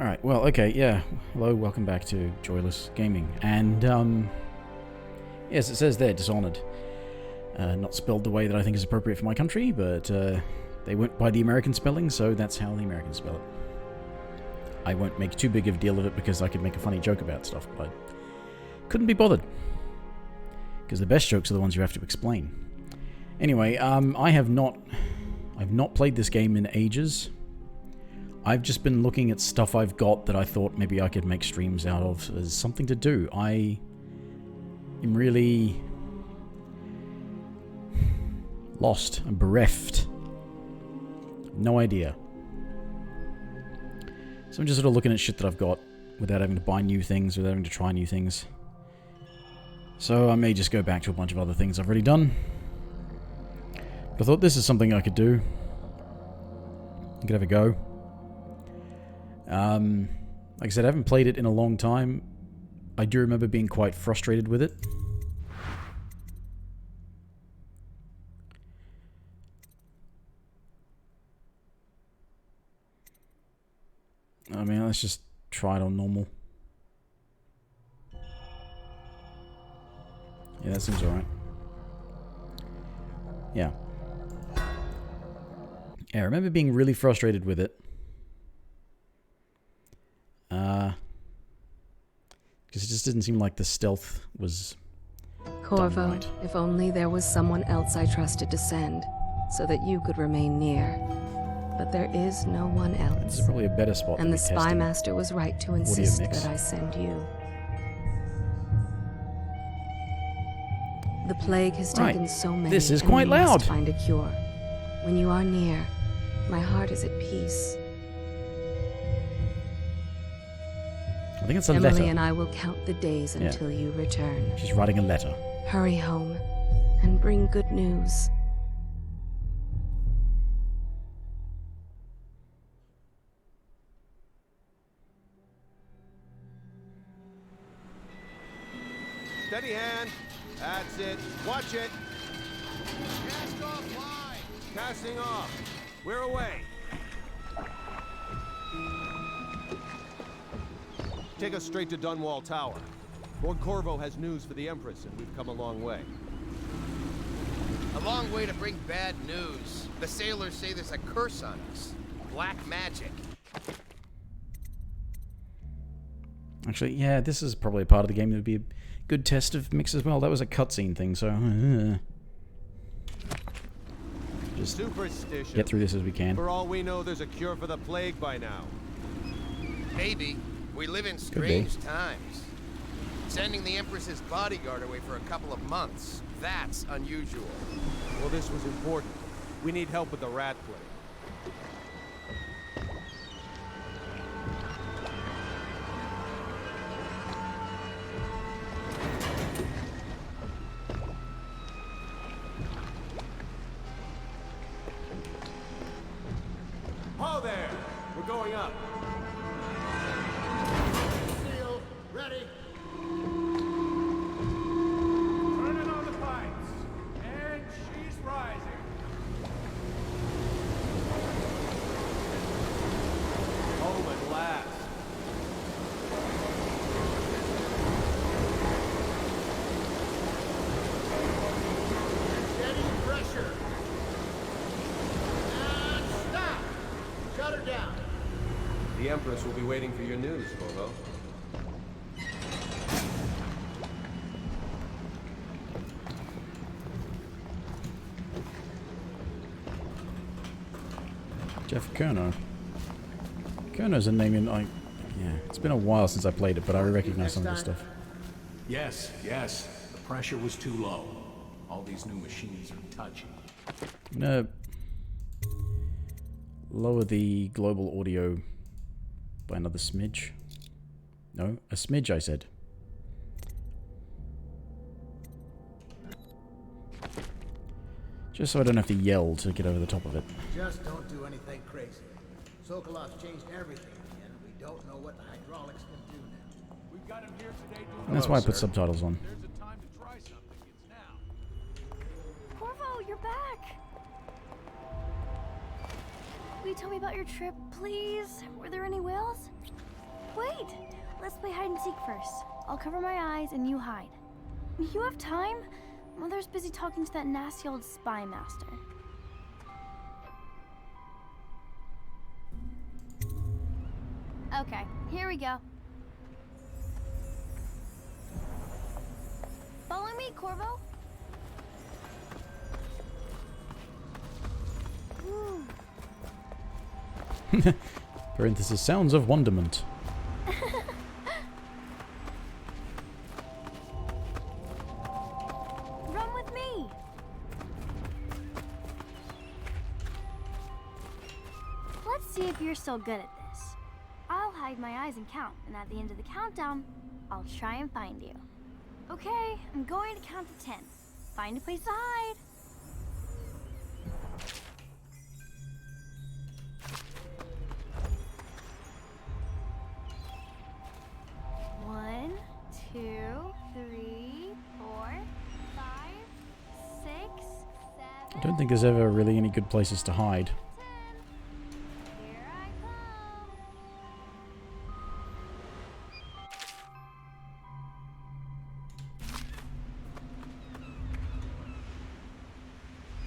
Alright, well, okay, yeah. Hello, welcome back to Joyless Gaming. And, yes, it says there, Dishonored. Not spelled the way that I think is appropriate for my country, but they went by the American spelling, so that's how the Americans spell it. I won't make too big of a deal of it because I could make a funny joke about stuff, but I couldn't be bothered. Because the best jokes are the ones you have to explain. Anyway, I've not played this game in ages. I've just been looking at stuff I've got that I thought maybe I could make streams out of as something to do. I am really lost and bereft. No idea. So I'm just sort of looking at shit that I've got without having to buy new things, without having to try new things. So I may just go back to a bunch of other things I've already done. But I thought this is something I could do. I could have a go. Like I said, I haven't played it in a long time. I do remember being quite frustrated with it. I mean, let's just try it on normal. Yeah, that seems alright. Yeah. Yeah, I remember being really frustrated with it. Because it just didn't seem like the stealth was Corvo, right. if only there was someone else I trusted to send, so that you could remain near. But there is no one else. This is probably a better spot. And the Spy Master was right to insist mix. that I send you. The plague has taken so many. This is and quite we must loud. find a cure. When you are near, my heart is at peace. I think it's a Emily letter. and I will count the days until you return. She's writing a letter. Hurry home and bring good news. Steady hand. That's it. Watch it. Cast off line. Casting off. We're away. Take us straight to Dunwall Tower. Lord Corvo has news for the Empress, and we've come a long way. A long way to bring bad news. The sailors say there's a curse on us. Black magic. Actually, yeah, this is probably a part of the game that would be a good test of mix as well. That was a cutscene thing, so just Superstition. get through this as we can. For all we know, there's a cure for the plague by now. Maybe. We live in strange times. Sending the Empress's bodyguard away for a couple of months, that's unusual. Well, this was important. We need help with the rat plague. Ho there! We're going up. Seal, ready. Turning on the pipes. And she's rising. Home at last. Getting pressure. And stop! Shut her down. The Empress will be waiting for your news, Corvo. Jeff Kerno. Kerno's a name in like, yeah, it's been a while since I played it, but I recognize some of the stuff. Yes, yes. The pressure was too low. All these new machines are touchy. I'm gonna lower the global audio by another smidge. No, a smidge, I said. Just so I don't have to yell to get over the top of it. Just don't do anything crazy. Sokolov's changed everything again, and we don't know what the hydraulics can do now. We've got him here today doing And that's why I put subtitles on. There's a time to try something. It's now. Corvo, you're back! Will you tell me about your trip, please? Were there any whales? Wait! Let's play hide and seek first. I'll cover my eyes and you hide. You have time? Mother's busy talking to that nasty old spy master. Okay, here we go. Follow me, Corvo. Ooh. Parenthesis, sounds of wonderment. Run with me. Let's see if you're still good at this. I'll hide my eyes and count, and at the end of the countdown, I'll try and find you. Okay, I'm going to count to 10. Find a place to hide. One, 2, 3, 4, 5, 6, 7. I don't think there's ever really any good places to hide. 10. Here I come.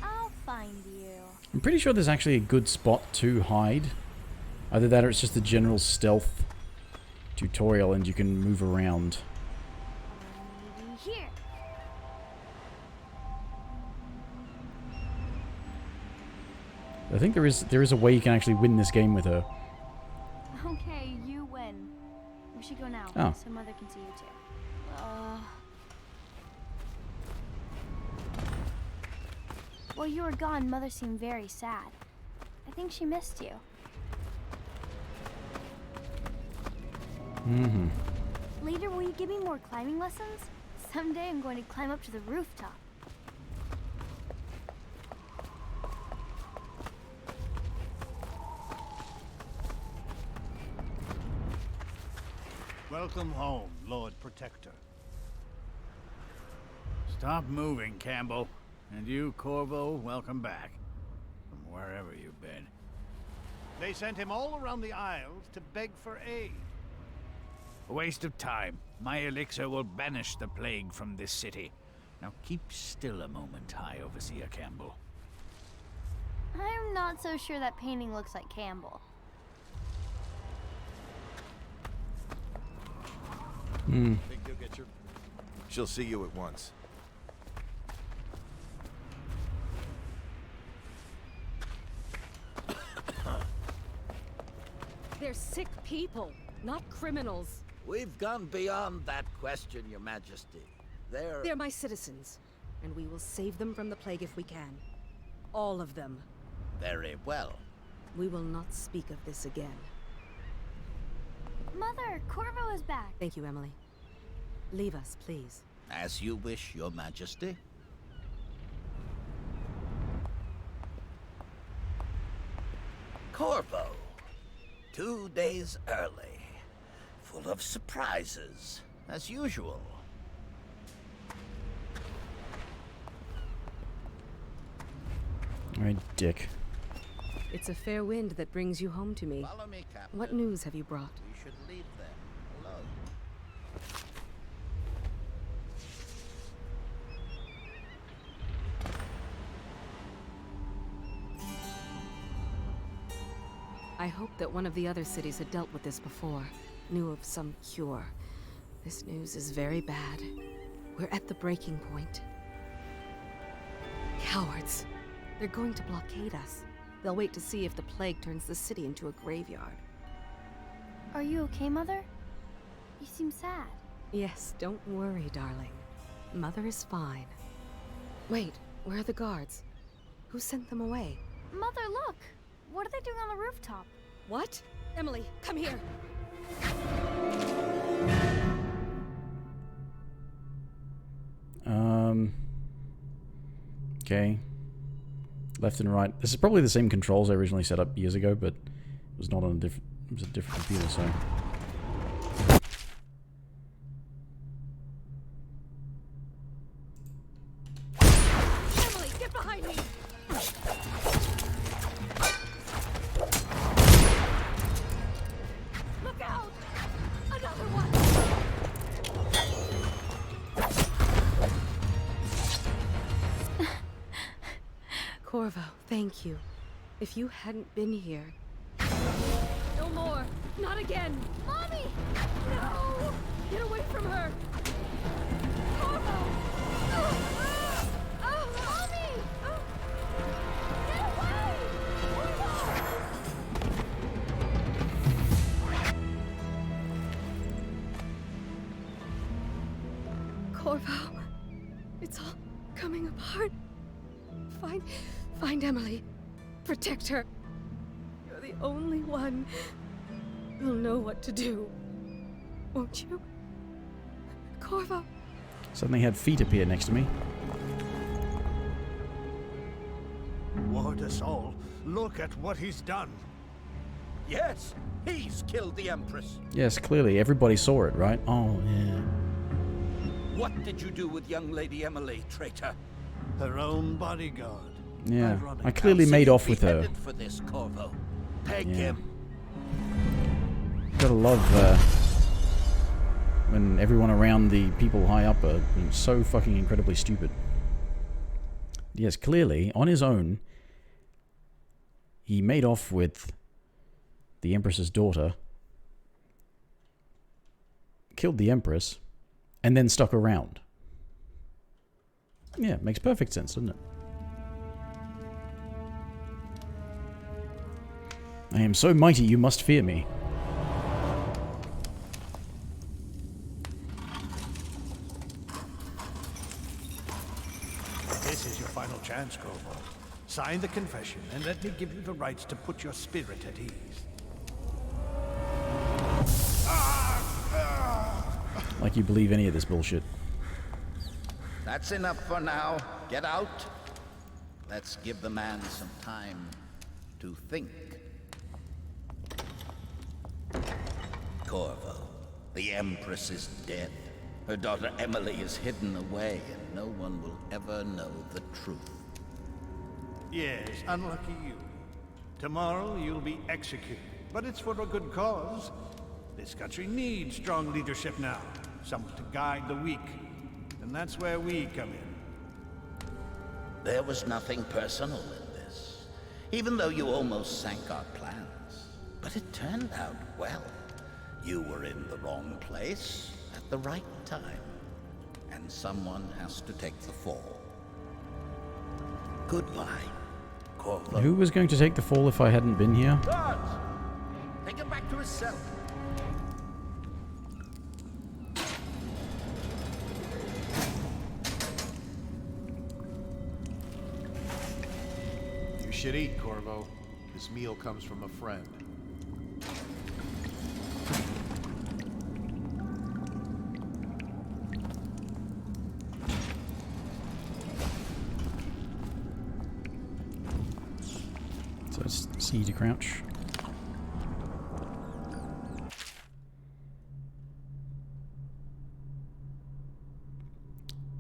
I'll find you. I'm pretty sure there's actually a good spot to hide. Either that or it's just a general stealth tutorial and you can move around. Maybe here. I think there is a way you can actually win this game with her. Okay, you win. We should go now, Oh. so Mother can see you too. While you were gone, Mother seemed very sad. I think she missed you. Mm-hmm. Later, will you give me more climbing lessons? Someday I'm going to climb up to the rooftop. Welcome home, Lord Protector. Stop moving, Campbell. And you, Corvo, welcome back. From wherever you've been. They sent him all around the Isles to beg for aid. A waste of time. My elixir will banish the plague from this city. Now keep still a moment, High Overseer Campbell. I'm not so sure that painting looks like Campbell. Think you'll get your... She'll see you at once. They're sick people, not criminals. We've gone beyond that question, Your Majesty. They're my citizens, and we will save them from the plague if we can. All of them. Very well. We will not speak of this again. Mother, Corvo is back. Thank you, Emily. Leave us, please. As you wish, Your Majesty. Corvo. 2 days early. Full of surprises, as usual. Alright, dick. It's a fair wind that brings you home to me. Follow me, Captain. What news have you brought? We should leave them alone. I hoped that one of the other cities had dealt with this before, knew of some cure. This news is very bad. We're at the breaking point. Cowards. They're going to blockade us. They'll wait to see if the plague turns the city into a graveyard. Are you okay, Mother? You seem sad. Yes, don't worry, darling. Mother is fine. Wait, where are the guards? Who sent them away? Mother, look! What are they doing on the rooftop? What? Emily, come here! Okay. Left and right. This is probably the same controls I originally set up years ago, but it was not on a different. It was a different computer, so. Emily, get behind me! Look out! Thank you. If you hadn't been here... No more! Not again! Mommy! No! Get away from her! Corvo! Mommy! Get away! Corvo, it's all coming apart. Find Emily. Protect her. You're the only one who'll know what to do. Won't you? Corvo. Suddenly had feet appear next to me. Ward us all. Look at what he's done. Yes, he's killed the Empress. Yes, clearly. Everybody saw it, right? Oh, yeah. What did you do with young Lady Emily, traitor? Her own bodyguard. Yeah, Ironic. I clearly I'll see made you off with her. beheaded for this, Corvo. Peg Yeah. him. Gotta love when everyone around the people high up are so fucking incredibly stupid. Yes, clearly, on his own, he made off with the Empress's daughter, killed the Empress, and then stuck around. Yeah, makes perfect sense, doesn't it? I am so mighty you must fear me. This is your final chance, Corvo. Sign the confession, and let me give you the rights to put your spirit at ease. Like you believe any of this bullshit. That's enough for now. Get out. Let's give the man some time to think. Corvo, the Empress is dead. Her daughter Emily is hidden away, and no one will ever know the truth. Yes, unlucky you. Tomorrow you'll be executed, but it's for a good cause. This country needs strong leadership now, someone to guide the weak. And that's where we come in. There was nothing personal in this, even though you almost sank our plans. But it turned out well. You were in the wrong place at the right time, and someone has to take the fall. Goodbye, Corvo. Who was going to take the fall if I hadn't been here? Guards! Take him back to his cell. You should eat, Corvo. This meal comes from a friend. So it's C to crouch.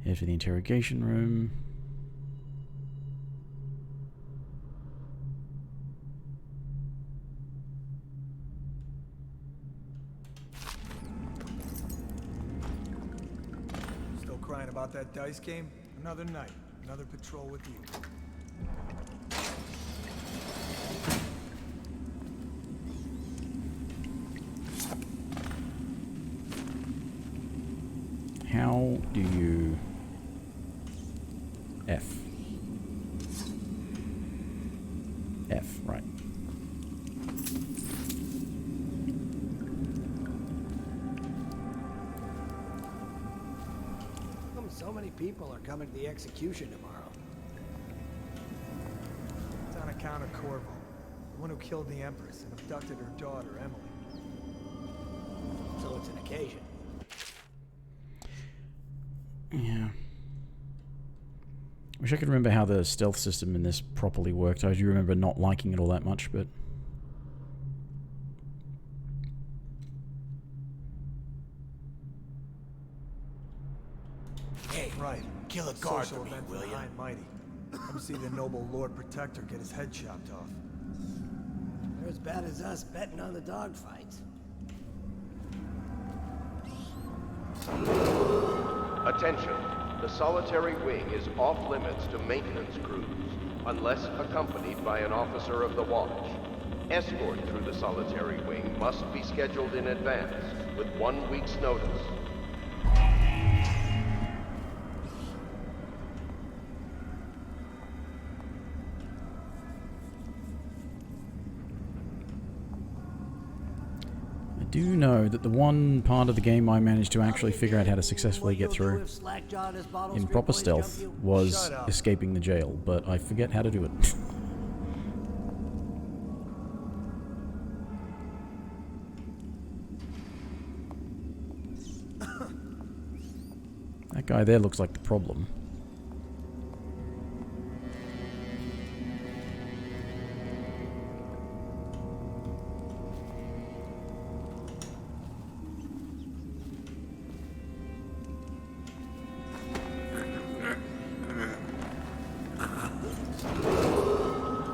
Head for the interrogation room. Still crying about that dice game? Another night, another patrol with you. How do you... F. F, right. How come so many people are coming to the execution tomorrow? It's on account of Corvo, the one who killed the Empress and abducted her daughter, Emily. So it's an occasion. Yeah. Wish I could remember how the stealth system in this properly worked. I do remember not liking it all that much, but... Hey, right. Kill a guard for me, will you? Mighty. Come see the noble Lord Protector get his head chopped off. They're as bad as us betting on the dogfights. Attention. The solitary wing is off limits to maintenance crews. unless accompanied by an officer of the watch. Escort through the solitary wing must be scheduled in advance, with 1 week's notice. I do know that the one part of the game I managed to actually figure out how to successfully get through in proper stealth was escaping the jail, but I forget how to do it. That guy there looks like the problem.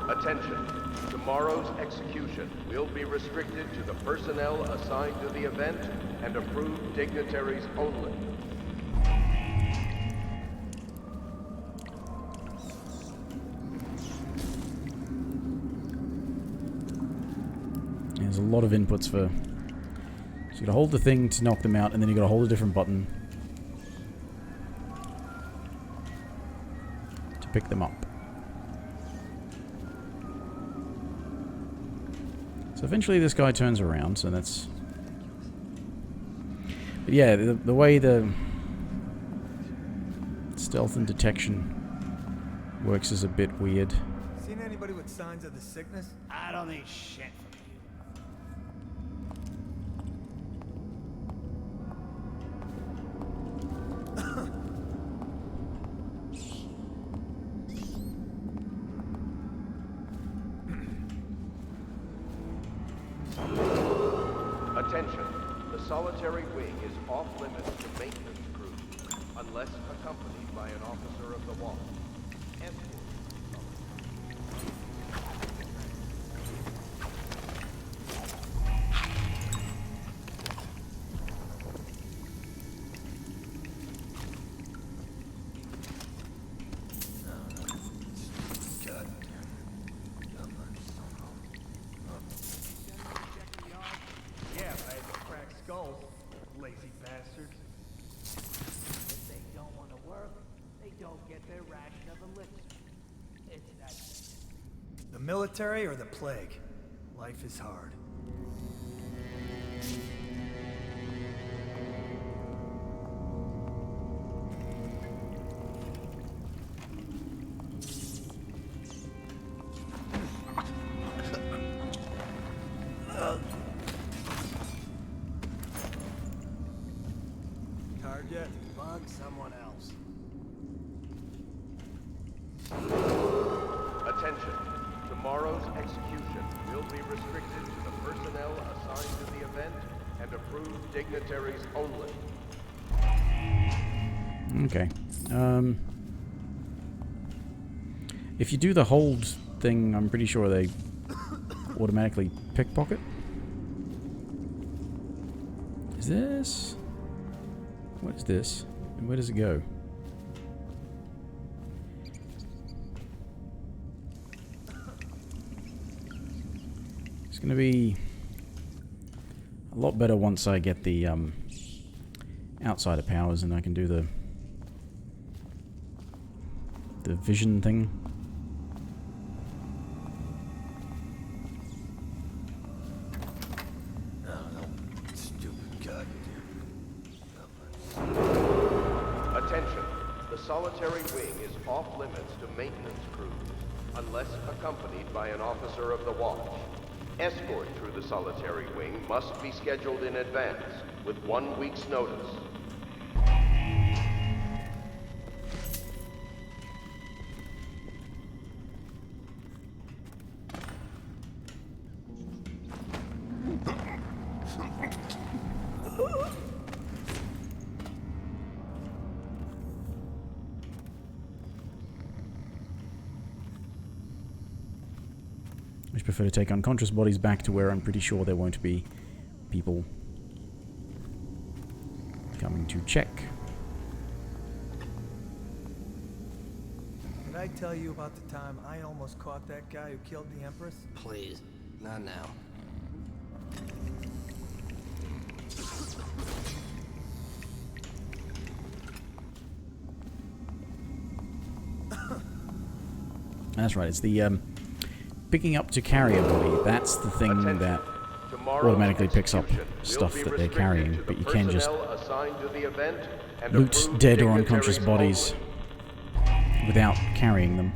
Attention. Tomorrow's execution will be restricted to the personnel assigned to the event and approved dignitaries only. There's a lot of inputs for... So you gotta hold the thing to knock them out, and then you gotta hold a different button to pick them up. So eventually this guy turns around, so that's... But yeah, the way the stealth and detection works is a bit weird. Seen anybody with signs of the sickness? I don't need shit from Attention. The solitary wing is off limits to maintenance crews, unless accompanied by an officer of the watch. Escort. Yeah, but I had to crack skulls. Lazy bastards. If they don't want to work, they don't get their ration of elixir. It's that simple. The military or the plague? Life is hard. Target, bug someone else. Attention. Tomorrow's execution will be restricted to the personnel assigned to the event and approved dignitaries only. Okay. If you do the hold thing, I'm pretty sure they automatically pickpocket. Is this... What is this? And where does it go? It's gonna be a lot better once I get the outsider powers and I can do the vision thing. Attention. The solitary wing is off limits to maintenance crews, unless accompanied by an officer of the watch. Escort through the solitary wing must be scheduled in advance, with 1 week's notice. I just prefer to take unconscious bodies back to where I'm pretty sure there won't be people coming to check. Did I I tell you about the time I almost caught that guy who killed the Empress? Please, not now. That's right, it's the picking up to carry a body. That's the thing that automatically picks up stuff that they're carrying, but you can just loot dead or unconscious bodies without carrying them.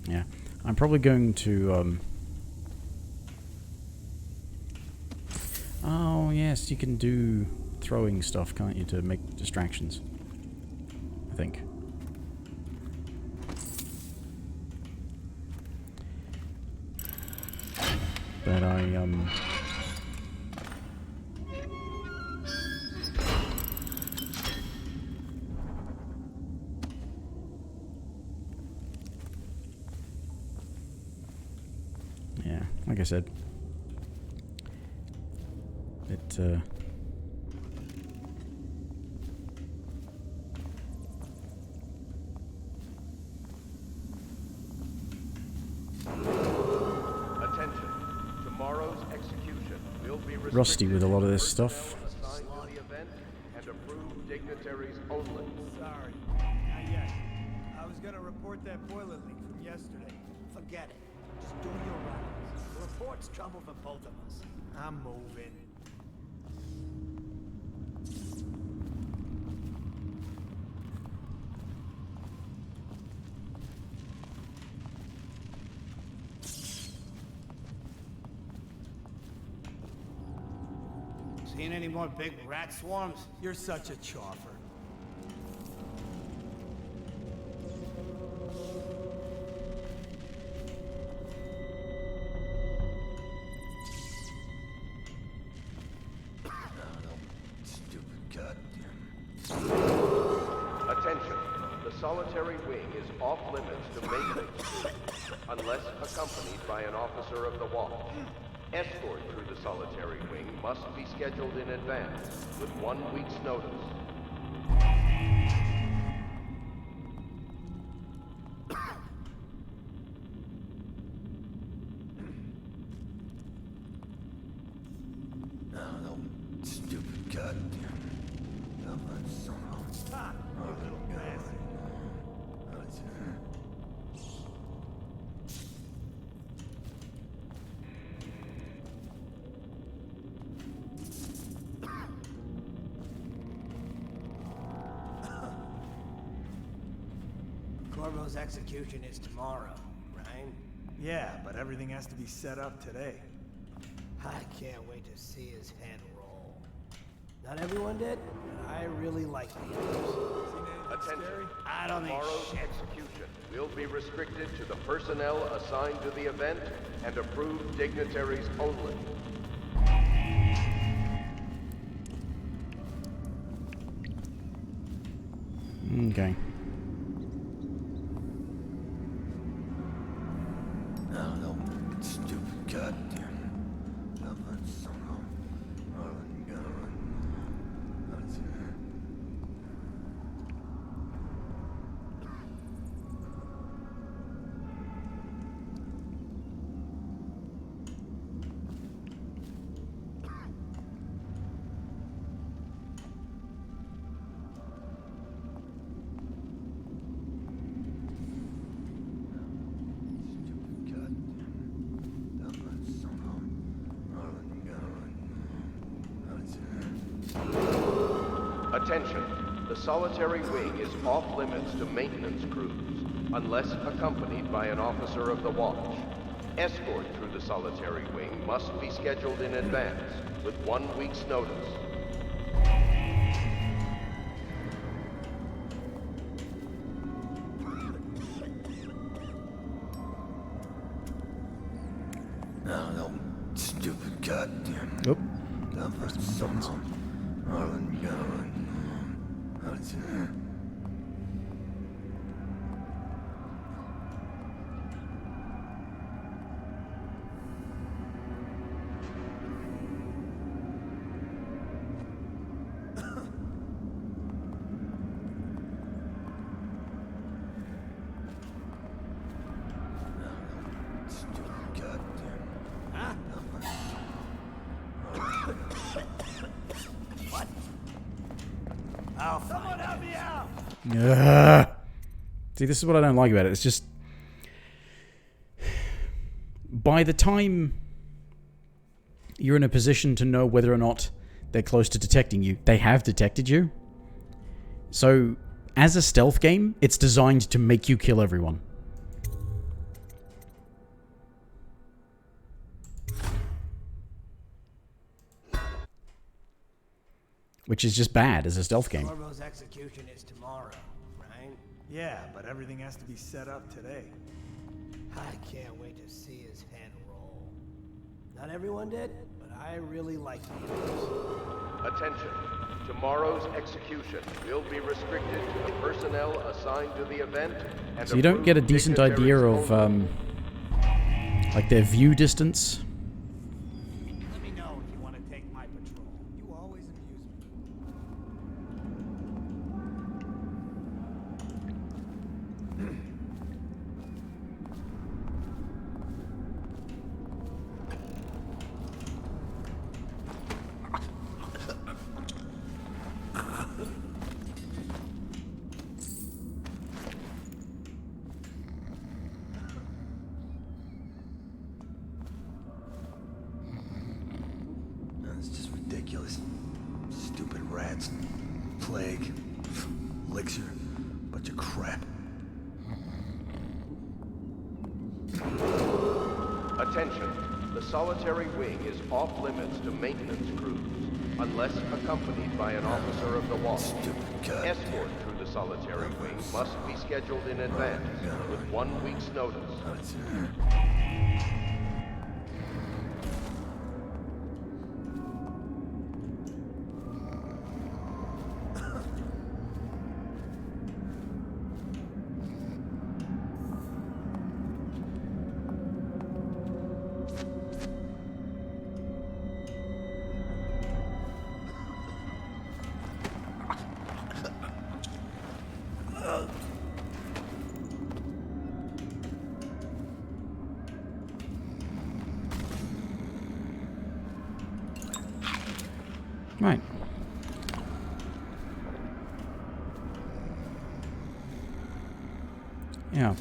Yeah, I'm probably going to, Oh, yes, you can do throwing stuff, can't you, to make distractions? I think. But yeah, like I said, it, rusty with a lot of this stuff. Sorry, not yet. I was gonna report that boiler leak from yesterday. Forget it. Just do your rounds. The report's trouble for both of us. I'm moving. Seen any more big rat swarms? You're such a choffer. Attention. The solitary wing is off limits to maintenance unless accompanied by an officer of the watch. Escort through the solitary wing must be scheduled in advance with 1 week's notice. Corvo's execution is tomorrow, right? Yeah, but everything has to be set up today. I can't wait to see his head roll. Not everyone did, but I really like the others. Attention. I don't think Tomorrow's shit. execution will be restricted to the personnel assigned to the event and approved dignitaries only. Okay. solitary wing is off limits to maintenance crews, unless accompanied by an officer of the watch. Escort through the solitary wing must be scheduled in advance, with 1 week's notice. No, stupid goddamn. Oop. Someone help me out! See, this is what I don't like about it. It's just... by the time you're in a position to know whether or not they're close to detecting you, they have detected you. So, as a stealth game, it's designed to make you kill everyone. Which is just bad as a stealth game. Corvo's execution is tomorrow, right? Yeah, but everything has to be set up today. I can't wait to see his head roll. Not everyone did, but I really liked him. Attention. Tomorrow's execution will be restricted to the personnel assigned to the event and So you don't get a decent idea of, like, their view distance? Let me know if you want to take my patrol. You always amuse me. It's just ridiculous. Stupid rats. Plague. Elixir. Bunch of crap. Attention. The solitary wing is off limits to maintenance crews, unless accompanied by an officer of the watch. Escort through the solitary wing must be scheduled in advance, with 1 week's notice. Right. Yeah.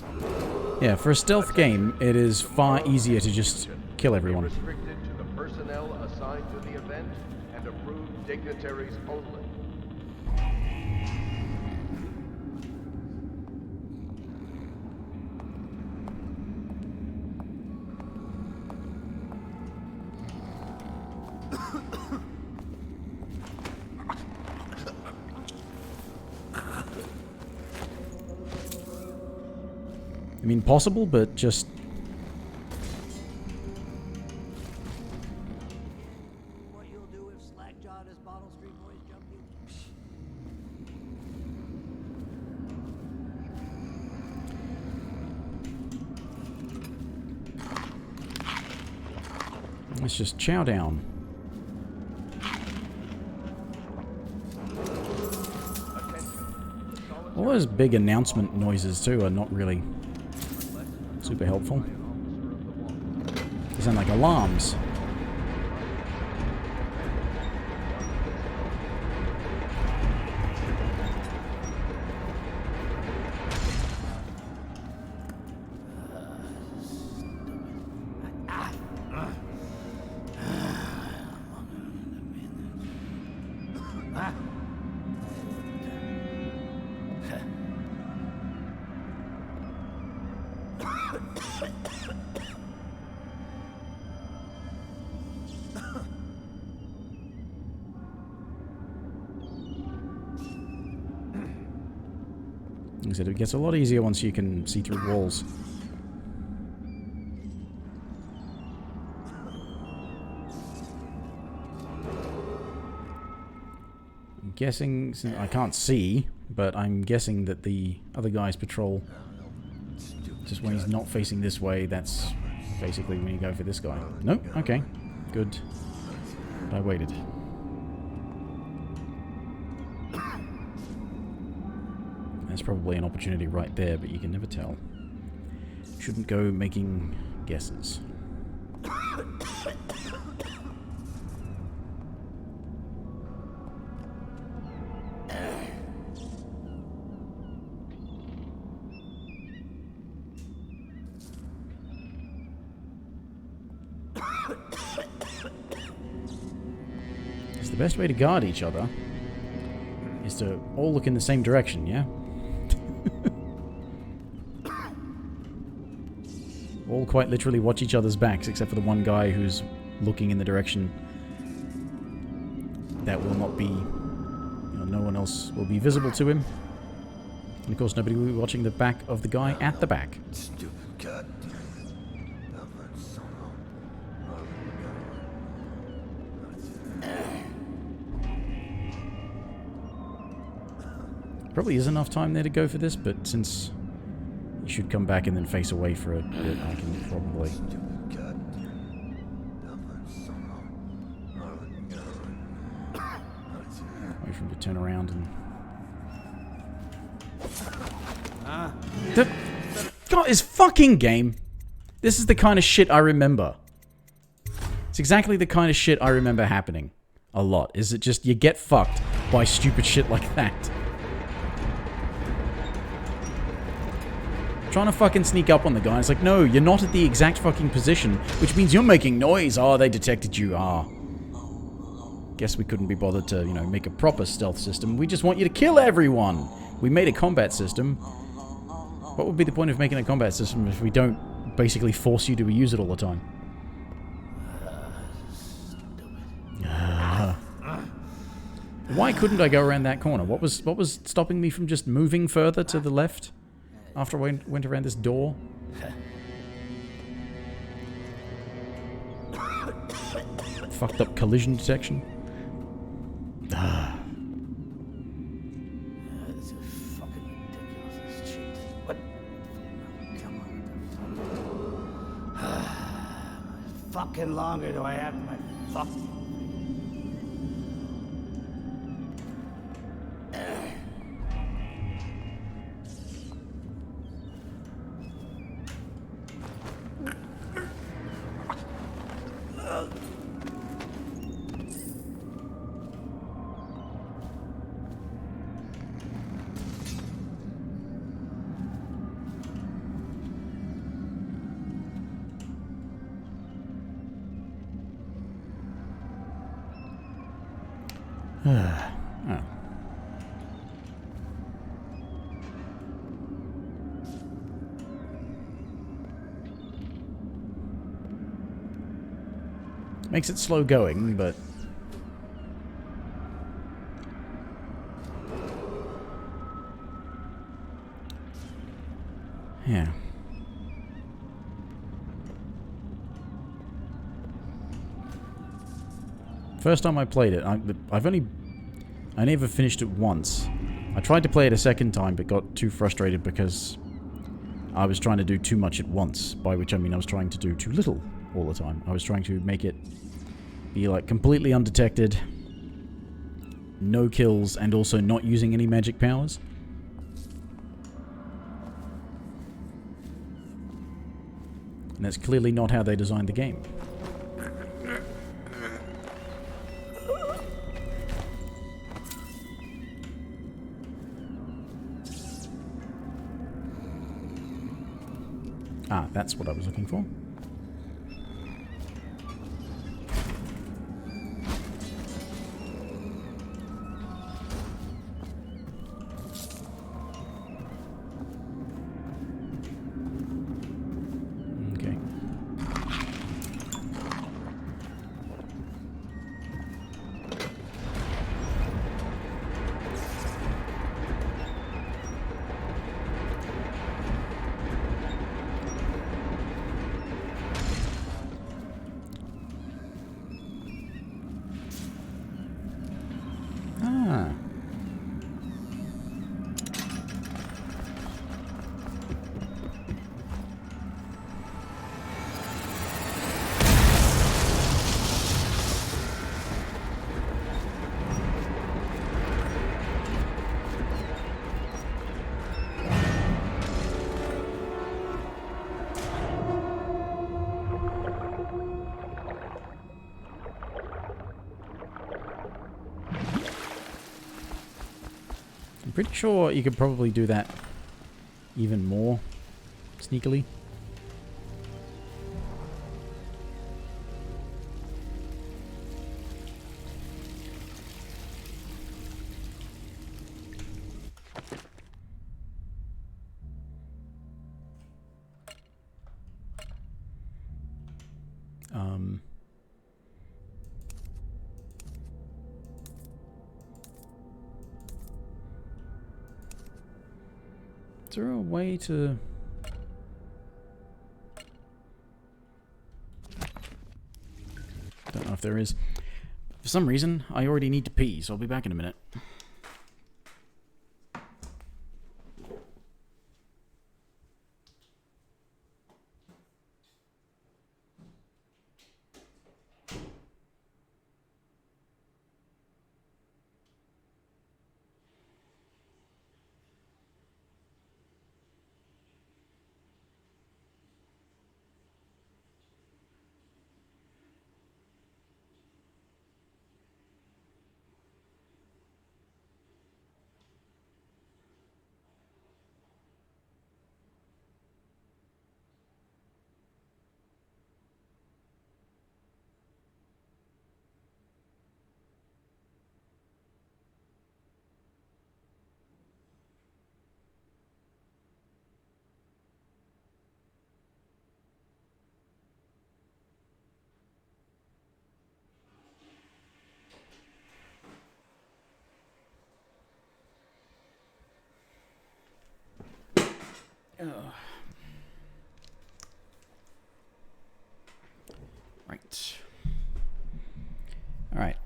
Yeah, for a stealth game, it is far easier to just kill everyone. Restricted to the personnel assigned to the event and approved dignitaries only. I mean, possible, but just... What you'll do if Slackjawed as Bottle Street Boys jump you? let's just chow down. All those big announcement noises, too, are not really super helpful. They sound like alarms. Like I said, it gets a lot easier once you can see through walls. I'm guessing, I can't see, but I'm guessing that the other guys patrol just when he's not facing this way. That's basically when you go for this guy. Nope, okay, good. But I waited. There's probably an opportunity right there, but you can never tell. Shouldn't go making guesses. It's the best way to guard each other is to all look in the same direction, yeah? All quite literally watch each other's backs, except for the one guy who's looking in the direction that will not be, no one else will be visible to him. And of course nobody will be watching the back of the guy at the back. Stupid god. Probably is enough time there to go for this, but since you should come back and then face away for a bit, I can probably... wait for him to turn around and... God, this fucking game! This is the kind of shit I remember. It's exactly the kind of shit I remember happening. A lot. Is it just you get fucked by stupid shit like that? Trying to fucking sneak up on the guy. It's like, no, you're not at the exact fucking position, which means you're making noise. Oh, they detected you. Ah. Guess we couldn't be bothered to, make a proper stealth system. We just want you to kill everyone. We made a combat system. What would be the point of making a combat system if we don't basically force you to use it all the time? Why couldn't I go around that corner? What was stopping me from just moving further to the left? After I went around this door. Fucked up collision detection. This is fucking ridiculous. This shit. What? Come on. Fucking longer do I have my fuck? Oh. Makes it slow going, but... yeah. First time I played it, I never finished it once. I tried to play it a second time, but got too frustrated because I was trying to do too much at once. By which I mean I was trying to do too little all the time. I was trying to make it be like completely undetected, no kills, and also not using any magic powers. And that's clearly not how they designed the game. Ah, that's what I was looking for. Pretty sure you could probably do that even more sneakily. Is there a way to... Don't know if there is. For some reason, I already need to pee, so I'll be back in a minute. Oh. Right. All right.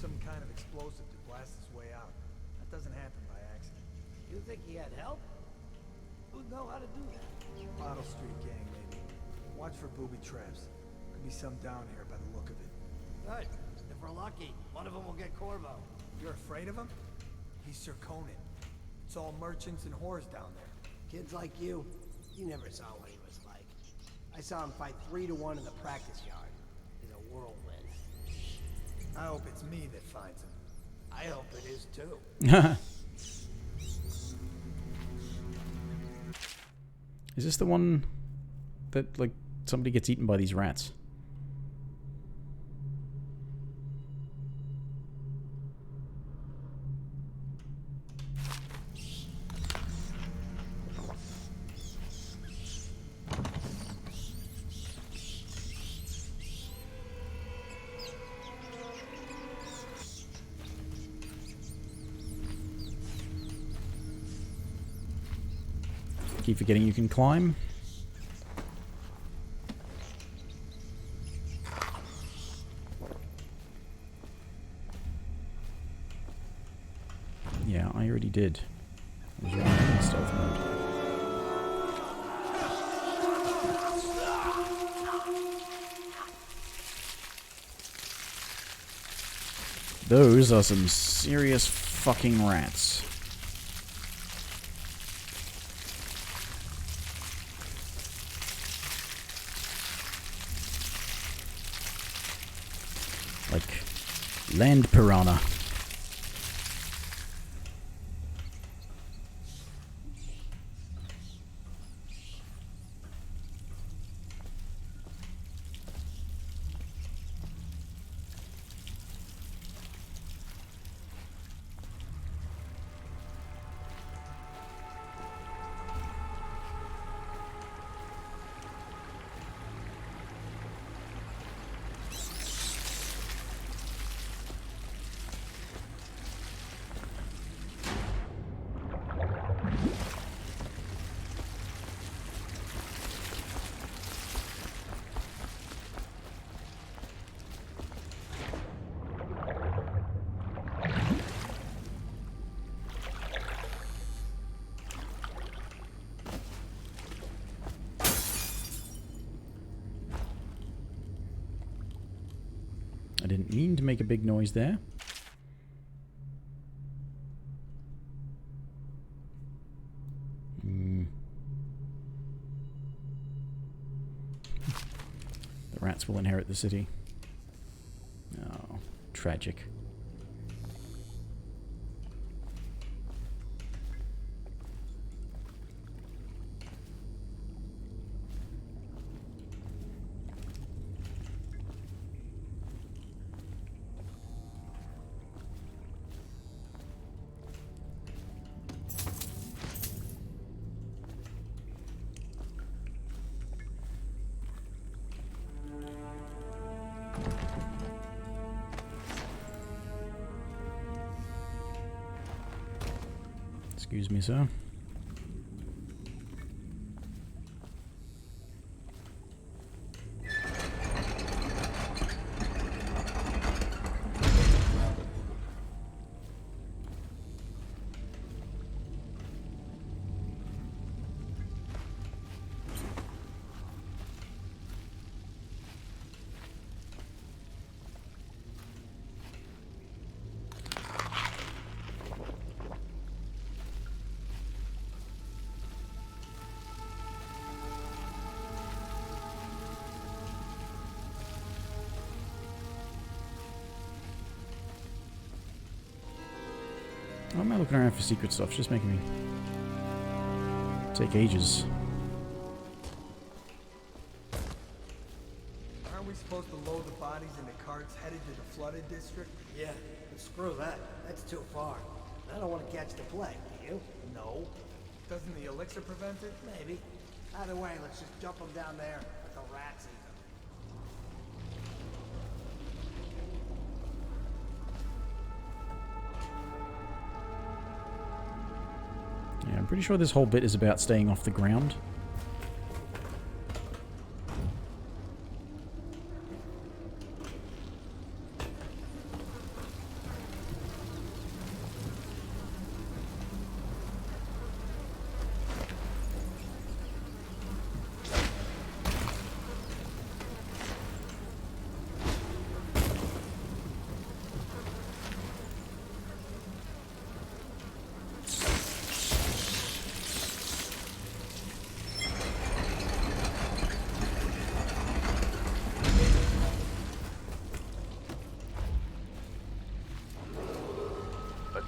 Some kind of explosive to blast his way out. That doesn't happen by accident. You think he had help? Who'd know how to do that? Bottle Street gang, maybe. Watch for booby traps. Could be some down here by the look of it. Good. If we're lucky, one of them will get Corvo. You're afraid of him? He's Sir Conan. It's all merchants and whores down there. Kids like you never saw what he was like. I saw him fight 3 to 1 in the practice yard. He's a whirlwind. I hope it's me that finds him. I hope it is too. Is this the one that, like, somebody gets eaten by these rats? Keep forgetting you can climb. Yeah, I already did. I was running in stealth mode. Those are some serious fucking rats. Like land piranha. didn't mean to make a big noise there. The rats will inherit the city. Oh, tragic. Excuse me, sir. Why am I looking around for secret stuff? It's just making me take ages. Aren't we supposed to load the bodies into carts headed to the flooded district? Yeah, but screw that. That's too far. I don't want to catch the plague, do you? No. Doesn't the elixir prevent it? Maybe. Either way, let's just dump them down there. Let the rats eat them. Yeah, I'm pretty sure this whole bit is about staying off the ground.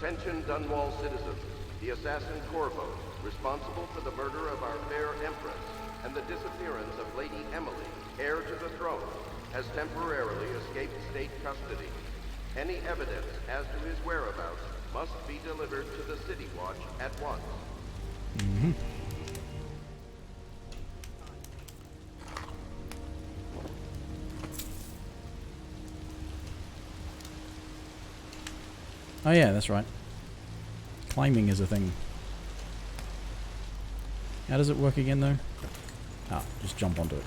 Attention Dunwall citizens. The assassin Corvo, responsible for the murder of our fair Empress and the disappearance of Lady Emily, heir to the throne, has temporarily escaped state custody. Any evidence as to his whereabouts must be delivered to the City Watch at once. Mm-hmm. Oh yeah, that's right. Climbing is a thing. How does it work again though? Ah, just jump onto it.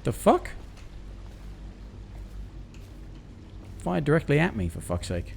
The fuck? Fired directly at me, for fuck's sake.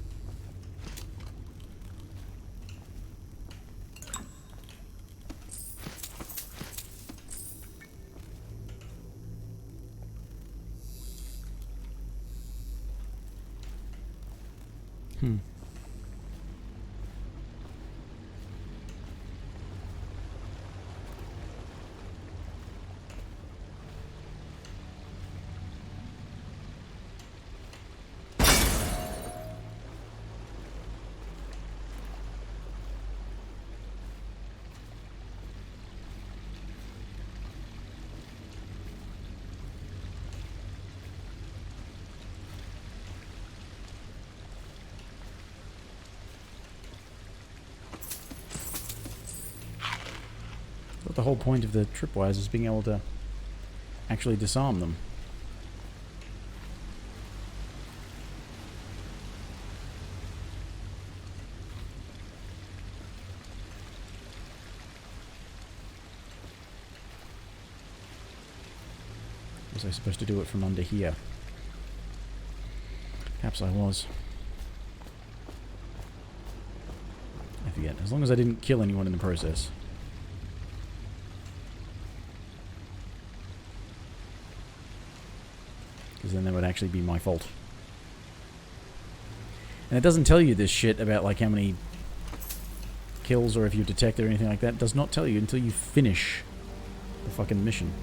But the whole point of the tripwires is being able to actually disarm them. Was I supposed to do it from under here? Perhaps I was. I forget. As long as I didn't kill anyone in the process. Because then that would actually be my fault. And it doesn't tell you this shit about like how many kills or if you detect or anything like that. It does not tell you until you finish the fucking mission.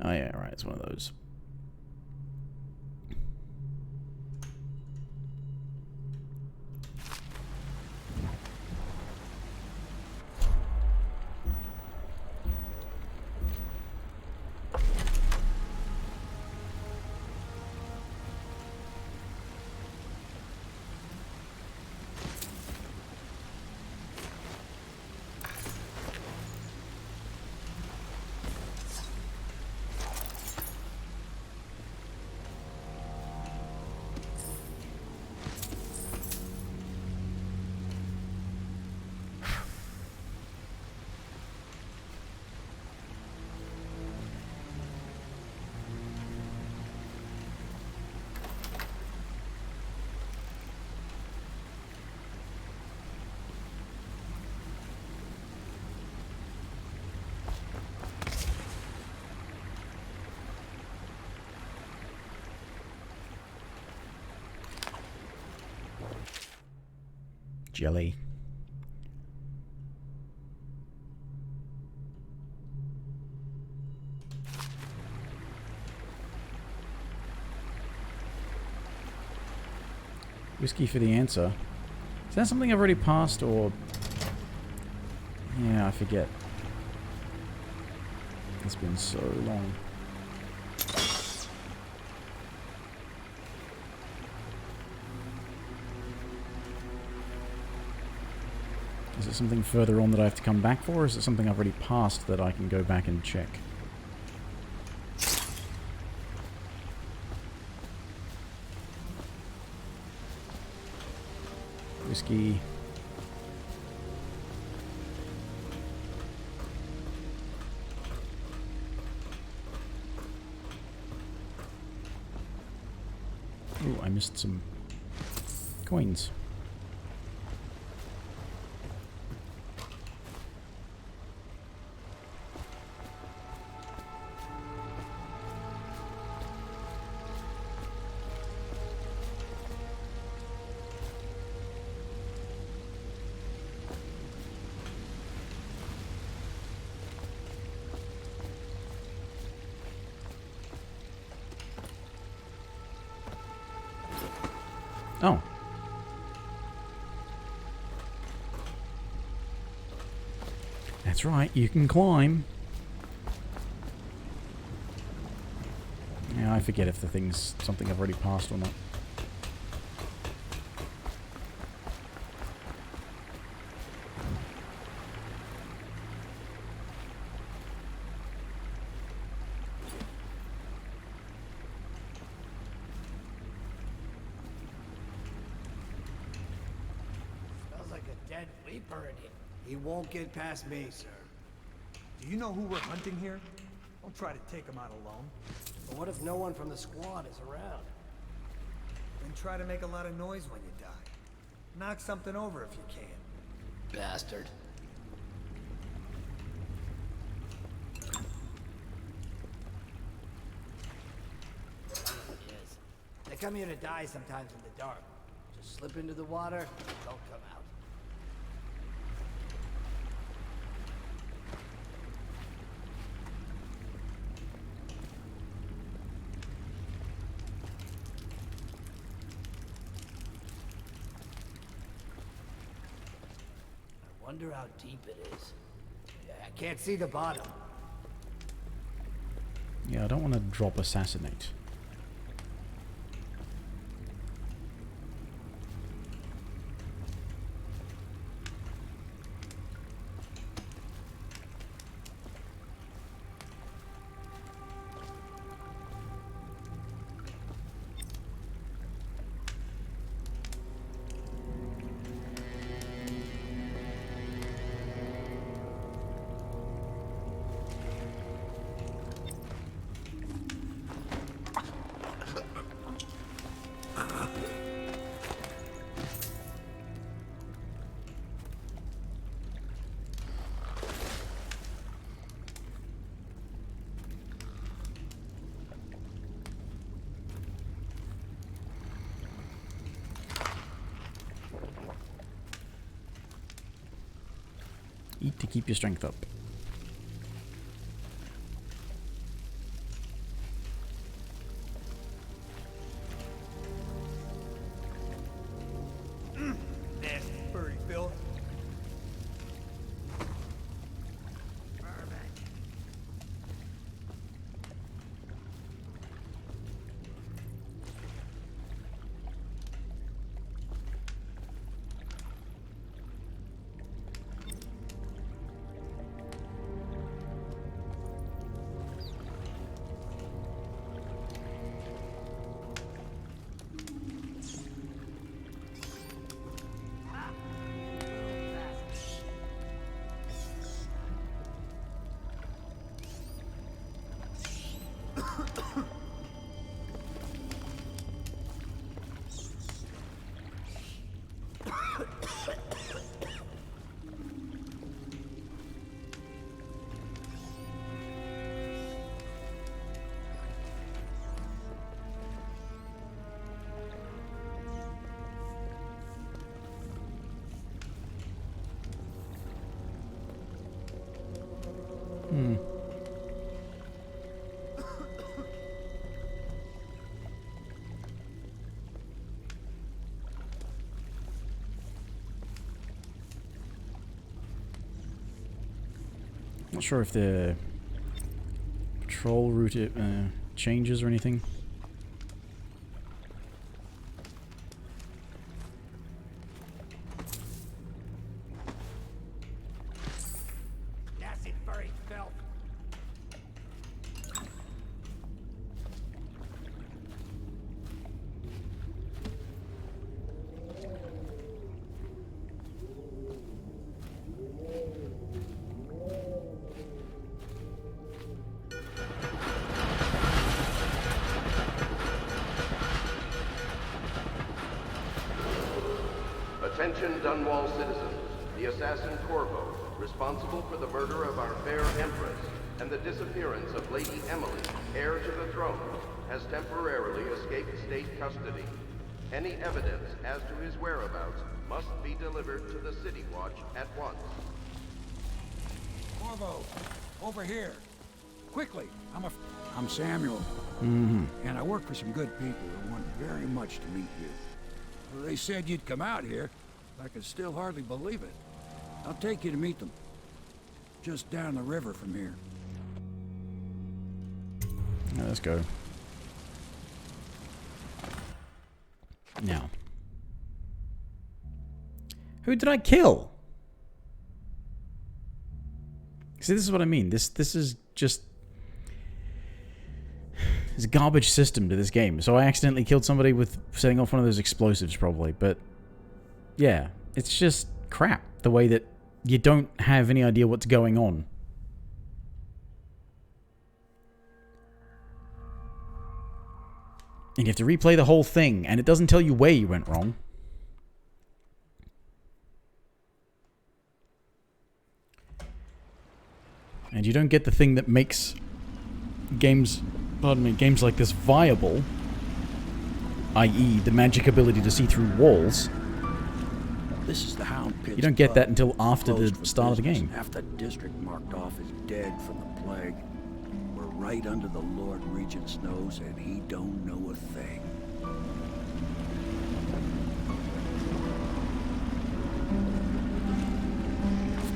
Oh yeah, right, it's one of those. Jelly. Whiskey for the answer. Is that something I've already passed, or... Yeah, I forget. It's been so long. Is it something further on that I have to come back for, or is it something I've already passed that I can go back and check? Whiskey. Ooh, I missed some coins. Oh. That's right, you can climb. Yeah, I forget if the thing's something I've already passed or not. He won't get past me, sir. Do you know who we're hunting here? Don't try to take him out alone. But what if no one from the squad is around? Then try to make a lot of noise when you die. Knock something over if you can. Bastard. Yes. They come here to die sometimes in the dark. Just slip into the water, don't come out. Wonder how deep it is. I can't see the bottom. Yeah, I don't want to drop assassinate. Eat to keep your strength up. Nasty furry filth. Not sure if the patrol route changes or anything. Nasty furry filth. Attention Dunwall citizens. The assassin Corvo, responsible for the murder of our fair Empress and the disappearance of Lady Emily, heir to the throne, has temporarily escaped state custody. Any evidence as to his whereabouts must be delivered to the City Watch at once. Corvo, over here. Quickly, I'm Samuel. Mm-hmm. And I work for some good people who want very much to meet you. Well, they said you'd come out here. I can still hardly believe it. I'll take you to meet them. Just down the river from here. Yeah, let's go. Now. Who did I kill? See, this is what I mean. This is just... There's a garbage system to this game. So I accidentally killed somebody with setting off one of those explosives, probably. But, yeah. It's just crap. The way that you don't have any idea what's going on. And you have to replay the whole thing, and it doesn't tell you where you went wrong. And you don't get the thing that makes games like this viable, i.e. the magic ability to see through walls. This is the Hound Pit. You don't get that until after the start of the game. Half the district marked off is dead from the plague. We're right under the Lord Regent's nose, and he don't know a thing.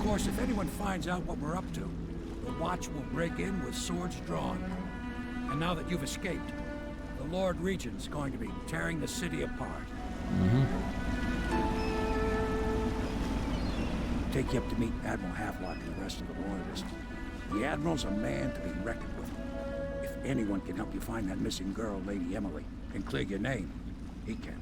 course, if anyone finds out what we're up to, the Watch will break in with swords drawn. And now that you've escaped, the Lord Regent's going to be tearing the city apart. Take you up to meet Admiral Havelock and the rest of the Loyalists. The Admiral's a man to be reckoned with. If anyone can help you find that missing girl, Lady Emily, and clear your name, he can.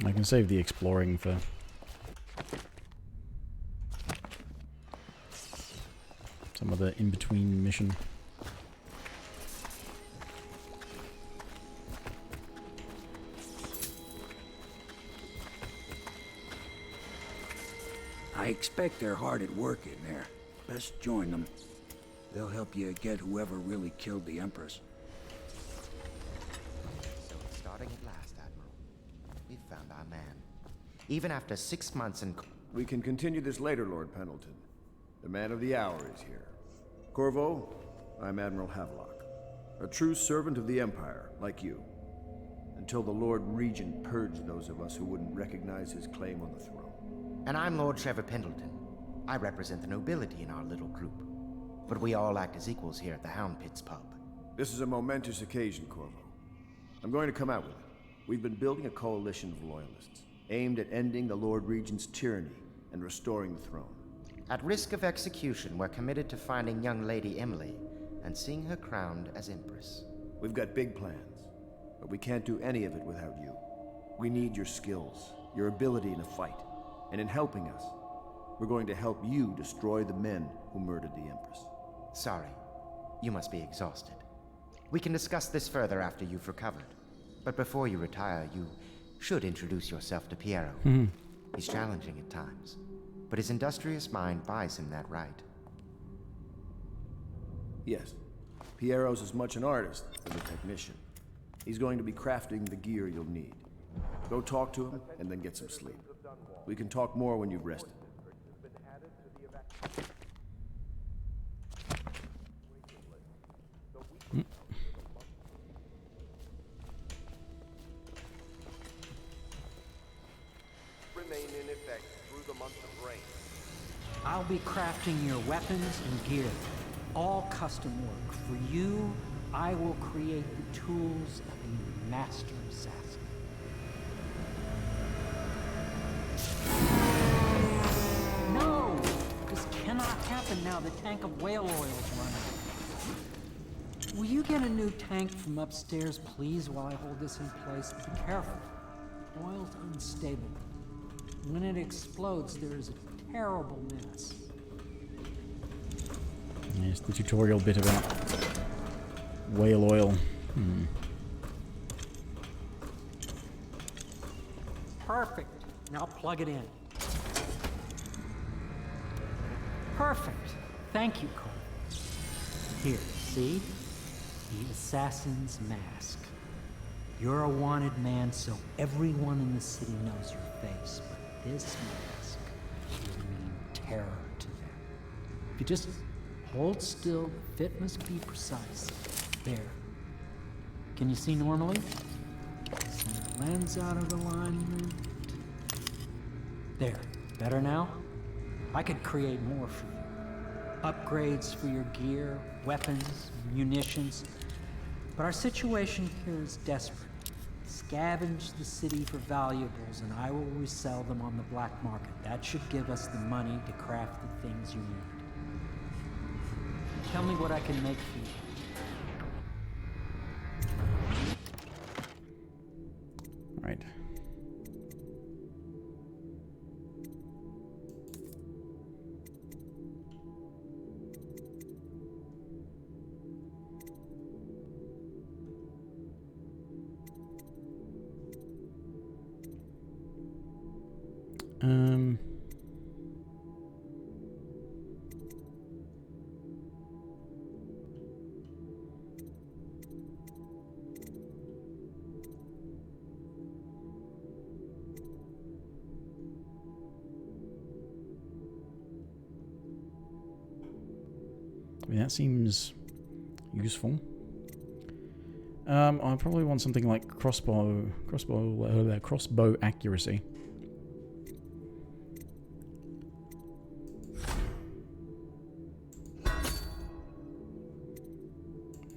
I can save the exploring for some other in-between mission. I expect they're hard at work in there. Best join them. They'll help you get whoever really killed the Empress. So it's starting at last, Admiral. We've found our man. Even after 6 months in... We can continue this later, Lord Pendleton. The man of the hour is here. Corvo, I'm Admiral Havelock. A true servant of the Empire, like you. Until the Lord Regent purged those of us who wouldn't recognize his claim on the throne. And I'm Lord Trevor Pendleton. I represent the nobility in our little group. But we all act as equals here at the Hound Pits pub. This is a momentous occasion, Corvo. I'm going to come out with it. We've been building a coalition of loyalists, aimed at ending the Lord Regent's tyranny and restoring the throne. At risk of execution, we're committed to finding young Lady Emily and seeing her crowned as Empress. We've got big plans, but we can't do any of it without you. We need your skills, your ability in a fight, and in helping us, we're going to help you destroy the men who murdered the Empress. Sorry, you must be exhausted. We can discuss this further after you've recovered. But before you retire, you should introduce yourself to Piero. He's challenging at times, but his industrious mind buys him that right. Yes, Piero's as much an artist as a technician. He's going to be crafting the gear you'll need. Go talk to him, and then get some sleep. We can talk more when you've rested. Remain in effect through the month of rain. I'll be crafting your weapons and gear. All custom work. For you, I will create the tools of a master assassin. No! This cannot happen now. The tank of whale oil is running. Will you get a new tank from upstairs, please, while I hold this in place? Be careful. Oil's unstable. When it explodes, there is a terrible mess. Yes, the tutorial bit about whale oil. Perfect. Now plug it in. Perfect. Thank you, Cole. Here, see? The assassin's mask. You're a wanted man, so everyone in the city knows your face, but this mask will mean terror to them. If you just hold still, the fit must be precise. There. Can you see normally? Send the lens out of alignment. There. Better now? I could create more for you. Upgrades for your gear, weapons, munitions. But our situation here is desperate. Scavenge the city for valuables, and I will resell them on the black market. That should give us the money to craft the things you need. Tell me what I can make for you. Right. mean, that seems useful. I probably want something like crossbow accuracy.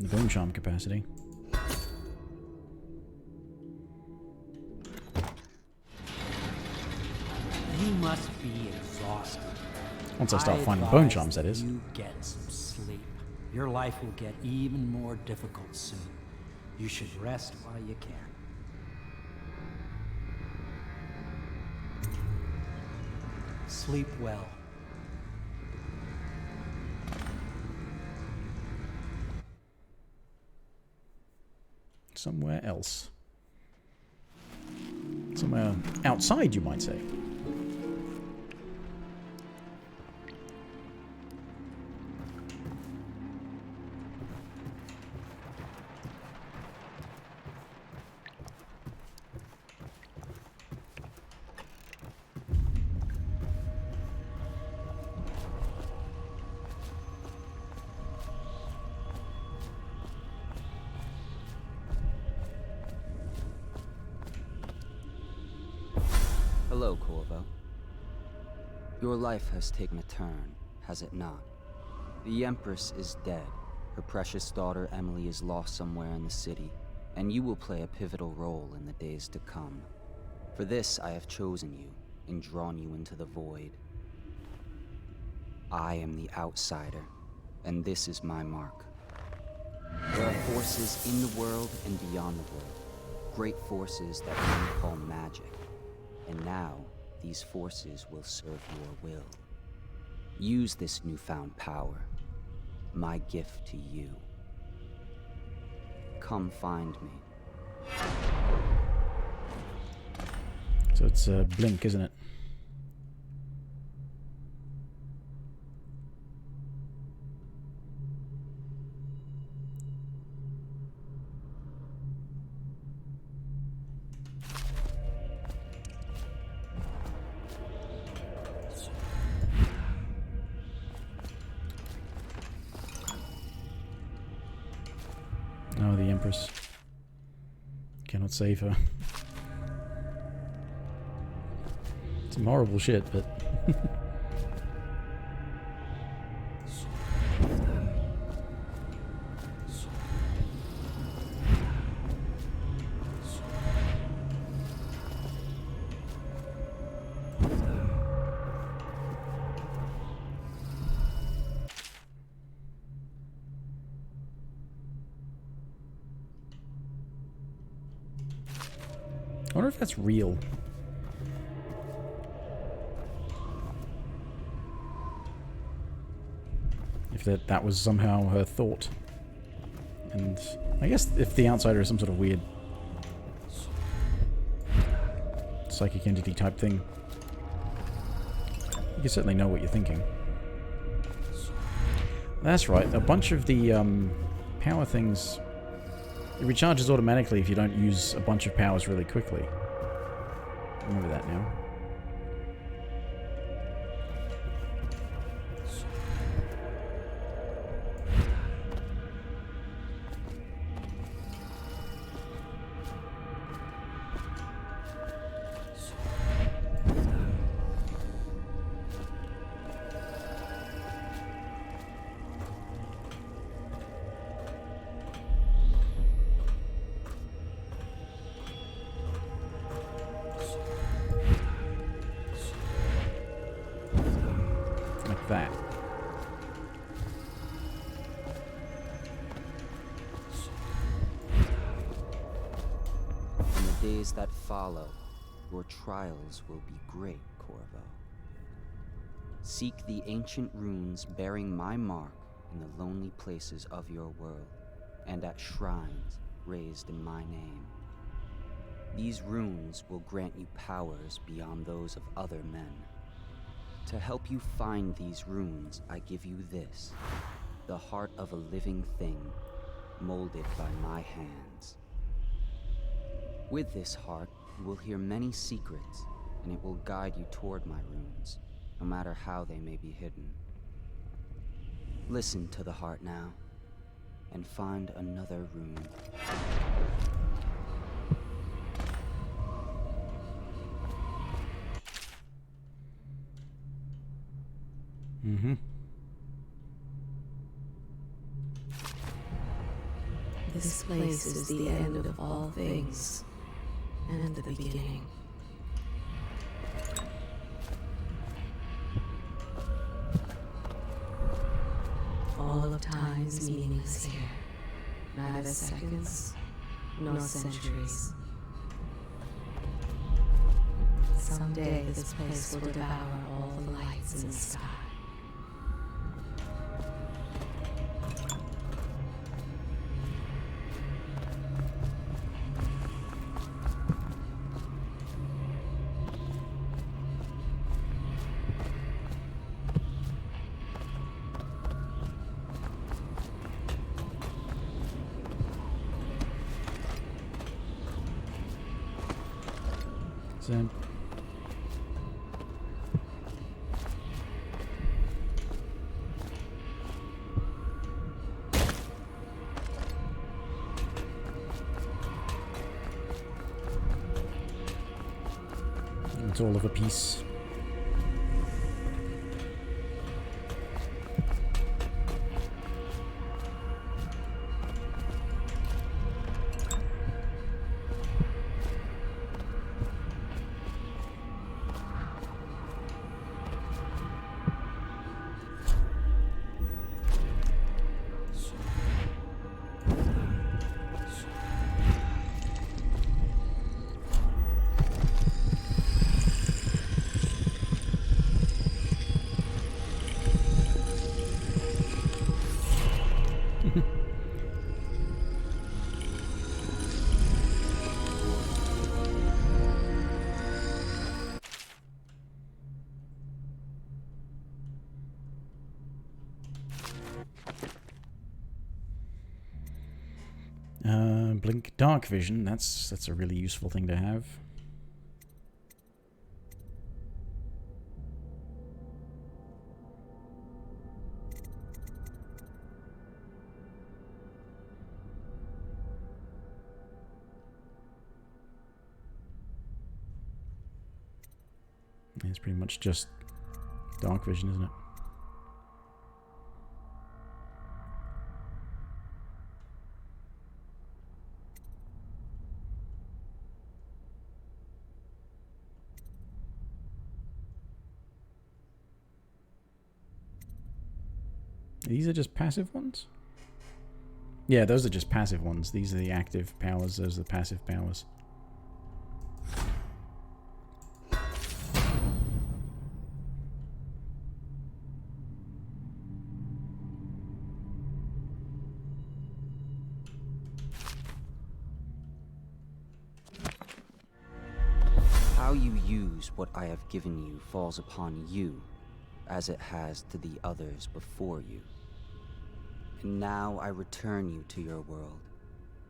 The bone charm capacity. You must be exhausted. Once I start finding bone charms, that is. You get some sleep. Your life will get even more difficult soon. You should rest while you can. Sleep well. Somewhere else. Somewhere outside, you might say. Hello, Corvo. Your life has taken a turn, has it not? The Empress is dead. Her precious daughter Emily is lost somewhere in the city, and you will play a pivotal role in the days to come. For this, I have chosen you and drawn you into the void. I am the outsider, and this is my mark. There are forces in the world and beyond the world, great forces that men call magic. And now, these forces will serve your will. Use this newfound power, my gift to you. Come find me. So it's Blink, isn't it? Oh, the Empress. Cannot save her. Some horrible shit, but... I wonder if that's real. If that was somehow her thought. And I guess if the outsider is some sort of weird psychic entity type thing, you can certainly know what you're thinking. That's right, a bunch of the power things, it recharges automatically if you don't use a bunch of powers really quickly. Remember that now. That. In the days that follow, your trials will be great, Corvo. Seek the ancient runes bearing my mark in the lonely places of your world, and at shrines raised in my name. These runes will grant you powers beyond those of other men. To help you find these runes, I give you this, the heart of a living thing, molded by my hands. With this heart, you will hear many secrets, and it will guide you toward my runes, no matter how they may be hidden. Listen to the heart now, and find another rune. Mm-hmm. This place is the end of all things, and the beginning. All of time is meaningless here. Neither seconds, nor centuries. Someday this place will devour all the lights in the sky. So, it's all of a piece. Blink dark vision, that's a really useful thing to have. It's pretty much just dark vision, isn't it? These are just passive ones? Yeah, those are just passive ones. These are the active powers, those are the passive powers. How you use what I have given you falls upon you, as it has to the others before you. And now I return you to your world,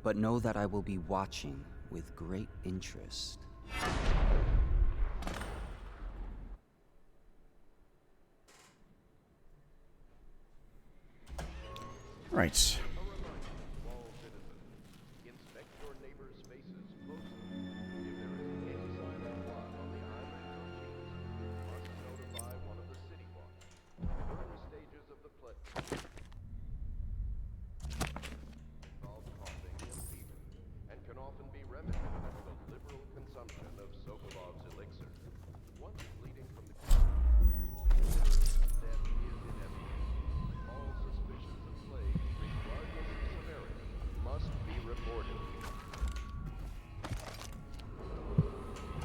but know that I will be watching with great interest. Right.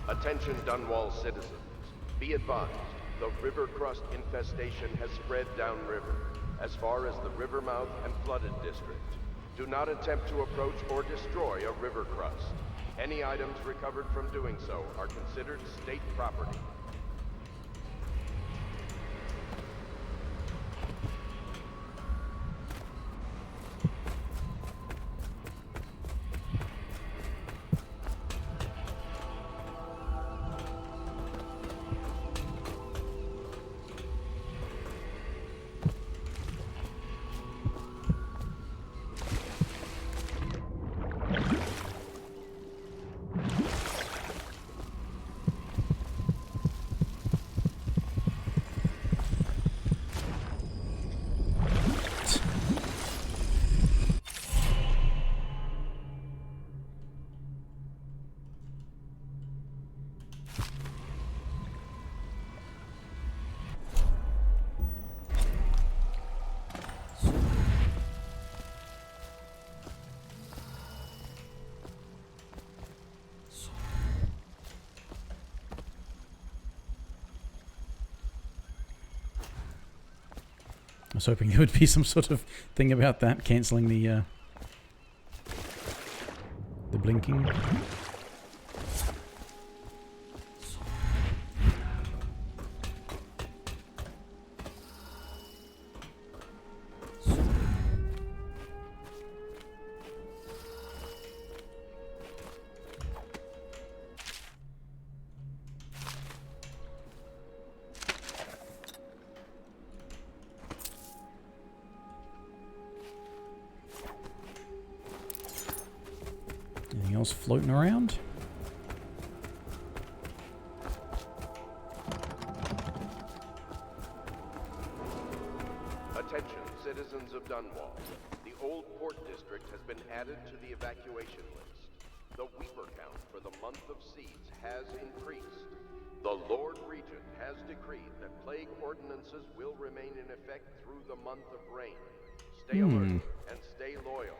Attention Dunwall citizens. Be advised, the river crust infestation has spread downriver, as far as the river mouth and flooded district. Do not attempt to approach or destroy a river crust. Any items recovered from doing so are considered state property. was hoping there would be some sort of thing about that, cancelling the blinking. Anything else floating around? Attention, citizens of Dunwall. The old port district has been added to the evacuation list. The Weeper count for the month of siege has increased. The Lord Regent has decreed that plague ordinances will remain in effect through the month of rain. Stay alert and stay loyal.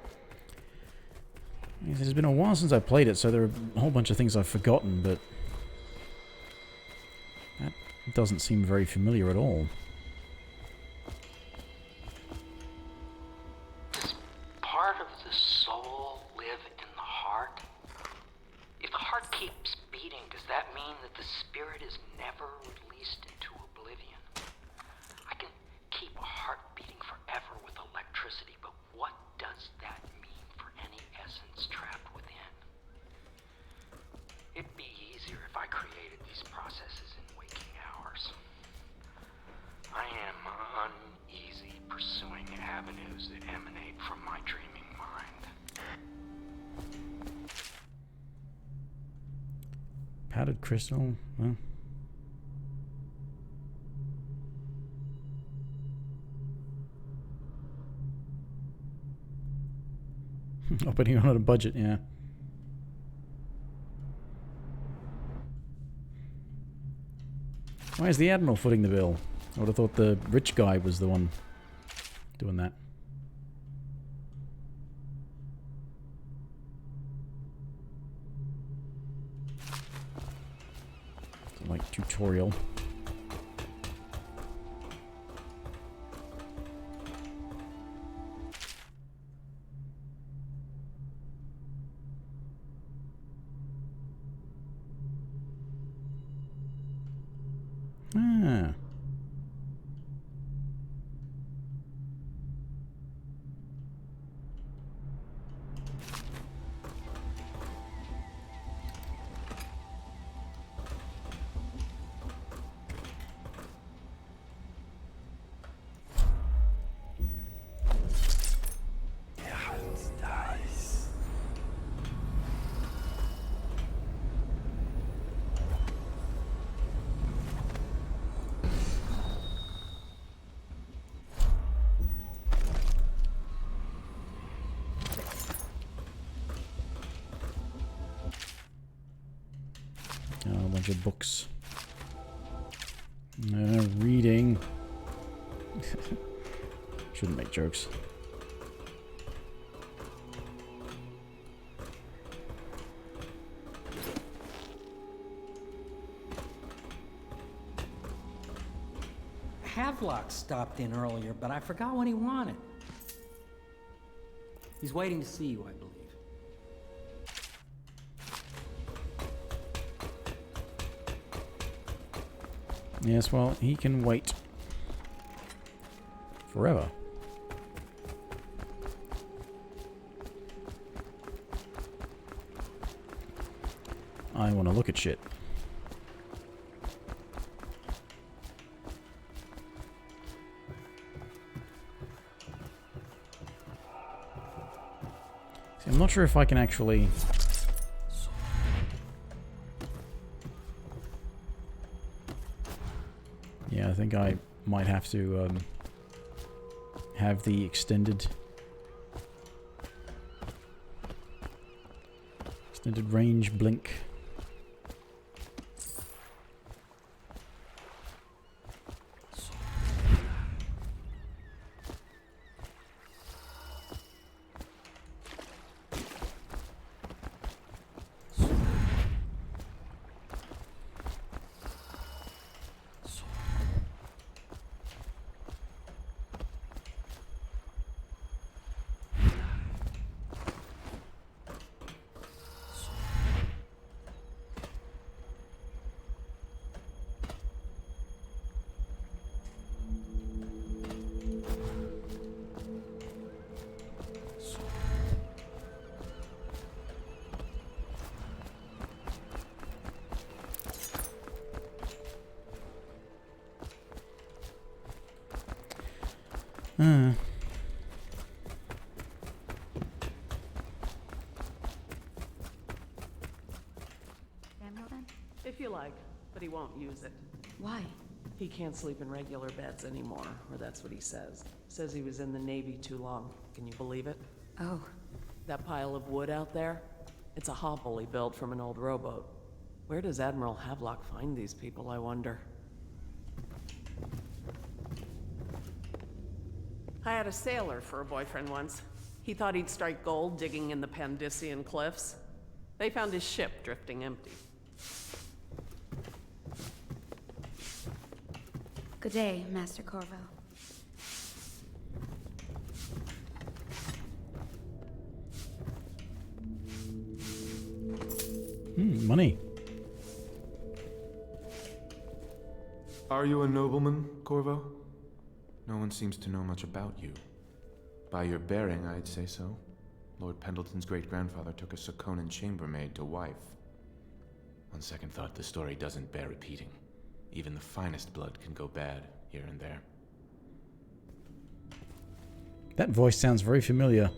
It's been a while since I played it, so there are a whole bunch of things I've forgotten, but that doesn't seem very familiar at all. Does part of the soul live in the heart? If the heart keeps beating, does that mean that the spirit is never released into oblivion? I can keep a heart beating forever with electricity, but what does that mean for any essence trapped within? It'd be easier if I created these processes in waking hours. I am uneasy pursuing avenues that emanate from my dreaming mind. Powdered crystal? Well. Opening on a budget, yeah. Why is the Admiral footing the bill? I would have thought the rich guy was the one doing that. Some, like, tutorial. Ah. A bunch of books. Reading. Shouldn't make jokes. Havelock stopped in earlier, but I forgot what he wanted. He's waiting to see you, I believe. Yes, well, he can wait forever. I want to look at shit. See, I'm not sure if I can actually... Yeah, I think I might have to have the extended range blink. If you like, but he won't use it. Why? He can't sleep in regular beds anymore, or that's what he says. Says he was in the Navy too long. Can you believe it? Oh. That pile of wood out there? It's a hovel he built from an old rowboat. Where does Admiral Havelock find these people, I wonder? I had a sailor for a boyfriend once. He thought he'd strike gold digging in the Pandician cliffs. They found his ship drifting empty. Good day, Master Corvo. Money. Are you a nobleman, Corvo? No one seems to know much about you. By your bearing, I'd say so. Lord Pendleton's great-grandfather took a Sakonan chambermaid to wife. On second thought, the story doesn't bear repeating. Even the finest blood can go bad here and there. That voice sounds very familiar.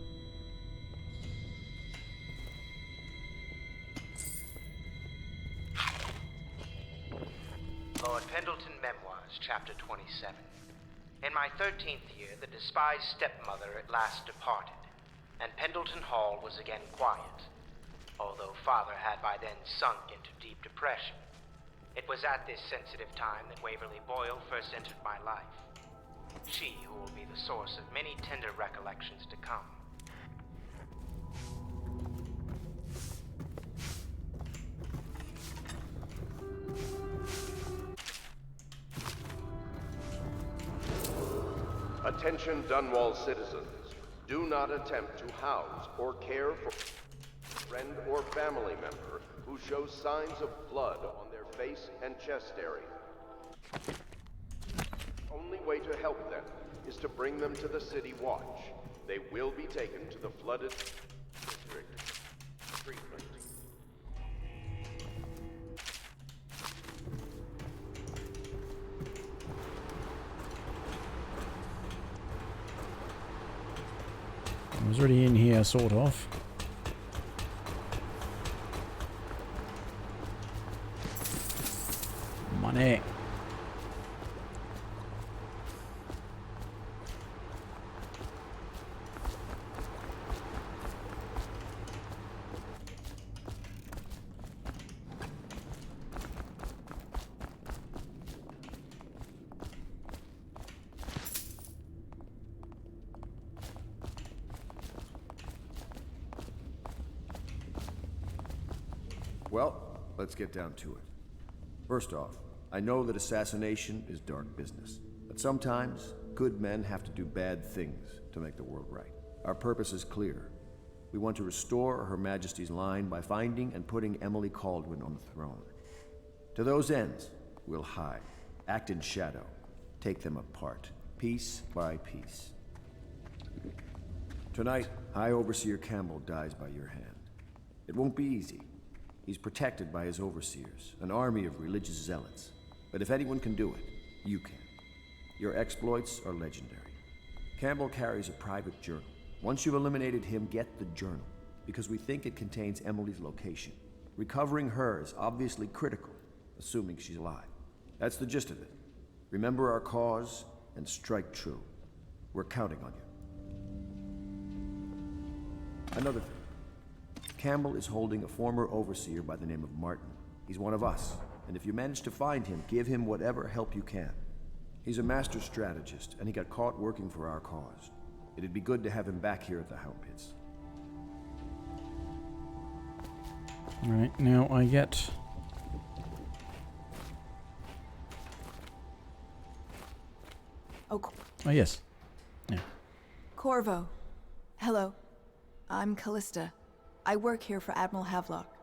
Lord Pendleton Memoirs, Chapter 27. In my 13th year, the despised stepmother at last departed, and Pendleton Hall was again quiet, although Father had by then sunk into deep depression. It was at this sensitive time that Waverly Boyle first entered my life. She who will be the source of many tender recollections to come. Attention Dunwall citizens. Do not attempt to house or care for a friend or family member who shows signs of blood on their face and chest area. The only way to help them is to bring them to the City Watch. They will be taken to the flooded district for treatment. I was already in here, sort of. Money. Well, let's get down to it. First off, I know that assassination is dark business, but sometimes good men have to do bad things to make the world right. Our purpose is clear. We want to restore Her Majesty's line by finding and putting Emily Kaldwin on the throne. To those ends, we'll hide, act in shadow, take them apart, piece by piece. Tonight, High Overseer Campbell dies by your hand. It won't be easy. He's protected by his overseers, an army of religious zealots. But if anyone can do it, you can. Your exploits are legendary. Campbell carries a private journal. Once you've eliminated him, get the journal, because we think it contains Emily's location. Recovering her is obviously critical, assuming she's alive. That's the gist of it. Remember our cause and strike true. We're counting on you. Another thing. Campbell is holding a former overseer by the name of Martin. He's one of us, and if you manage to find him, give him whatever help you can. He's a master strategist, and he got caught working for our cause. It'd be good to have him back here at the Hound Pits. Alright, now I get... Oh, yes. Yeah. Corvo. Hello. I'm Callista. I work here for Admiral Havelock.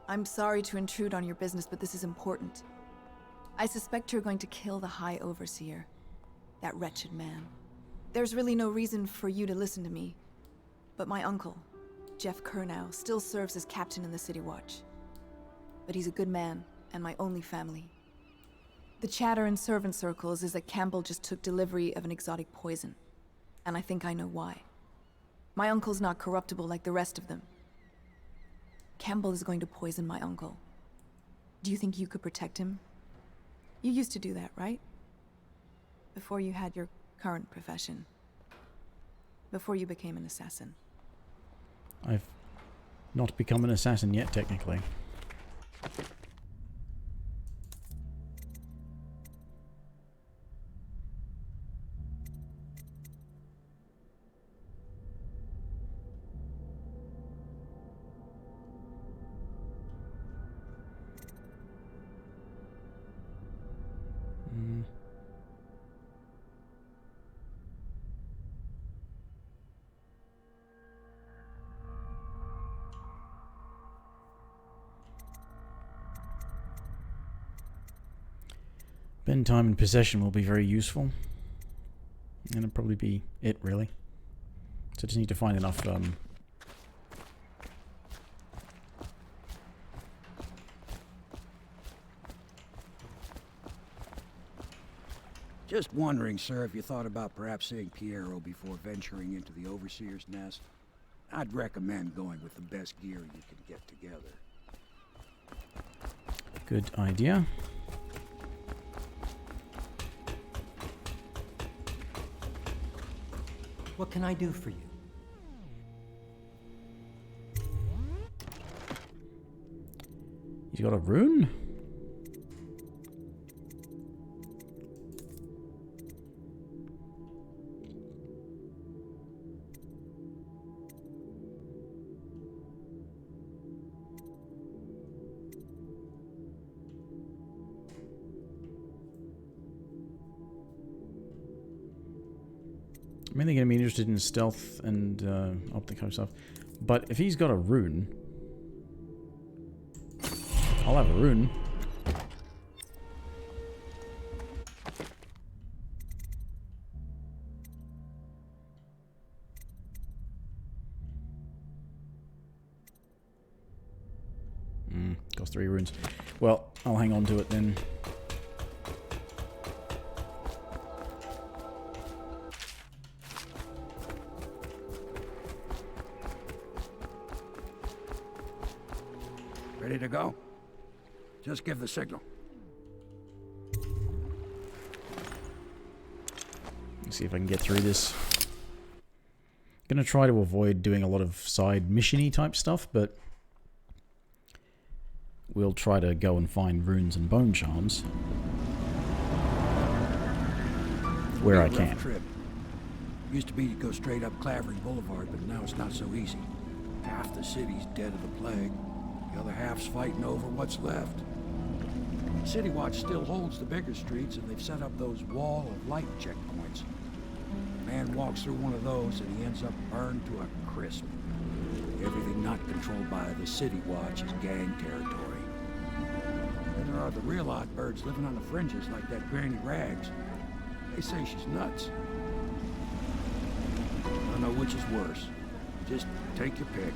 I'm sorry to intrude on your business, but this is important. I suspect you're going to kill the High Overseer. That wretched man. There's really no reason for you to listen to me. But my uncle, Jeff Kernow, still serves as captain in the City Watch. But he's a good man, and my only family. The chatter in servant circles is that Campbell just took delivery of an exotic poison. And I think I know why. My uncle's not corruptible like the rest of them. Campbell is going to poison my uncle. Do you think you could protect him? You used to do that, right? Before you had your current profession. Before you became an assassin. I've not become an assassin yet, technically. Spend time in possession will be very useful. And it'll probably be it, really. So I just need to find enough, Just wondering, sir, if you thought about perhaps seeing Piero before venturing into the Overseer's nest. I'd recommend going with the best gear you can get together. Good idea. What can I do for you? He's got a rune? I'm mainly going to be interested in stealth and optic type stuff. But if he's got a rune, I'll have a rune. Cost 3 runes. Well, I'll hang on to it then. Ready to go? Just give the signal. Let's see if I can get through this. Gonna try to avoid doing a lot of side mission-y type stuff, but we'll try to go and find runes and bone charms where I can. Trip. Used to be to go straight up Clavering Boulevard, but now it's not so easy. Half the city's dead of the plague. The other half's fighting over what's left. City Watch still holds the bigger streets, and they've set up those wall of light checkpoints. A man walks through one of those, and he ends up burned to a crisp. Everything not controlled by the City Watch is gang territory. Then there are the real odd birds living on the fringes, like that Granny Rags. They say she's nuts. I don't know which is worse. Just take your pick.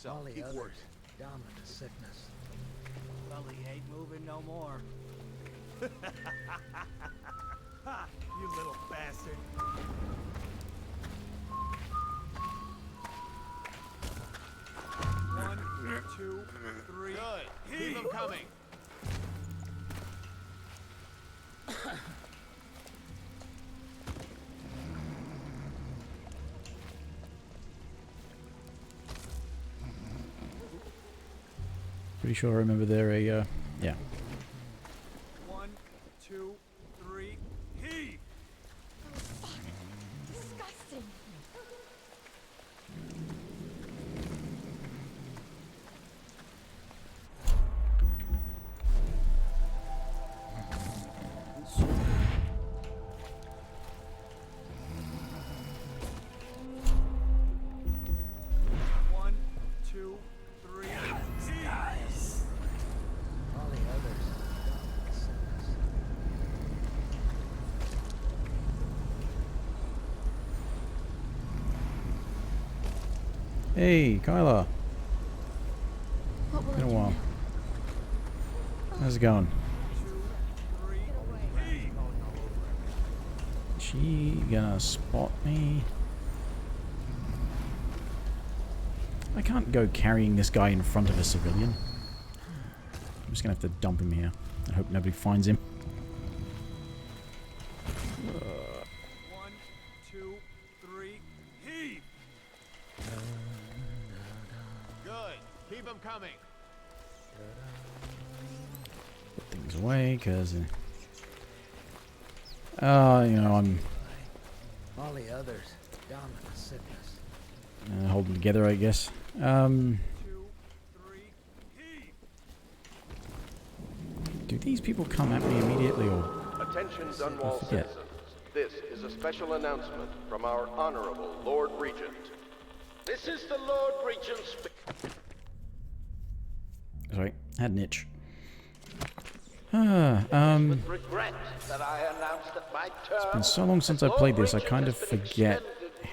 All the others down with the sickness. Well, he ain't moving no more. Ha! You little bastard. One, two, three. Good. Keep them coming. Pretty sure I remember there a, yeah. 1, 2, 3, heave! Disgusting. One, two, three, guys. All the others. Hey, Kyla. What will Been a I do while. now? How's it going? She gonna spot me? I can't go carrying this guy in front of a civilian. I'm just gonna have to dump him here and hope nobody finds him. 1, 2, 3, heave! Good. Keep them coming. Put things away, because... you know, I'm All the others. Down in the sickness. holding together, I guess. Do these people come at me immediately, or... Attention, Dunwall citizens. This is a special announcement from our Honorable Lord Regent. This is the Lord Regent's... Sorry, had an itch. With regret that I announced that my term It's been so long since I played this, I kind of forget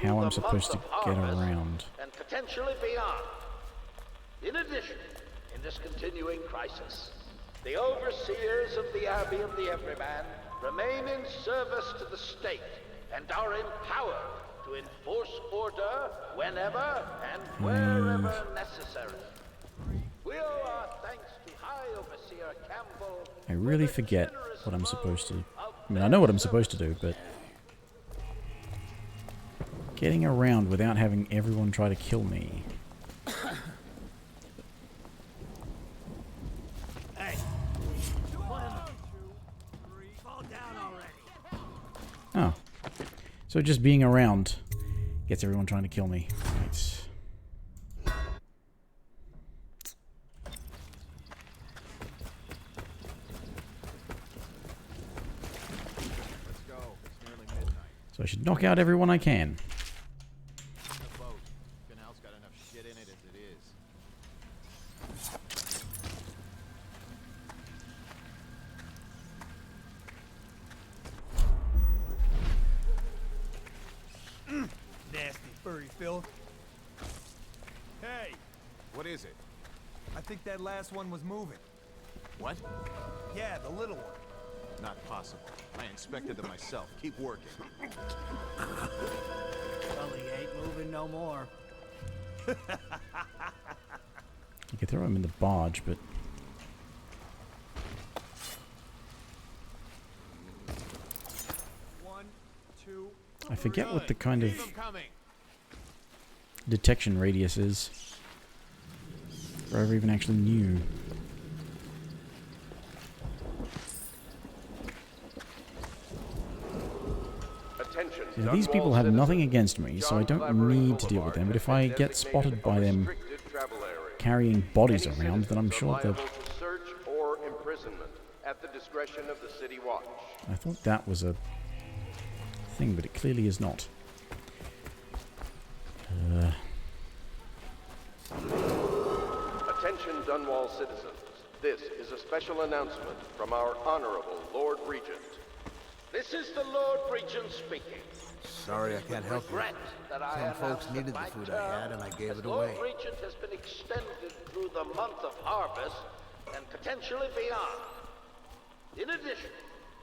how I'm supposed to get around. and potentially beyond. In addition, in this continuing crisis, the overseers of the Abbey of the Everyman remain in service to the state and are empowered to enforce order whenever and wherever necessary. We owe our thanks to High Overseer Campbell. I really forget what I'm supposed to... I mean, I know what I'm supposed to do, but... getting around without having everyone try to kill me. Hey! 1, 2, 3, fall down already! Oh. So just being around gets everyone trying to kill me. Right. So I should knock out everyone I can. Canal's got enough shit in it as it is. Nasty furry filth. Hey! What is it? I think that last one was moving. What? Yeah, the little one. Not possible. I inspected them myself. Keep working. Well, he ain't moving no more. You could throw him in the barge, but... I forget what the kind of detection radius is. Or I ever even actually knew. Yeah, these people have nothing against me, so I don't need to deal with them, but if I get spotted by them carrying bodies around, then I'm sure they'll... Search or imprisonment at the discretion of the City Watch. I thought that was a thing, but it clearly is not. Attention, Dunwall citizens. This is a special announcement from our Honorable Lord Regent. This is the Lord Regent speaking. Sorry I can't help you. Regret that I Some folks announced needed that the my food I had, and I gave term it as Lord away. Regent has been extended through the month of harvest and potentially beyond. In addition,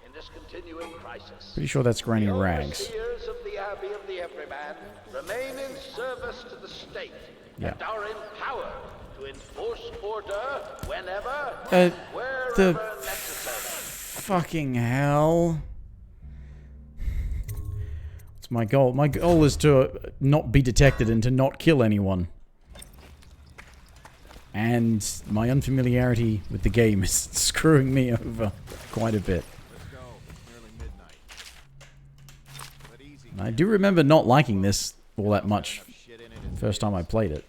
in this continuing crisis, Pretty sure that's Granny the Rags. overseers of the Abbey of the Everyman remain in service to the state Yeah. and are empowered to enforce order whenever The and wherever necessary. fucking hell. What's my goal? My goal is to not be detected and to not kill anyone. And my unfamiliarity with the game is screwing me over quite a bit. And I do remember not liking this all that much first time I played it.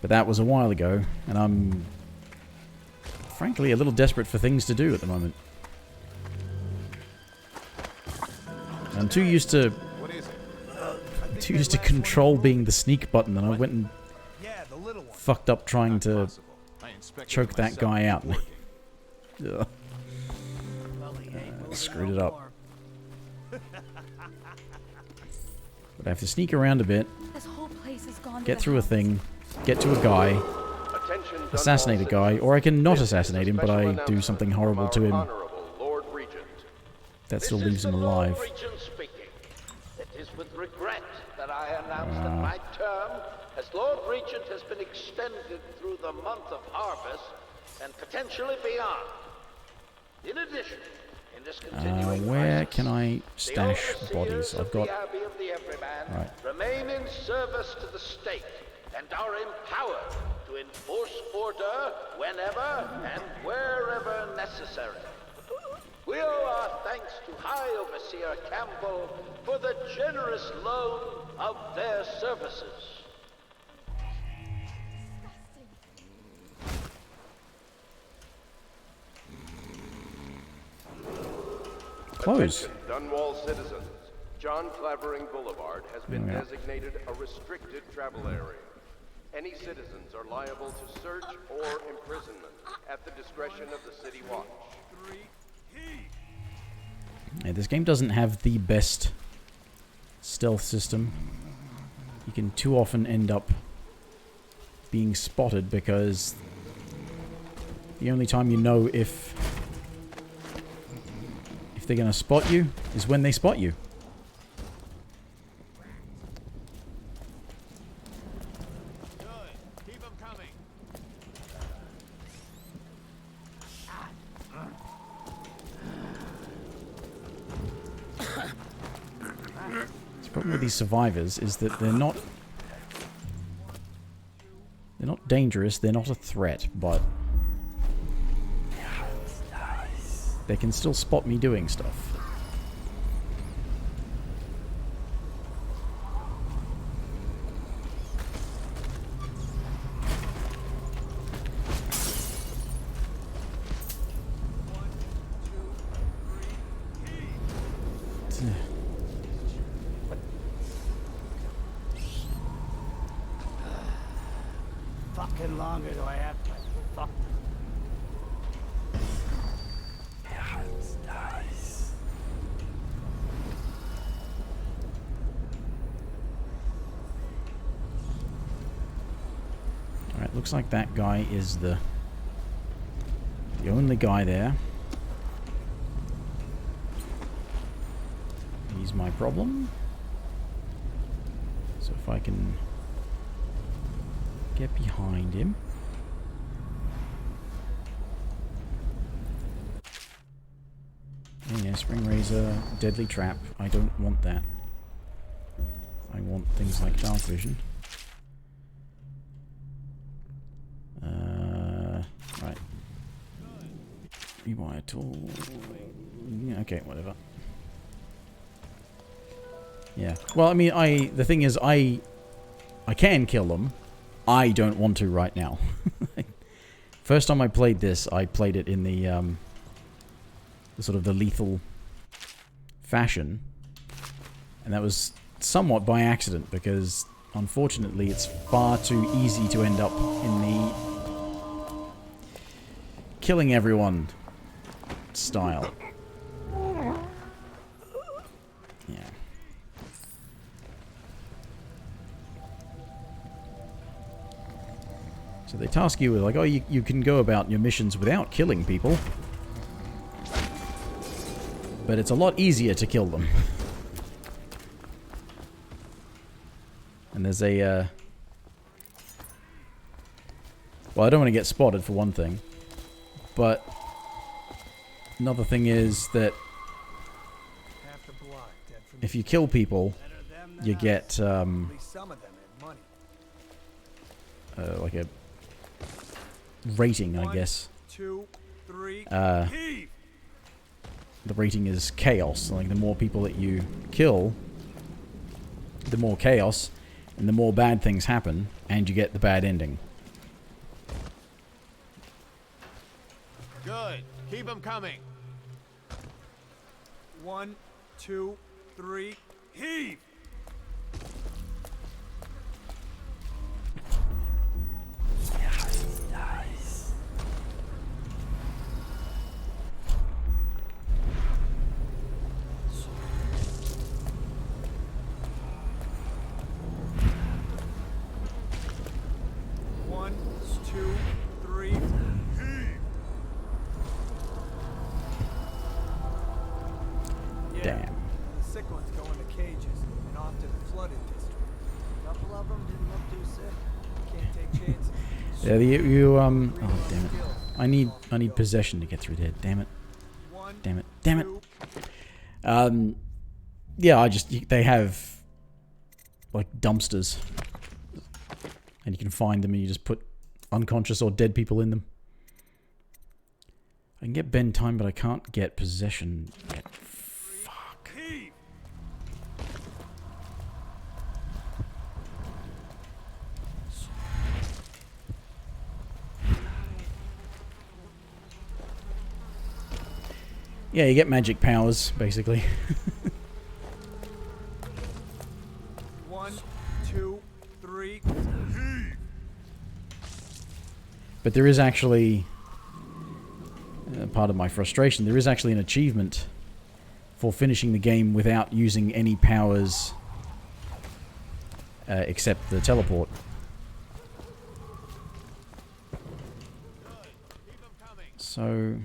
But that was a while ago, and I'm frankly a little desperate for things to do at the moment. I'm too used to control being the sneak button, and I went and fucked up trying to choke that guy out. Screwed it up. But I have to sneak around a bit, get through a thing, get to a guy, assassinate a guy, or I can not assassinate him, but I do something horrible to him. That still leaves him alive. It is with regret that I announce that my term as Lord Regent has been extended through the month of harvest and potentially beyond. In addition, in this continuing where can I stash bodies? I've got... Right. Remain in service to the state and are empowered to enforce order whenever and wherever necessary. We owe our thanks to High Overseer Campbell for the generous loan of their services. Close. Attention, Dunwall citizens. John Clavering Boulevard has been designated a restricted travel area. Any citizens are liable to search or imprisonment at the discretion of the City Watch. Yeah, this game doesn't have the best stealth system. You can too often end up being spotted because the only time you know if they're going to spot you is when they spot you. The problem with these survivors is that they're not dangerous, they're not a threat, but they can still spot me doing stuff. Fucking longer do I have to fuck? Alright, looks like that guy is the only guy there. He's my problem. So if I can get behind him. Yeah, Spring Razor, Deadly Trap. I don't want that. I want things like Dark Vision. Right. Rewire tool. Yeah, okay, whatever. Yeah. Well, I mean, the thing is, I can kill them. I don't want to right now. First time I played this, I played it in the sort of the lethal fashion. And that was somewhat by accident, because unfortunately it's far too easy to end up in the killing everyone style. Yeah. So they task you with like, oh, you can go about your missions without killing people. But it's a lot easier to kill them. And there's a, well, I don't want to get spotted for one thing. But another thing is that if you kill people, you get, like a rating, I guess. 2, 3, heave! The rating is chaos. Like, the more people that you kill, the more chaos, and the more bad things happen, and you get the bad ending. Good. Keep them coming. 1, 2, 3, heave! Nice. One, 2, 3, heave! Damn. The sick ones go into cages and off to the flooded district. A couple of them didn't look too sick. Can't take chances. Yeah, oh damn it! I need possession to get through there. Damn it! Damn it! Damn it! Yeah, they have like dumpsters, and you can find them, and you just put unconscious or dead people in them. I can get bend time, but I can't get possession yet. Fuck. Yeah, you get magic powers, basically. 1, 2, 3, heave! But there is actually, part of my frustration, there is actually an achievement for finishing the game without using any powers except the teleport. So...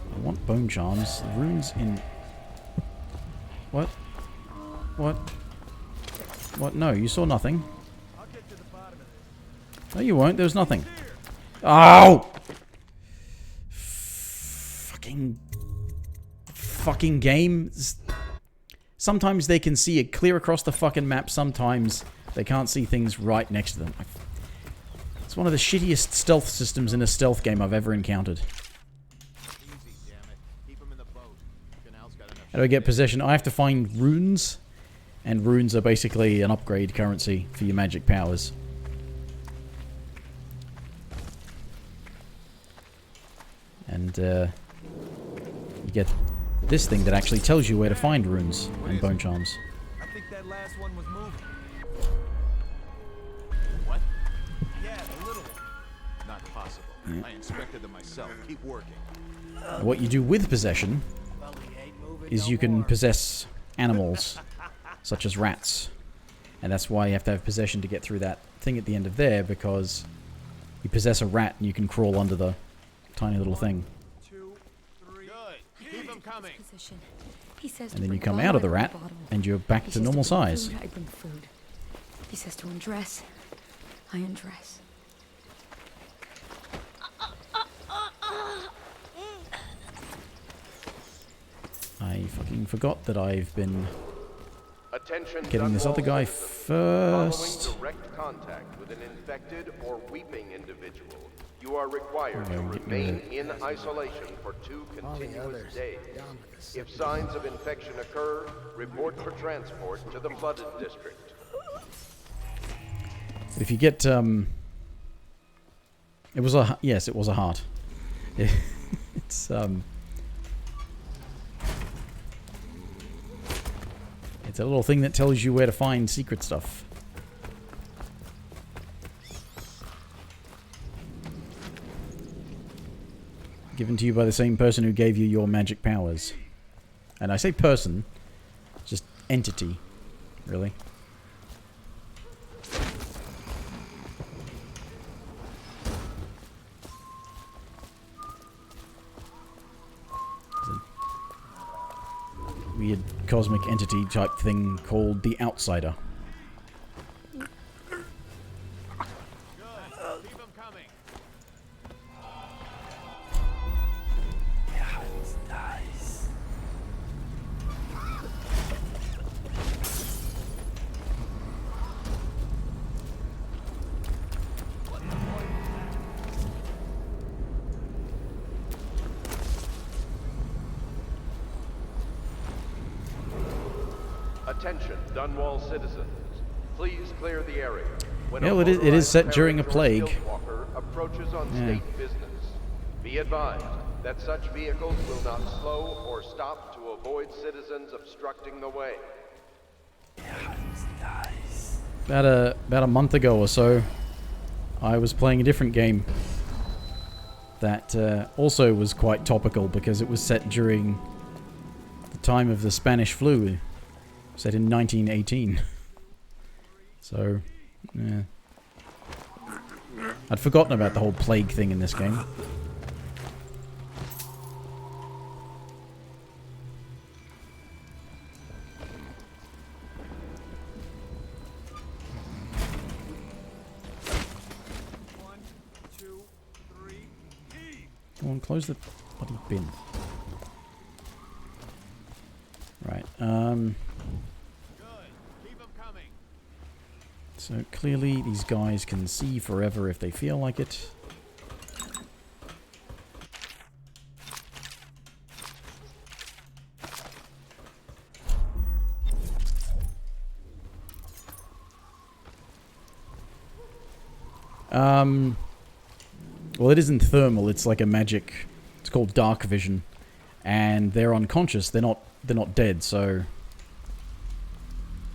I want bone charms. The runes in... What? What? What? No, you saw nothing. No, you won't. There was nothing. Oh! Fucking game. Sometimes they can see it clear across the fucking map. Sometimes they can't see things right next to them. It's one of the shittiest stealth systems in a stealth game I've ever encountered. How do I get possession? I have to find runes, and runes are basically an upgrade currency for your magic powers. And you get this thing that actually tells you where to find runes and bone charms. I think that last one was moving. What? Yeah, the little one. Not possible. Yeah. I inspected them myself. Keep working. What you do with possession is you can possess animals, such as rats. And that's why you have to have possession to get through that thing at the end of there, because you possess a rat and you can crawl under the tiny little thing. Keep them coming. He says And then you come out of the rat, and you're back to normal size. I bring food. He says to undress. I undress. I fucking forgot that I've been Attention, getting this other guy first. Following direct contact with an infected or weeping individual, you are required to remain in isolation for 2 continuous days. If signs of infection occur, report for transport to the flooded district. If you get, it was a, yes, it was a heart. It's, it's a little thing that tells you where to find secret stuff. Given to you by the same person who gave you your magic powers. And I say person, just entity, really. Weird cosmic entity type thing called the Outsider. Attention, Dunwall citizens. Please clear the area. When Yeah, a well, it is set motorized during a carriage or plague. walker approaches on Yeah. state business. Be advised that such vehicles will not slow or stop to avoid citizens obstructing the way. About a month ago or so, I was playing a different game that also was quite topical because it was set during the time of the Spanish flu, set in 1918. So, yeah. I'd forgotten about the whole plague thing in this game. Come on, close the bloody bin. Right, so clearly these guys can see forever if they feel like it. Well, it isn't thermal, it's like a magic, it's called dark vision. And they're unconscious, they're not dead, so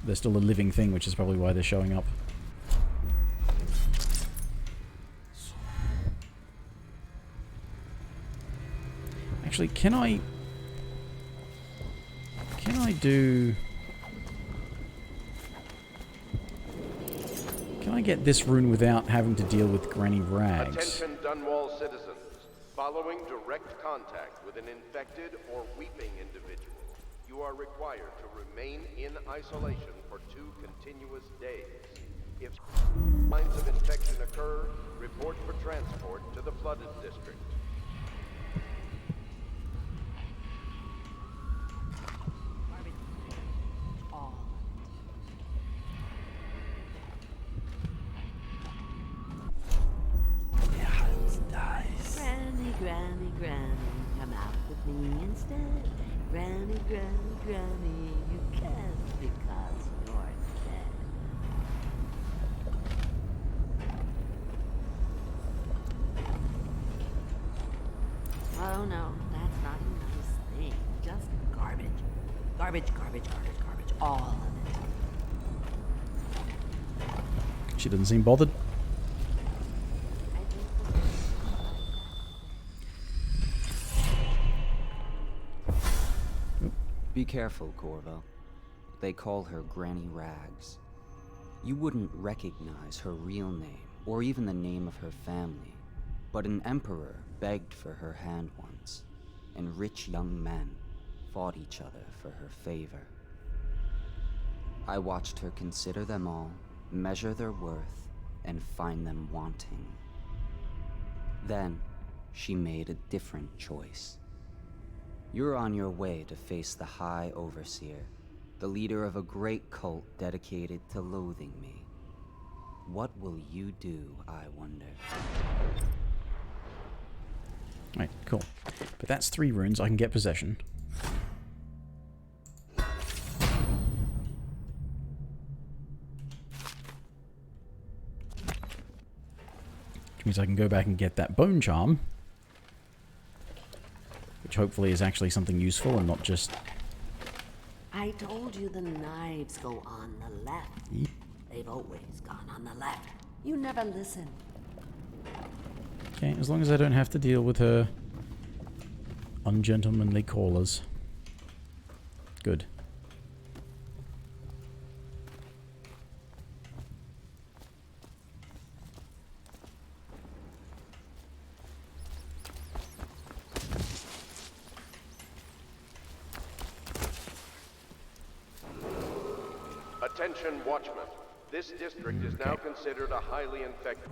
they're still a living thing, which is probably why they're showing up. Actually, can I get this rune without having to deal with Granny Rags? Attention Dunwall citizens. Following direct contact with an infected or weeping individual, you are required to remain in isolation for 2 continuous days. If signs of infection occur, report for transport to the flooded district. Granny, Granny, come out with me instead. Granny, Granny, Granny, you can't because you're dead. Oh no, that's not a nice thing. Just garbage. Garbage, garbage, garbage, garbage. All of it. She doesn't seem bothered. Be careful, Corvo. They call her Granny Rags. You wouldn't recognize her real name, or even the name of her family, but an emperor begged for her hand once, and rich young men fought each other for her favor. I watched her consider them all, measure their worth, and find them wanting. Then, she made a different choice. You're on your way to face the High Overseer, the leader of a great cult dedicated to loathing me. What will you do, I wonder? Right, cool. But that's 3 runes, I can get possession. Which means I can go back and get that bone charm. Which hopefully is actually something useful and not just... I told you the knives go on the left. Yeep. They've always gone on the left. You never listen. Okay, as long as I don't have to deal with her ungentlemanly callers. Good. Attention Watchmen. This district is now considered a highly infected.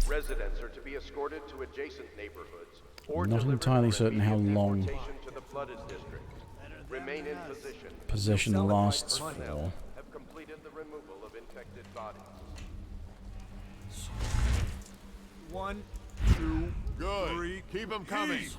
Residents are to be escorted to adjacent neighborhoods or Not entirely certain how long to the flooded district. Remain in position. possession lasts for. Have completed the removal of infected bodies. 1, 2, good. 3, keep them coming.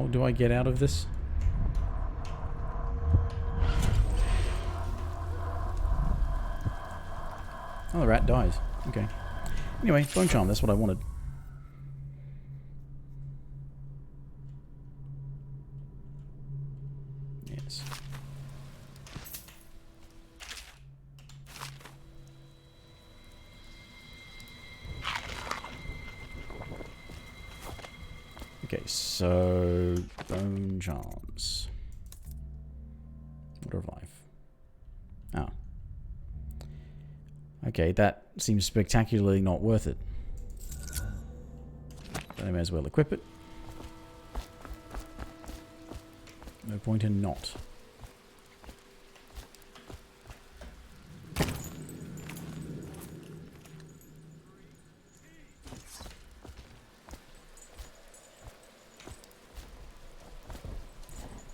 How do I get out of this? Oh, the rat dies. Okay. Anyway, bone charm, that's what I wanted. Yes. Okay, so bone charms. Water of life. Oh. Okay, that seems spectacularly not worth it. But I may as well equip it. No point in not.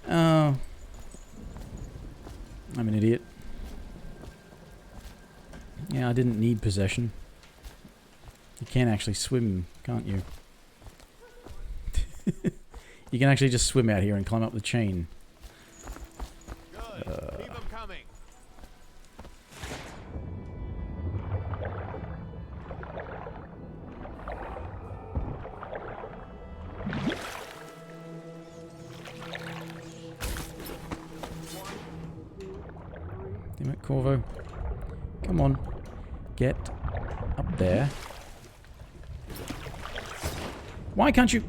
Oh. I'm an idiot. Yeah, I didn't need possession. You can actually swim, can't you? You can actually just swim out here and climb up the chain. Good. Keep 'em coming. Damn it, Corvo. Come on. Get up there. Why can't you...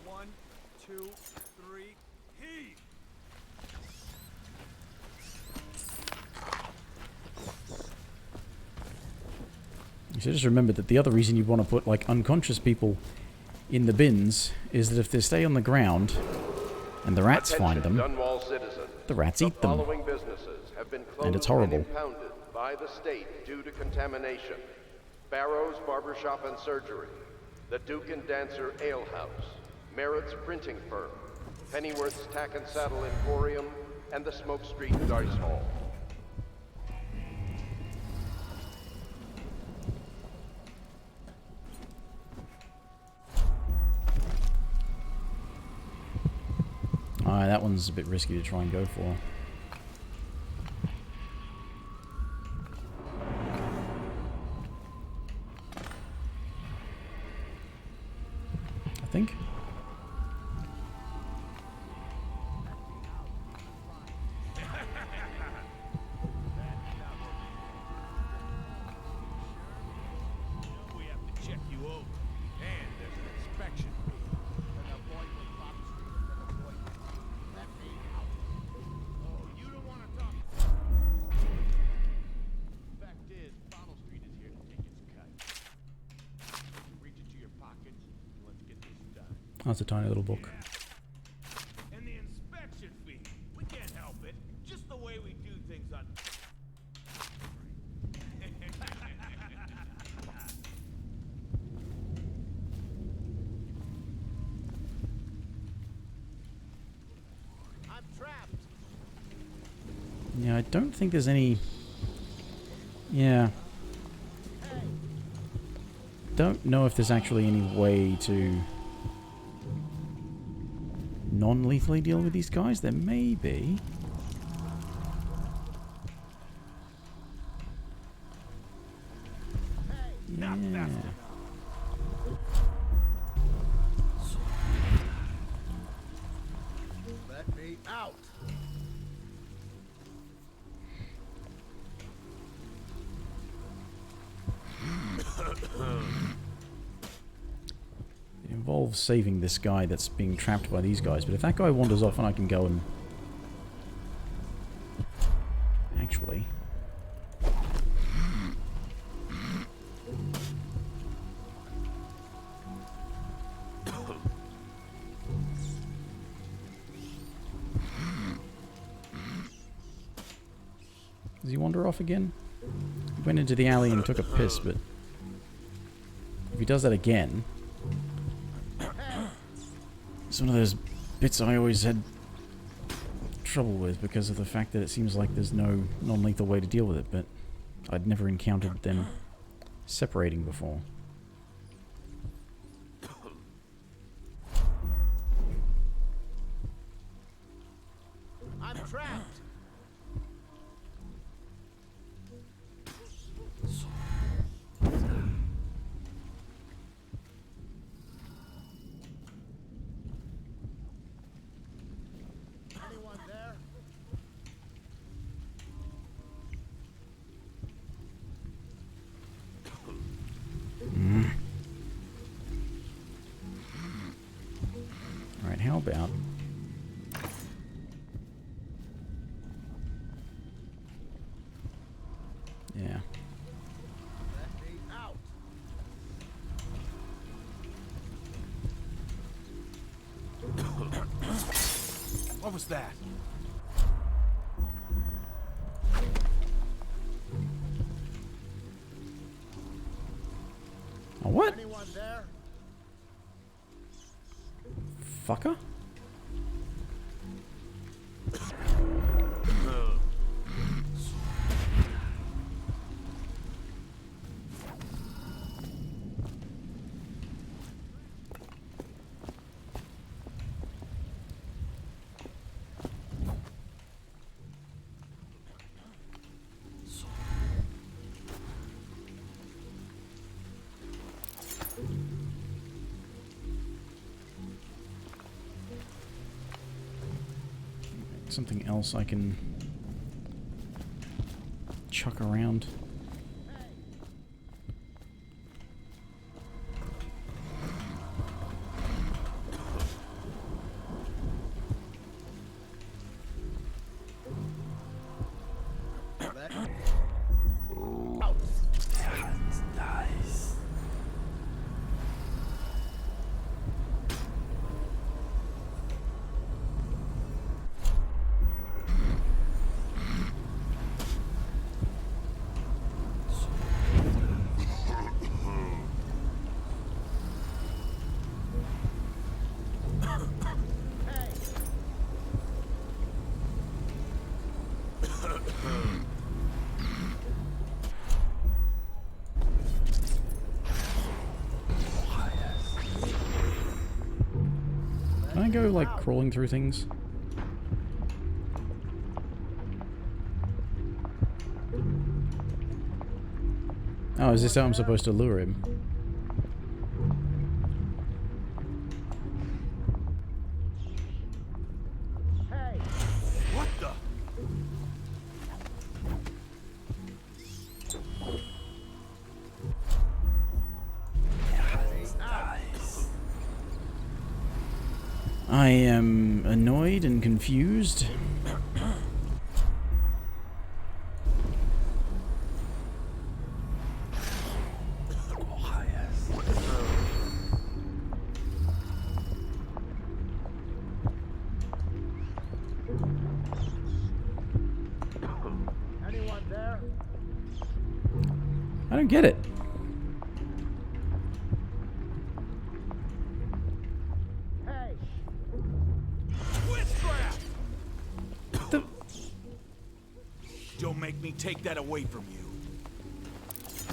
One, two, three, heave! You should just remember that the other reason you want to put, like, unconscious people in the bins is that if they stay on the ground and the rats find them, the rats eat them. And it's horrible. Impounded by the state due to contamination. Barrow's Barbershop and Surgery, the Duke and Dancer Ale House, Merritt's Printing Firm, Pennyworth's Tack and Saddle Emporium, and the Smoke Street Dice Hall. Alright, that one's a bit risky to try and go for. I think. We have to check you over. And there's an inspection fee. Oh, you don't want to talk. Fact is, Bottle Street is here to take its cut. Reach into your pockets and let's get this done. That's a tiny little book. And the inspection fee. We can't help it. Just the way we do things on... I'm trapped. Yeah, I don't think there's any... Yeah. Don't know if there's actually any way to non-lethally deal with these guys. There may be. Yeah. Let me out! It involves saving this guy that's being trapped by these guys, but if that guy wanders off and I can go and... Actually... Does he wander off again? He went into the alley and took a piss, but... If he does that again... It's one of those bits I always had trouble with because of the fact that it seems like there's no non-lethal way to deal with it, but I'd never encountered them separating before. I'm trapped. Anyone there? Alright, how about... Yeah. What was that? Oh, what? Anyone there? Fucker? Something else I can chuck around. Nice. Can I go, like, crawling through things? Oh, is this how I'm supposed to lure him? Hey! What the? I am annoyed and confused. Anyone there? I don't get it. Hey! Witchcraft! Don't make me take that away from you.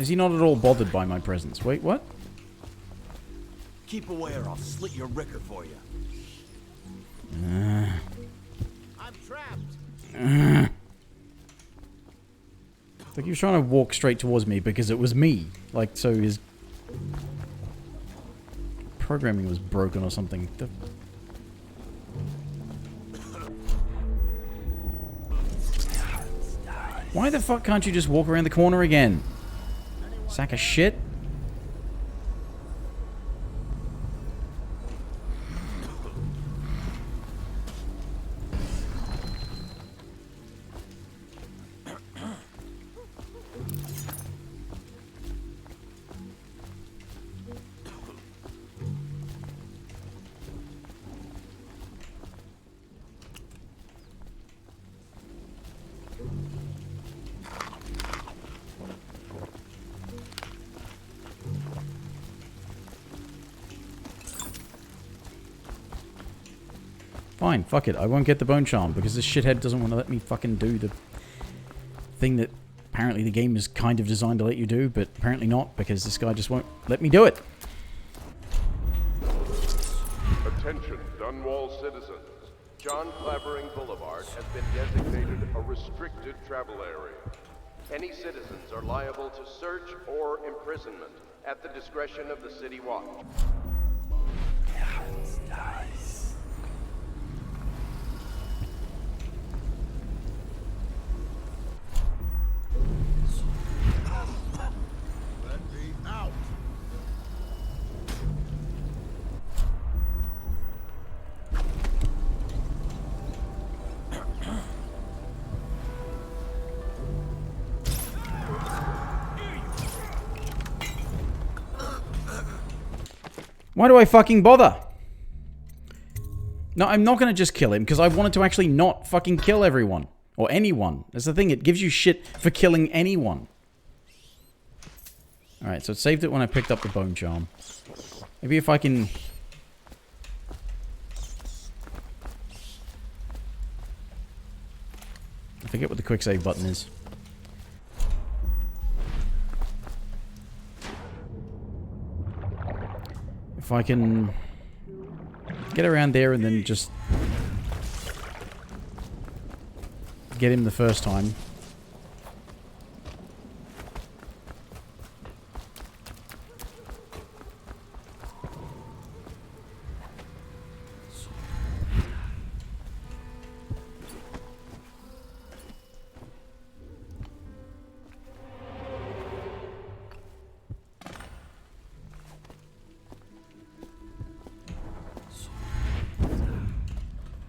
Is he not at all bothered by my presence? Wait, what? Keep away or I'll slit your ricker for you. I'm trapped. Like he was trying to walk straight towards me because it was me. Like, so his programming was broken or something. Why the fuck can't you just walk around the corner again? Sack of shit. Fine, fuck it. I won't get the bone charm because this shithead doesn't want to let me fucking do the thing that apparently the game is kind of designed to let you do, but apparently not because this guy just won't let me do it. Attention, Dunwall citizens. John Clavering Boulevard has been designated a restricted travel area. Any citizens are liable to search or imprisonment at the discretion of the City Watch. Nice. Let me out. Why do I fucking bother? No, I'm not going to just kill him because I wanted to actually not fucking kill everyone. Or anyone. That's the thing, it gives you shit for killing anyone. Alright, so it saved it when I picked up the bone charm. Maybe if I can... I forget what the quick save button is. If I can get around there and then just get him the first time.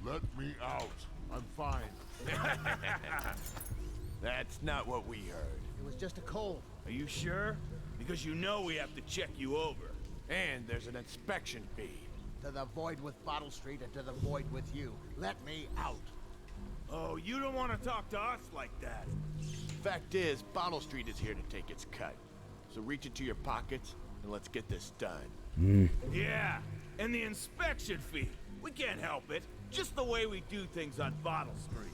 Let me out. I'm fine. That's not what we heard. It was just a cold. Are you sure? Because you know we have to check you over. And there's an inspection fee. To the void with Bottle Street and to the void with you. Let me out. Oh, you don't want to talk to us like that. Fact is, Bottle Street is here to take its cut. So reach into your pockets and let's get this done. Yeah, and the inspection fee. We can't help it. Just the way we do things on Bottle Street.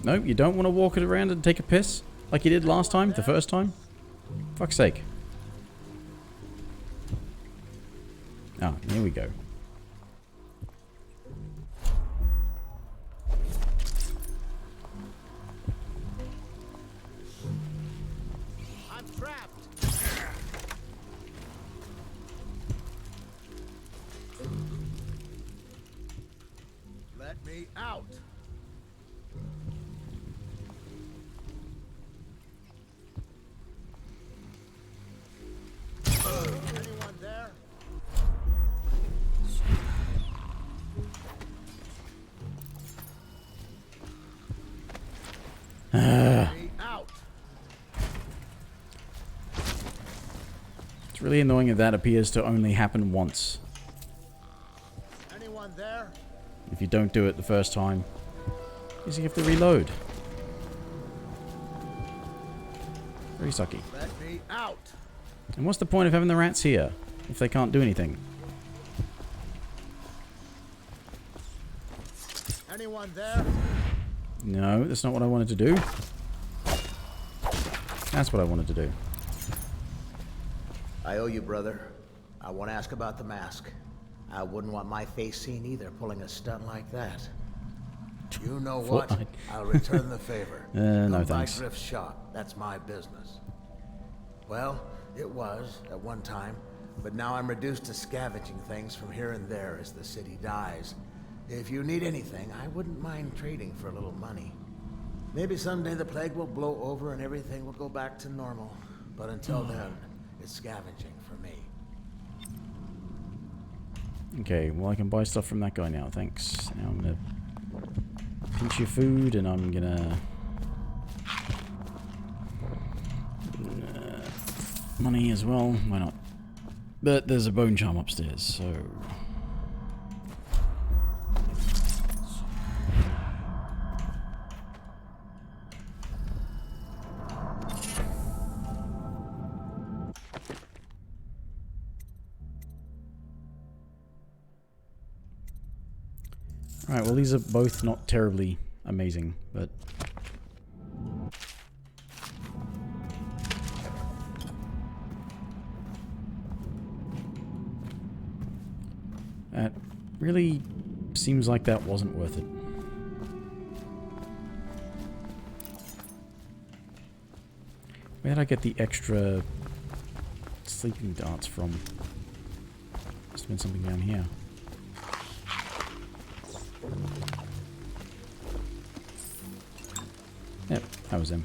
No, you don't want to walk it around and take a piss? Like you did last time? The first time? Fuck's sake. Ah, here we go. I'm trapped. Let me out. Anyone there? Let me out. It's really annoying that that appears to only happen once. Anyone there? If you don't do it the first time. Because you have to reload. Very sucky. Let me out. And what's the point of having the rats here if they can't do anything? Anyone there? No, that's not what I wanted to do. That's what I wanted to do. I owe you, brother. I want to ask about the mask. I wouldn't want my face seen either, pulling a stunt like that. You know what? Fortnite. I'll return the favor. No Come by thanks. Griff's shop. That's my business. Well, it was at one time, but now I'm reduced to scavenging things from here and there as the city dies. If you need anything, I wouldn't mind trading for a little money. Maybe someday the plague will blow over and everything will go back to normal. But until then, it's scavenging for me. Okay, well I can buy stuff from that guy now, thanks. Now I'm gonna pinch your food and I'm gonna... money as well, why not? But there's a bone charm upstairs, so... Alright, well these are both not terribly amazing, but... That really seems like that wasn't worth it. Where did I get the extra sleeping darts from? Must have been something down here. Yep, that was him.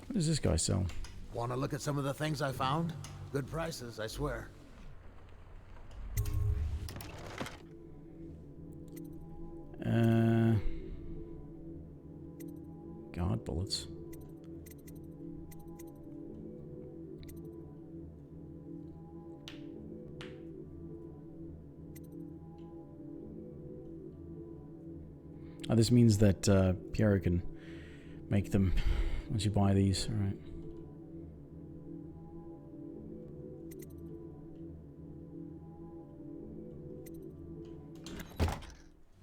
What does this guy sell? Want to look at some of the things I found? Good prices, I swear. Guard bullets. Oh, this means that Piero can make them once you buy these. All right.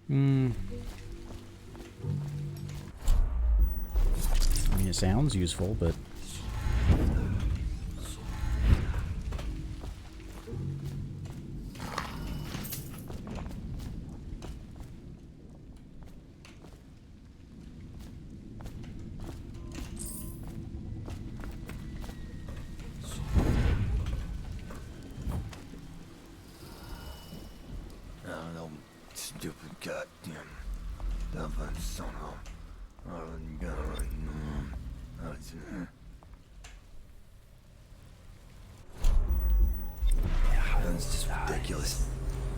I mean, it sounds useful, but... Stupid goddamn dumb son of That's just ridiculous.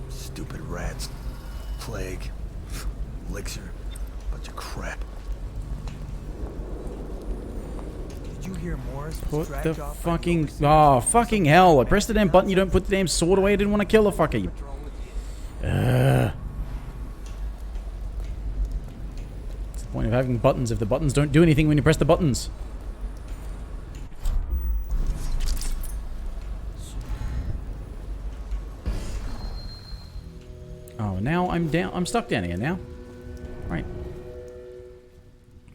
Stupid rats. Plague. Elixir. Bunch of crap. Did you hear Morris was Put dragged the off fucking... Oh, fucking hell. I pressed the damn button, you don't put the damn sword away. I didn't want to kill the fucker. You... What's the point of having buttons if the buttons don't do anything when you press the buttons? Oh, now I'm down. I'm stuck down here now. Right.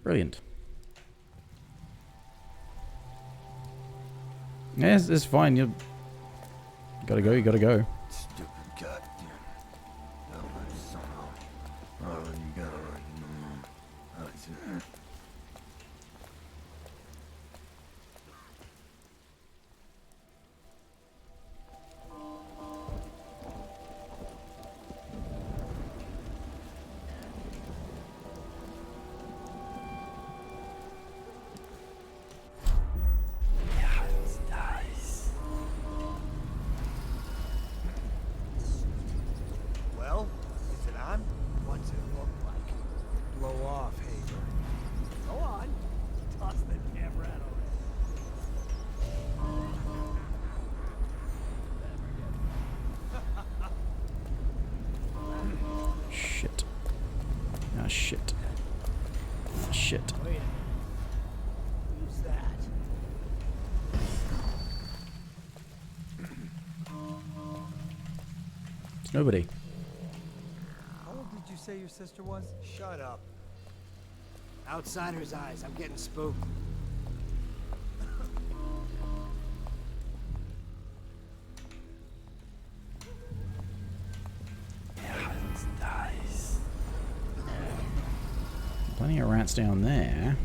Brilliant. Yes, it's fine. You gotta go. You gotta go. Stupid goddamn dumb son of Well, is it on? What's it look like? Blow off, Hager. Go on. Toss the damn rat Shit. Ah, shit. Ah, shit. Wait a minute. Who's that? It's nobody. How old did you say your sister was? Shut up. Outsider's eyes, I'm getting spooked. Plenty of rats down there.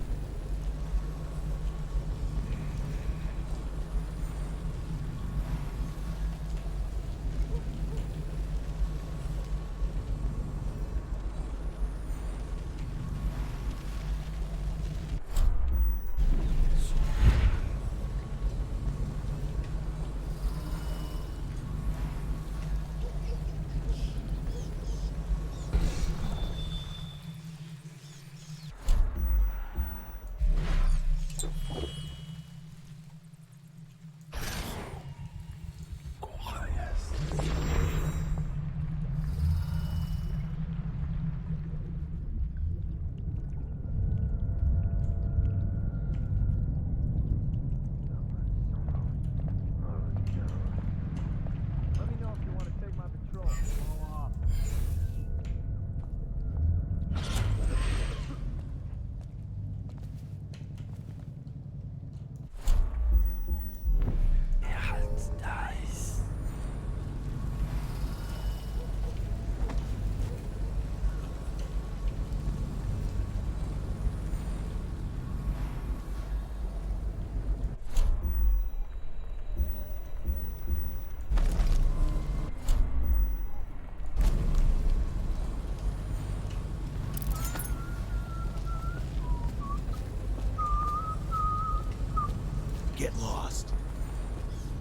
get lost.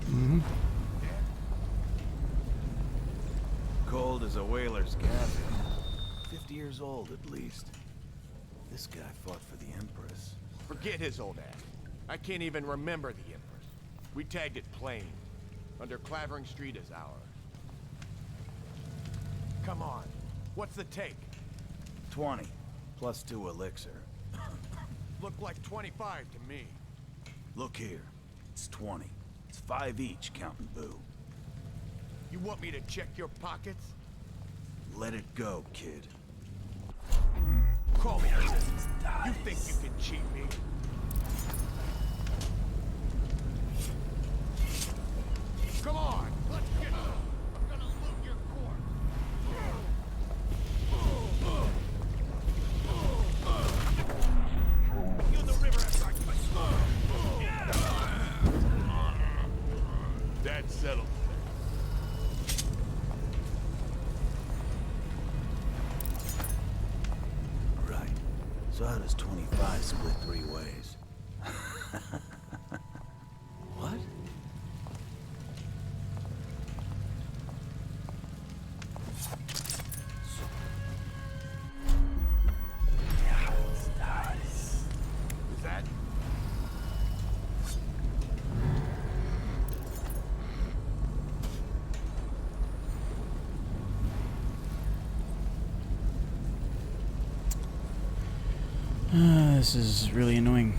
Mm-hmm. Cold as a whaler's cabin. 50 years old at least. This guy fought for the Empress. Forget his old ass. I can't even remember the Empress. We tagged it plain. Under Clavering Street is ours. Come on. What's the take? 20. Plus 2 elixir. Looked like 25 to me. Look here. It's 20. It's 5 each, counting boo. You want me to check your pockets? Let it go, kid. Call me a You think you can cheat me? Come on, let's get some. I'm gonna loot your corpse. You in the river after I get my That settles it. Right. So how does 25 split 3 ways? What? Is that? This is really annoying.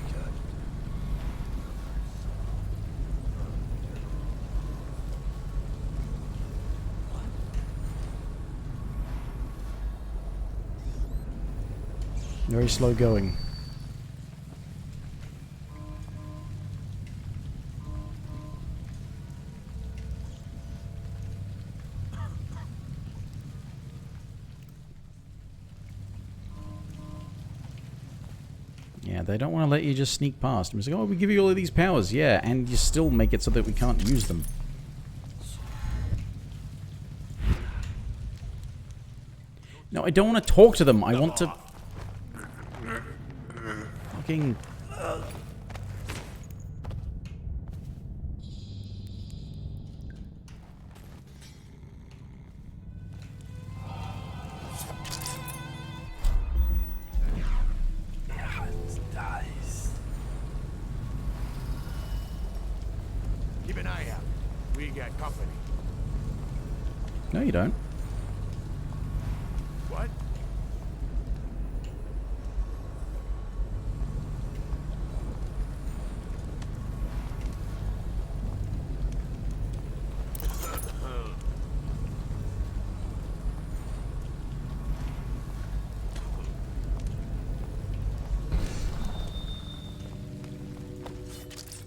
Very slow going. Yeah, they don't want to let you just sneak past. I'm just like, oh, we give you all of these powers. Yeah, and you still make it so that we can't use them. No, I don't want to talk to them. I want to... fucking... Keep an eye out. We got company. No, you don't. What?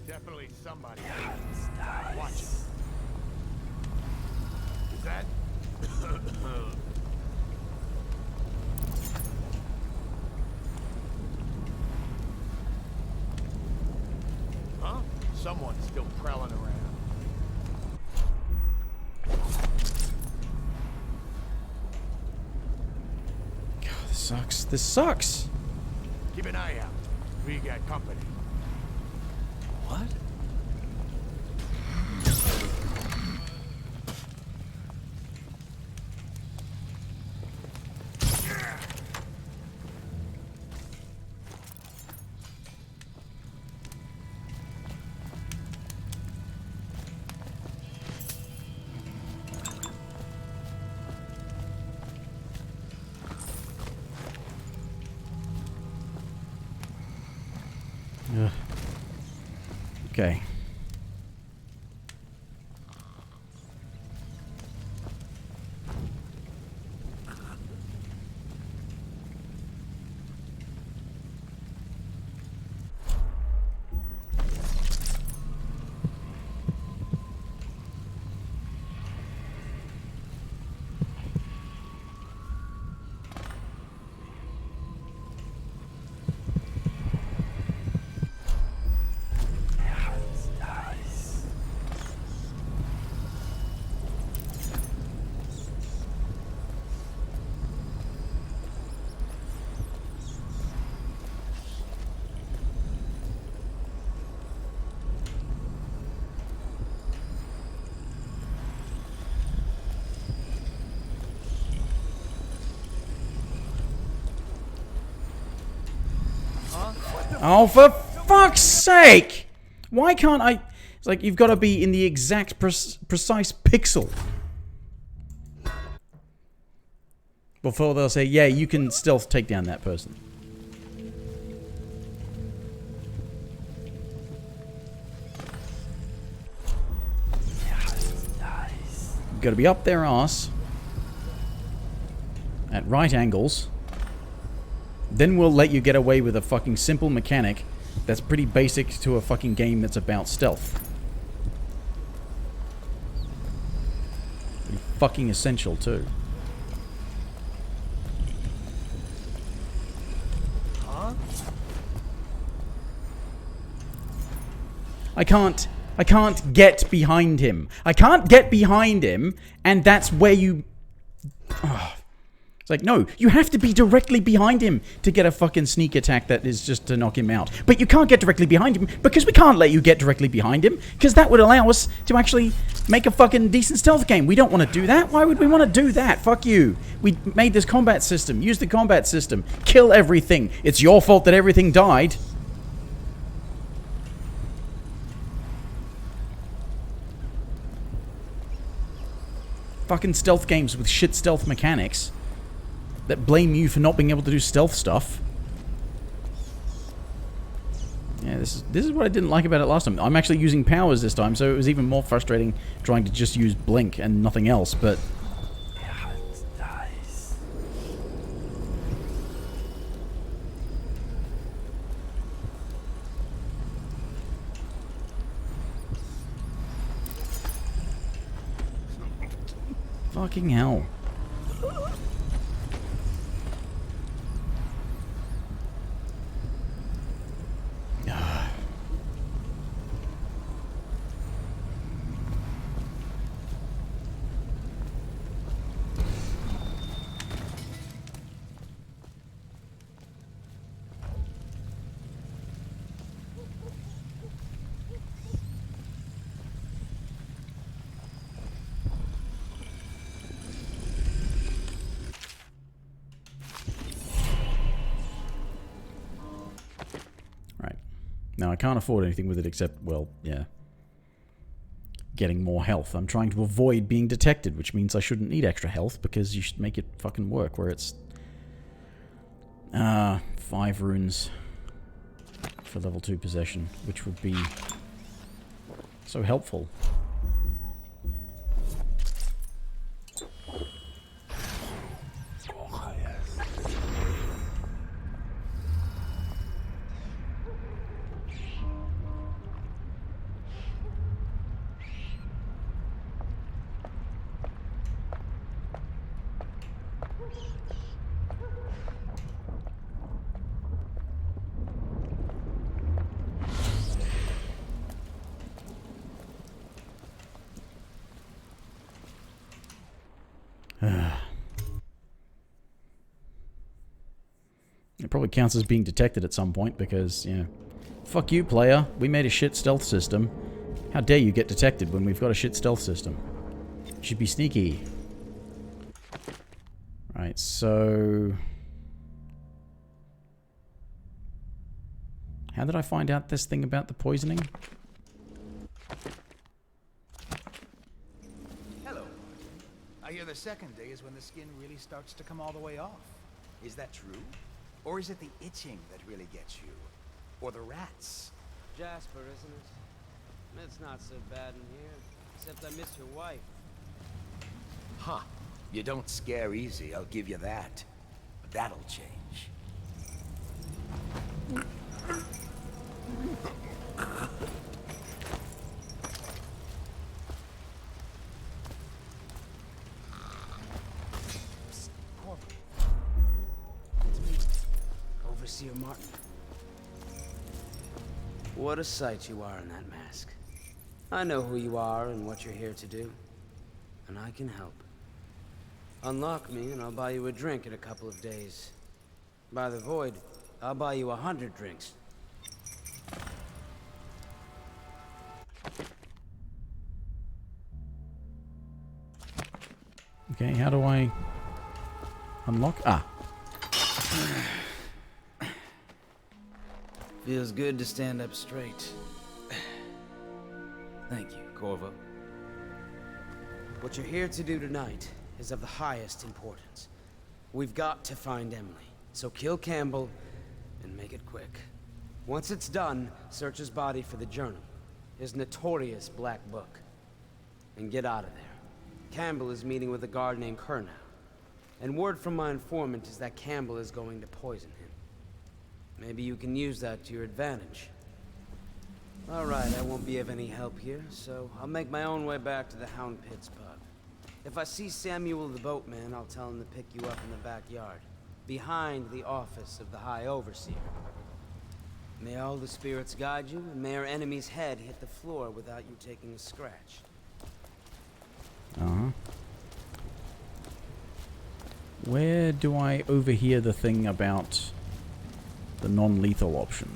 Definitely somebody. Watch it. Is that? Huh? Someone's still prowling around. God, this sucks. This sucks. Keep an eye out. We got company. What? Ugh. Okay. Oh, for fuck's sake! Why can't I... It's like, you've got to be in the exact precise pixel. Before they'll say, yeah, you can stealth take down that person. You've got to be up their arse. At right angles. Then we'll let you get away with a fucking simple mechanic that's pretty basic to a fucking game that's about stealth. Pretty fucking essential too. Huh? I can't get behind him. I can't get behind him, and that's where you... Oh. It's like, no, you have to be directly behind him to get a fucking sneak attack that is just to knock him out. But you can't get directly behind him because we can't let you get directly behind him because that would allow us to actually make a fucking decent stealth game. We don't want to do that. Why would we want to do that? Fuck you. We made this combat system. Use the combat system. Kill everything. It's your fault that everything died. Fucking stealth games with shit stealth mechanics that blame you for not being able to do stealth stuff. Yeah, this is what I didn't like about it last time. I'm actually using powers this time, so it was even more frustrating trying to just use blink and nothing else, but... Fucking hell. Now, I can't afford anything with it except, well, yeah, getting more health. I'm trying to avoid being detected, which means I shouldn't need extra health because you should make it fucking work, where it's 5 runes for level 2 possession, which would be so helpful. It probably counts as being detected at some point because, you know, fuck you, player. We made a shit stealth system. How dare you get detected when we've got a shit stealth system? You should be sneaky. Right, so... How did I find out this thing about the poisoning? Hello. I hear the second day is when the skin really starts to come all the way off. Is that true? Or is it the itching that really gets you? Or the rats? Jasper, isn't it? It's not so bad in here, except I miss your wife. Huh. You don't scare easy, I'll give you that. But that'll change. Overseer Martin. What a sight you are in that mask. I know who you are and what you're here to do. And I can help. Unlock me and I'll buy you a drink in a couple of days. By the Void, I'll buy you 100 drinks. Okay, how do I unlock? Ah. Feels good to stand up straight. Thank you, Corvo. What you're here to do tonight is of the highest importance. We've got to find Emily, so kill Campbell and make it quick. Once it's done, search his body for the journal, his notorious black book, and get out of there. Campbell is meeting with a guard named Kernow, and word from my informant is that Campbell is going to poison him. Maybe you can use that to your advantage. All right, I won't be of any help here, so I'll make my own way back to the Hound Pits pub. If I see Samuel the boatman, I'll tell him to pick you up in the backyard, behind the office of the High Overseer. May all the spirits guide you, and may our enemy's head hit the floor without you taking a scratch. Uh-huh. Where do I overhear the thing about the non-lethal option?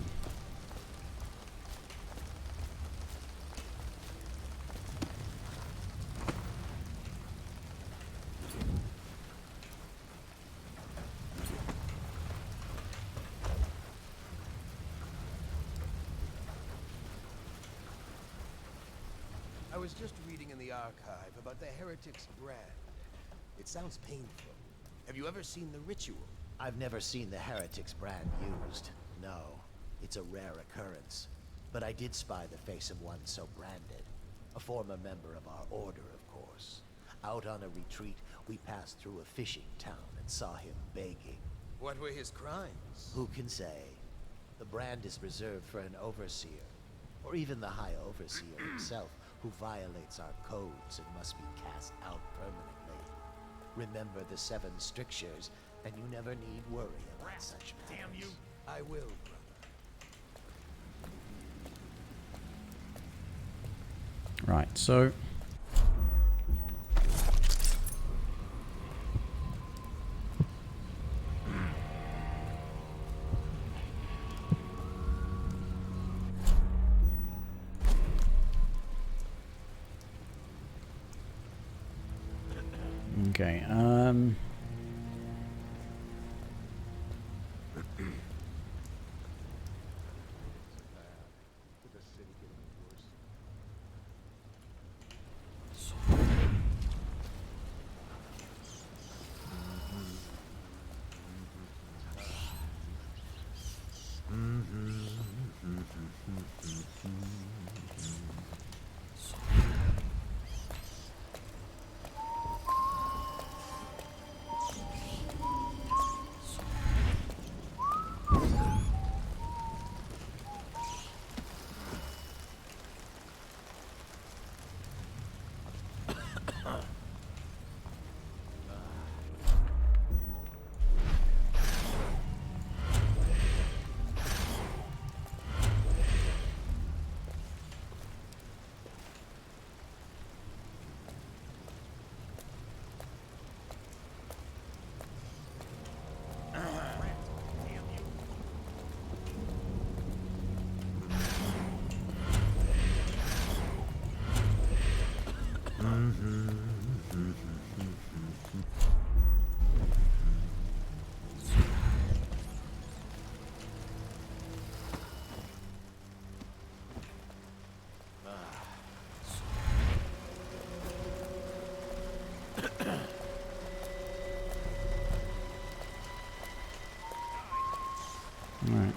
I was just reading in the archive about the Heretic's brand. It sounds painful. Have you ever seen the ritual? I've never seen the Heretic's brand used. No, it's a rare occurrence. But I did spy the face of one so branded. A former member of our order, of course. Out on a retreat, we passed through a fishing town and saw him begging. What were his crimes? Who can say? The brand is reserved for an overseer, or even the High Overseer himself, who violates our codes and must be cast out permanently. Remember the 7 strictures, and you never need worry about such matters. Damn you! I will, brother. Right, so... Okay, Alright.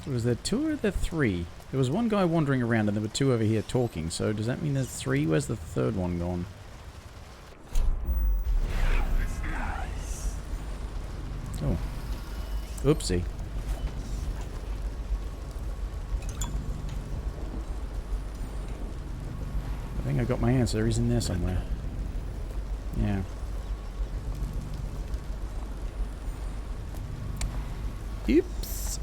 Was there 2 or there 3? There was one guy wandering around and there were 2 over here talking, so does that mean there's 3? Where's the 3rd one gone? Oh. Oopsie. I think I got my answer. He's in there somewhere. Yeah. Oops.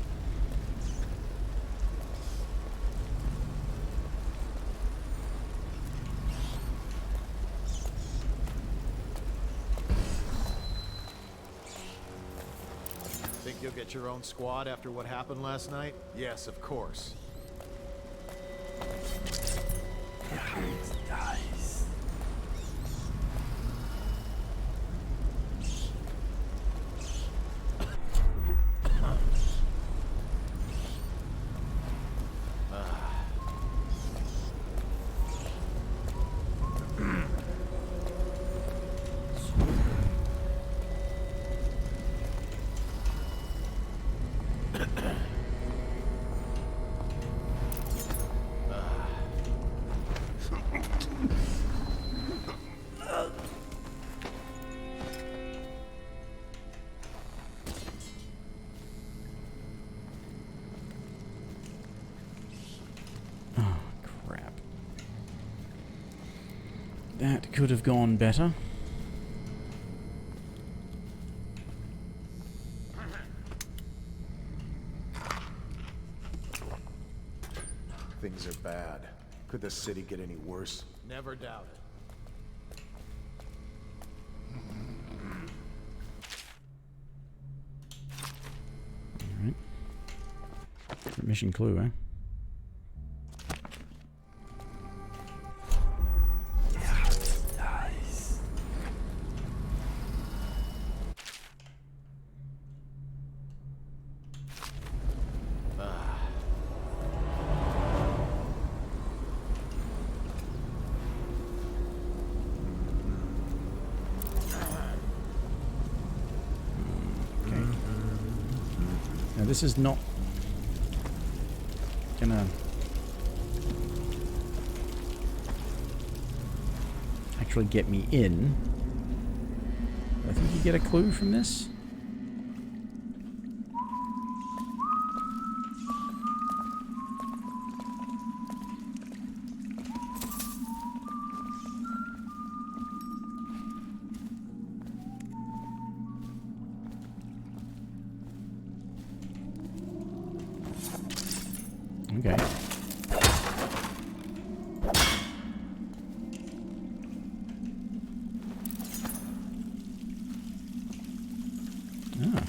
Think you'll get your own squad after what happened last night? Yes, of course. Nice. That could have gone better. Things are bad. Could the city get any worse? Never doubt it. Alright. Mission clue, eh? Nice. Now this is not gonna actually get me in. I think you get a clue from this. Okay. Ah.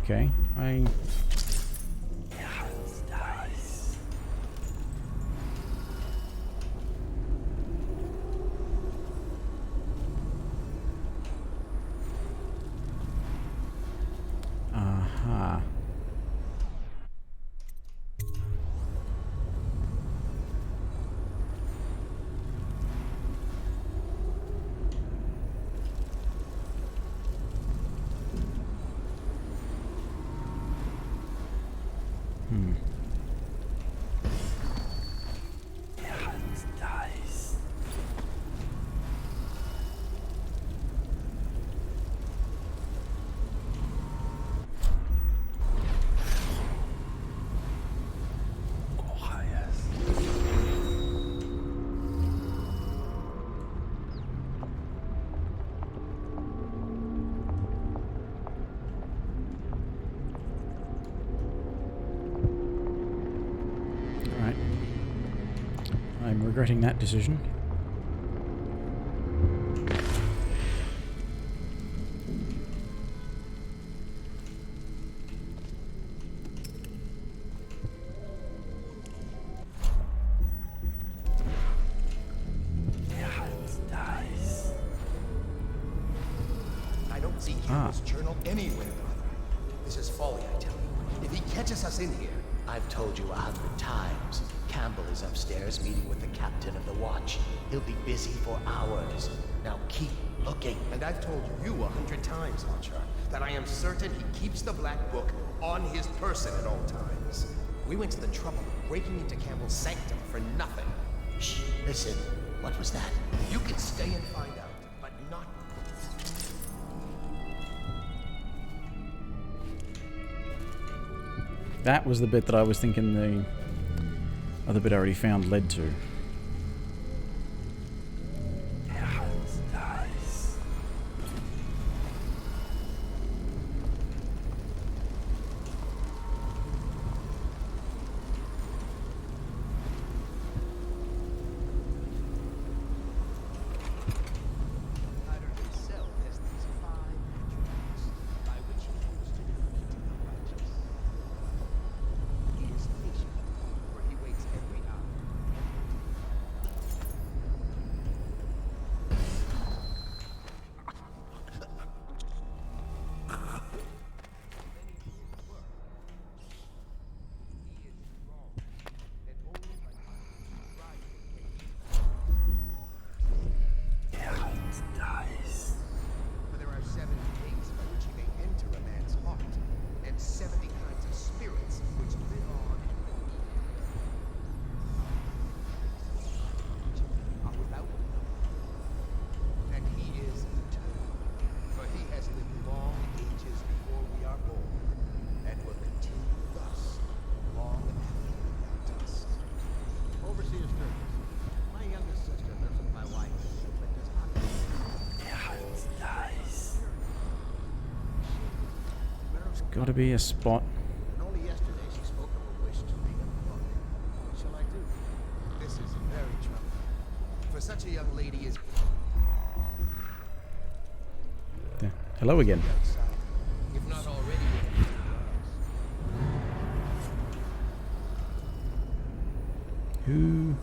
Okay, Nice. Aha. Nice. Alright. I'm regretting that decision. Nice. I don't see Campbell's journal anywhere, brother. This is folly, I tell you. If he catches us in here... I've told you 100 times. Campbell is upstairs meeting with the captain of the watch. He'll be busy for hours. Now keep looking. And I've told you 100 times, Archer, that I am certain he keeps the Black Book on his person at all times. We went to the trouble of breaking into Campbell's sanctum for nothing. Shh, listen. What was that? You can stay and find out, but not... That was the bit that I was thinking the other bit I already found led to. Nice. Potter himself has these 5 attributes by which he hopes to defeat the righteous. He is patient, for he waits every hour, every day, gotta be a spot. And only yesterday she spoke of a wish to read a book. What shall I do? This is very troubling. For such a young lady as... Yeah. Hello again. If not already... Who?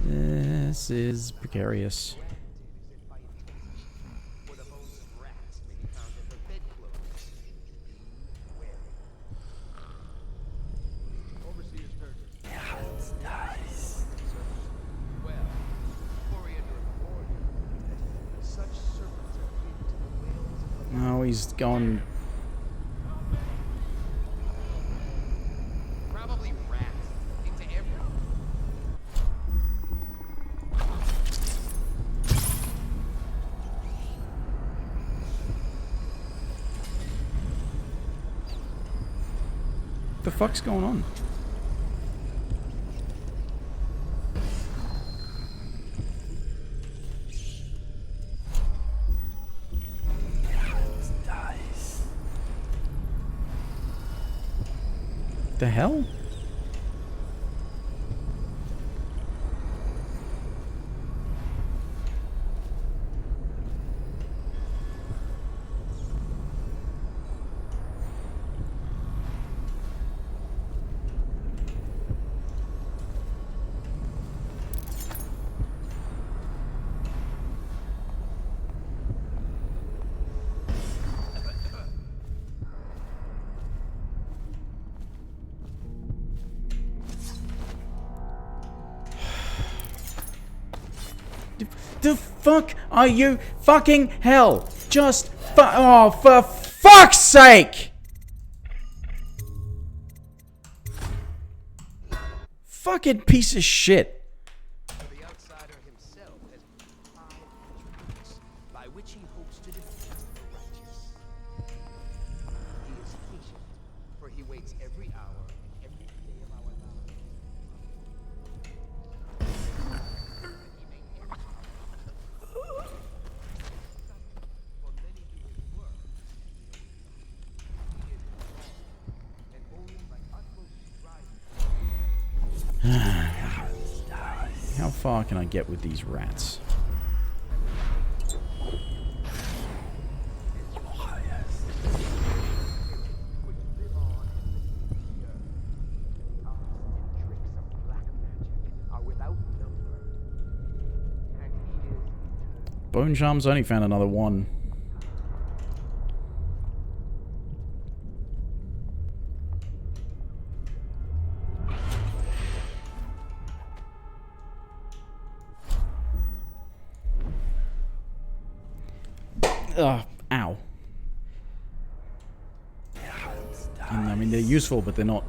This is precarious. Oh, he's gone. Probably rats into everything. What the fuck's going on? The hell? The fuck are you fucking hell? Just oh, for fuck's sake! Fucking piece of shit. The outsider himself has 5 attributes by which he hopes to defeat the righteous. He is patient, for he waits every hour and every day of our lives. For many do his work. He is strong, and only by utmost striving. How far can I get with these rats? Bone Charms only found another one. Ow. And, I mean, they're useful, but they're not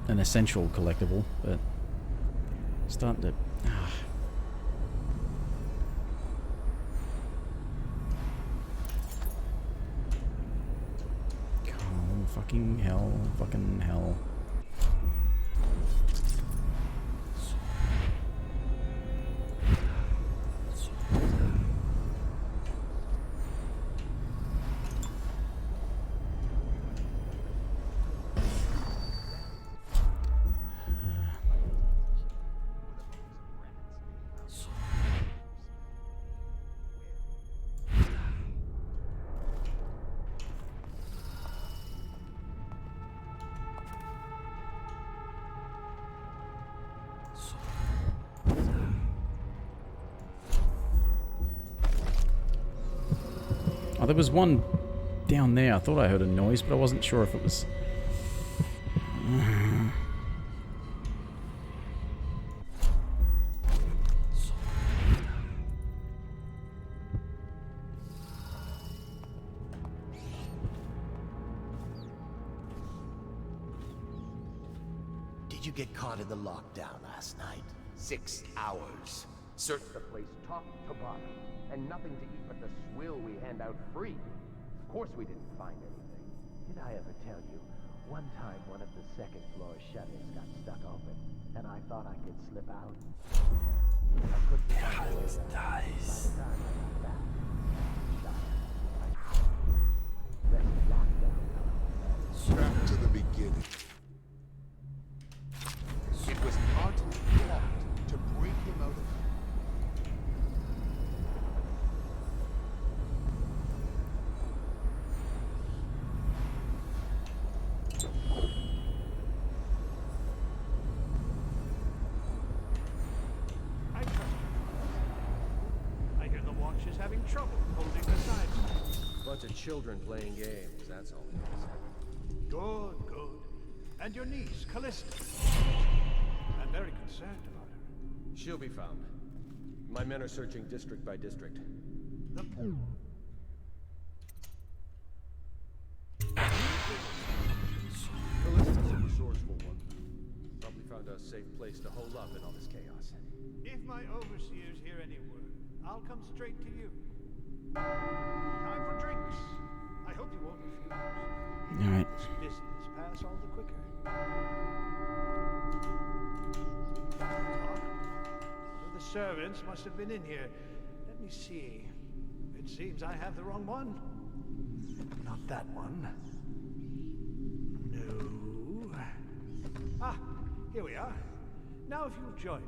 an essential collectible, but starting to... Oh, fucking hell, fucking hell. Oh, there was one down there. I thought I heard a noise, but I wasn't sure if it was... Did you get caught in the lockdown last night? 6 hours. Searched the place top to bottom, and nothing to eat but the swill we hand out free. Of course we didn't find anything. Did I ever tell you One time, one of the second floor shutters got stuck open, and I thought I could slip out. I couldn't find a way out. By the time I got back, shot. I rested locked down out on my bed. Back to the beginning. It was Martin plot to break him out of I hear the watch is having trouble holding the sides. Bunch of children playing games, that's all it is. Good, good. And your niece, Callista. I'm very concerned about her. She'll be found. My men are searching district by district. Callista's a resourceful one. Probably found a safe place to hole up in all this chaos. If my overseers hear any word, I'll come straight to you. Time for drinks. I hope you won't refuse. All right. This business pass all the quicker. One of the servants must have been in here. Let me see. It seems I have the wrong one. Not that one. No. Ah, here we are. Now if you'll join me.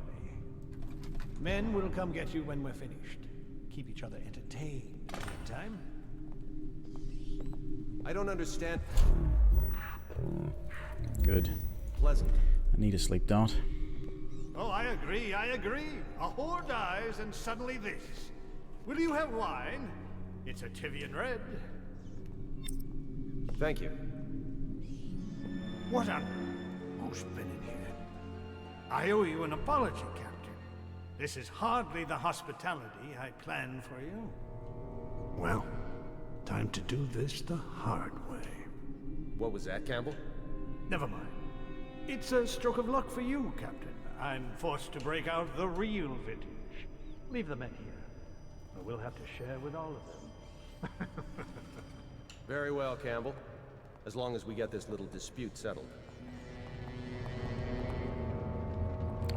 Men will come get you when we're finished. Keep each other entertained in the meantime. I don't understand. Good. Pleasant. I need a sleep dart. Oh, I agree, I agree. A whore dies and suddenly this. Will you have wine? It's a Tivian red. Thank you. What on who's been in here? I owe you an apology, Captain. This is hardly the hospitality I planned for you. Well, time to do this the hard way. What was that, Campbell? Never mind. It's a stroke of luck for you, Captain. I'm forced to break out the real vintage. Leave the men here, or we'll have to share with all of them. Very well, Campbell. As long as we get this little dispute settled.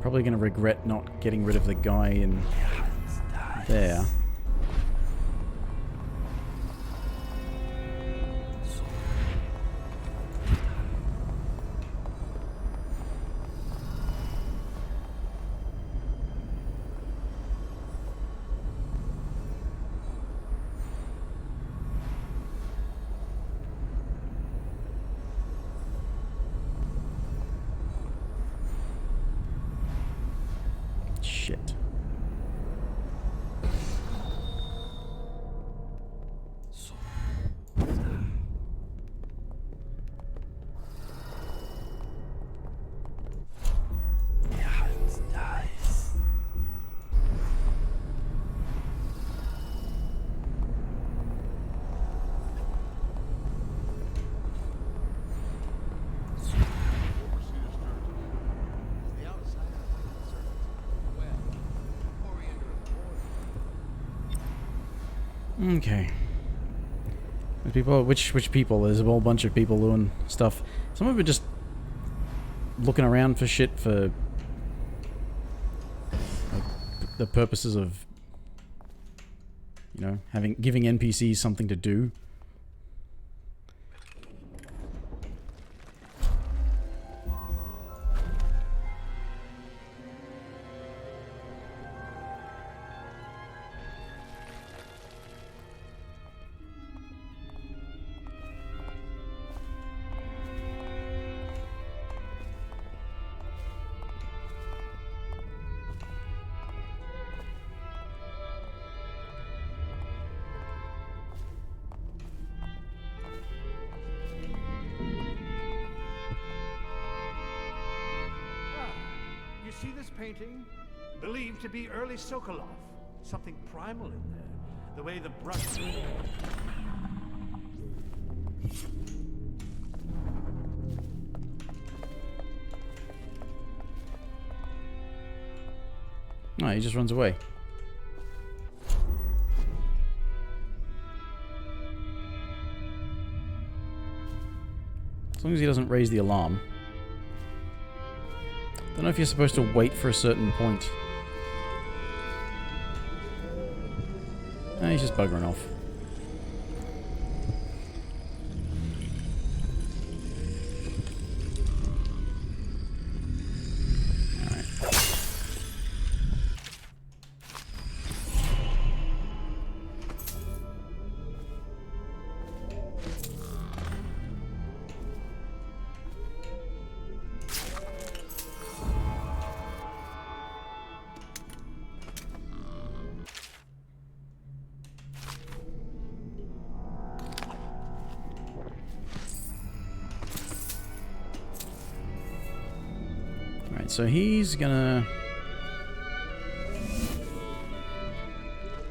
Probably going to regret not getting rid of the guy in there. Shit. Okay. People, which people? There's a whole bunch of people doing stuff. Some of them are just looking around for shit for the purposes of, you know, giving NPCs something to do. See this painting? Believed to be early Sokolov. Something primal in there. The way the brush... No, he just runs away. As long as he doesn't raise the alarm. Don't know if you're supposed to wait for a certain point. He's just buggering off. So he's gonna...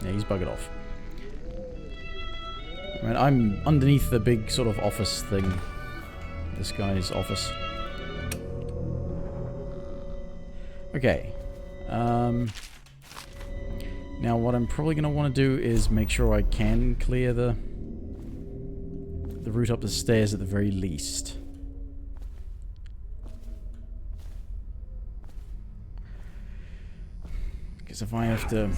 Yeah, he's buggered off. Right, I'm underneath the big sort of office thing. This guy's office. Okay. Now what I'm probably gonna want to do is make sure I can clear the route up the stairs at the very least. Because if I have to...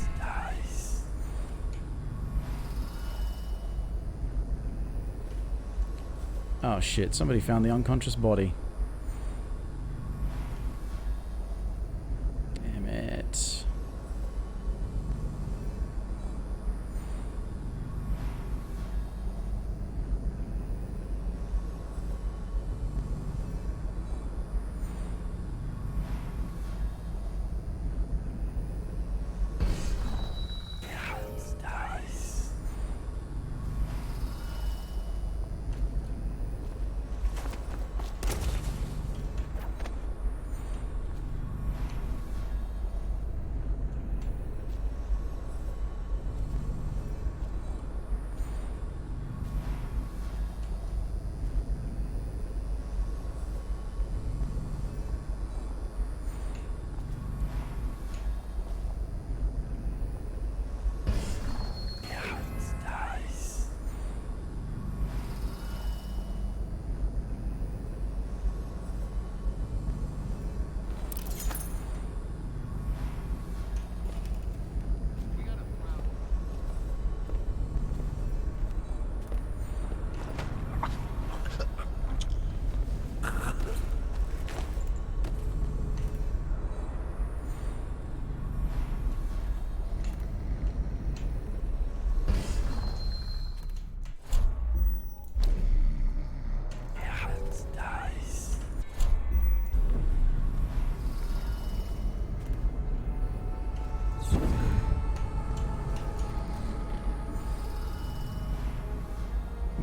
Oh shit, somebody found the unconscious body. Damn it.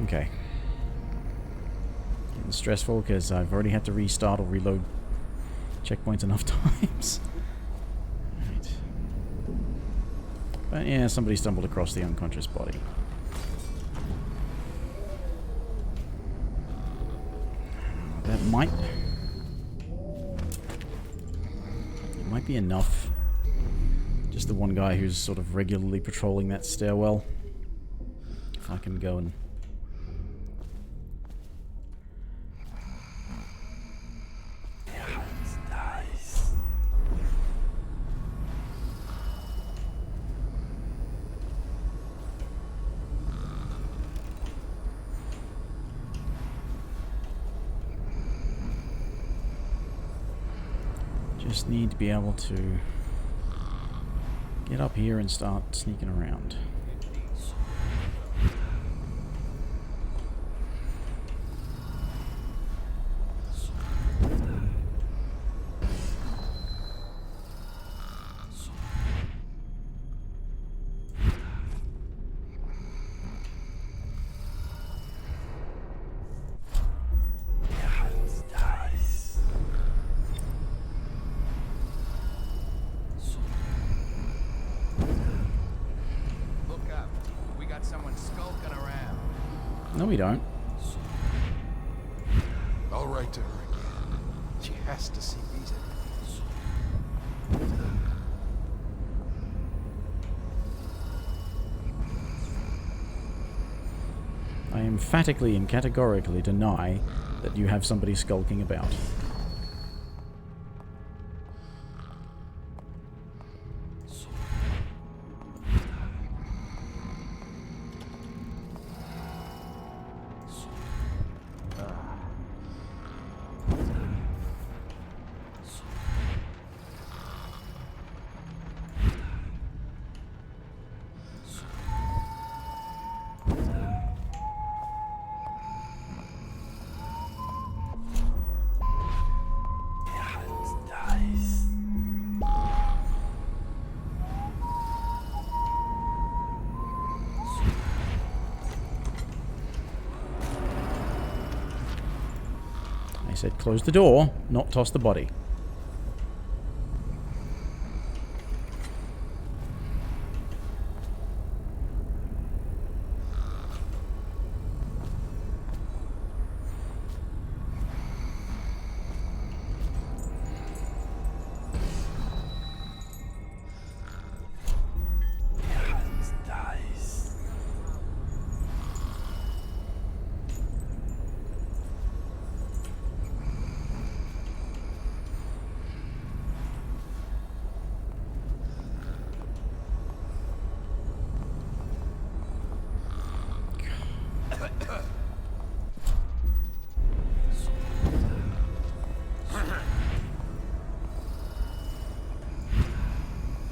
Okay. Getting stressful because I've already had to restart or reload checkpoints enough times. Right. But yeah, somebody stumbled across the unconscious body. That might be enough. Just the one guy who's sort of regularly patrolling that stairwell. If I can go and... Just need to be able to get up here and start sneaking around. No, we don't. I'll write to her again. She has to see these enemies. I emphatically and categorically deny that you have somebody skulking about. I said close the door, not toss the body.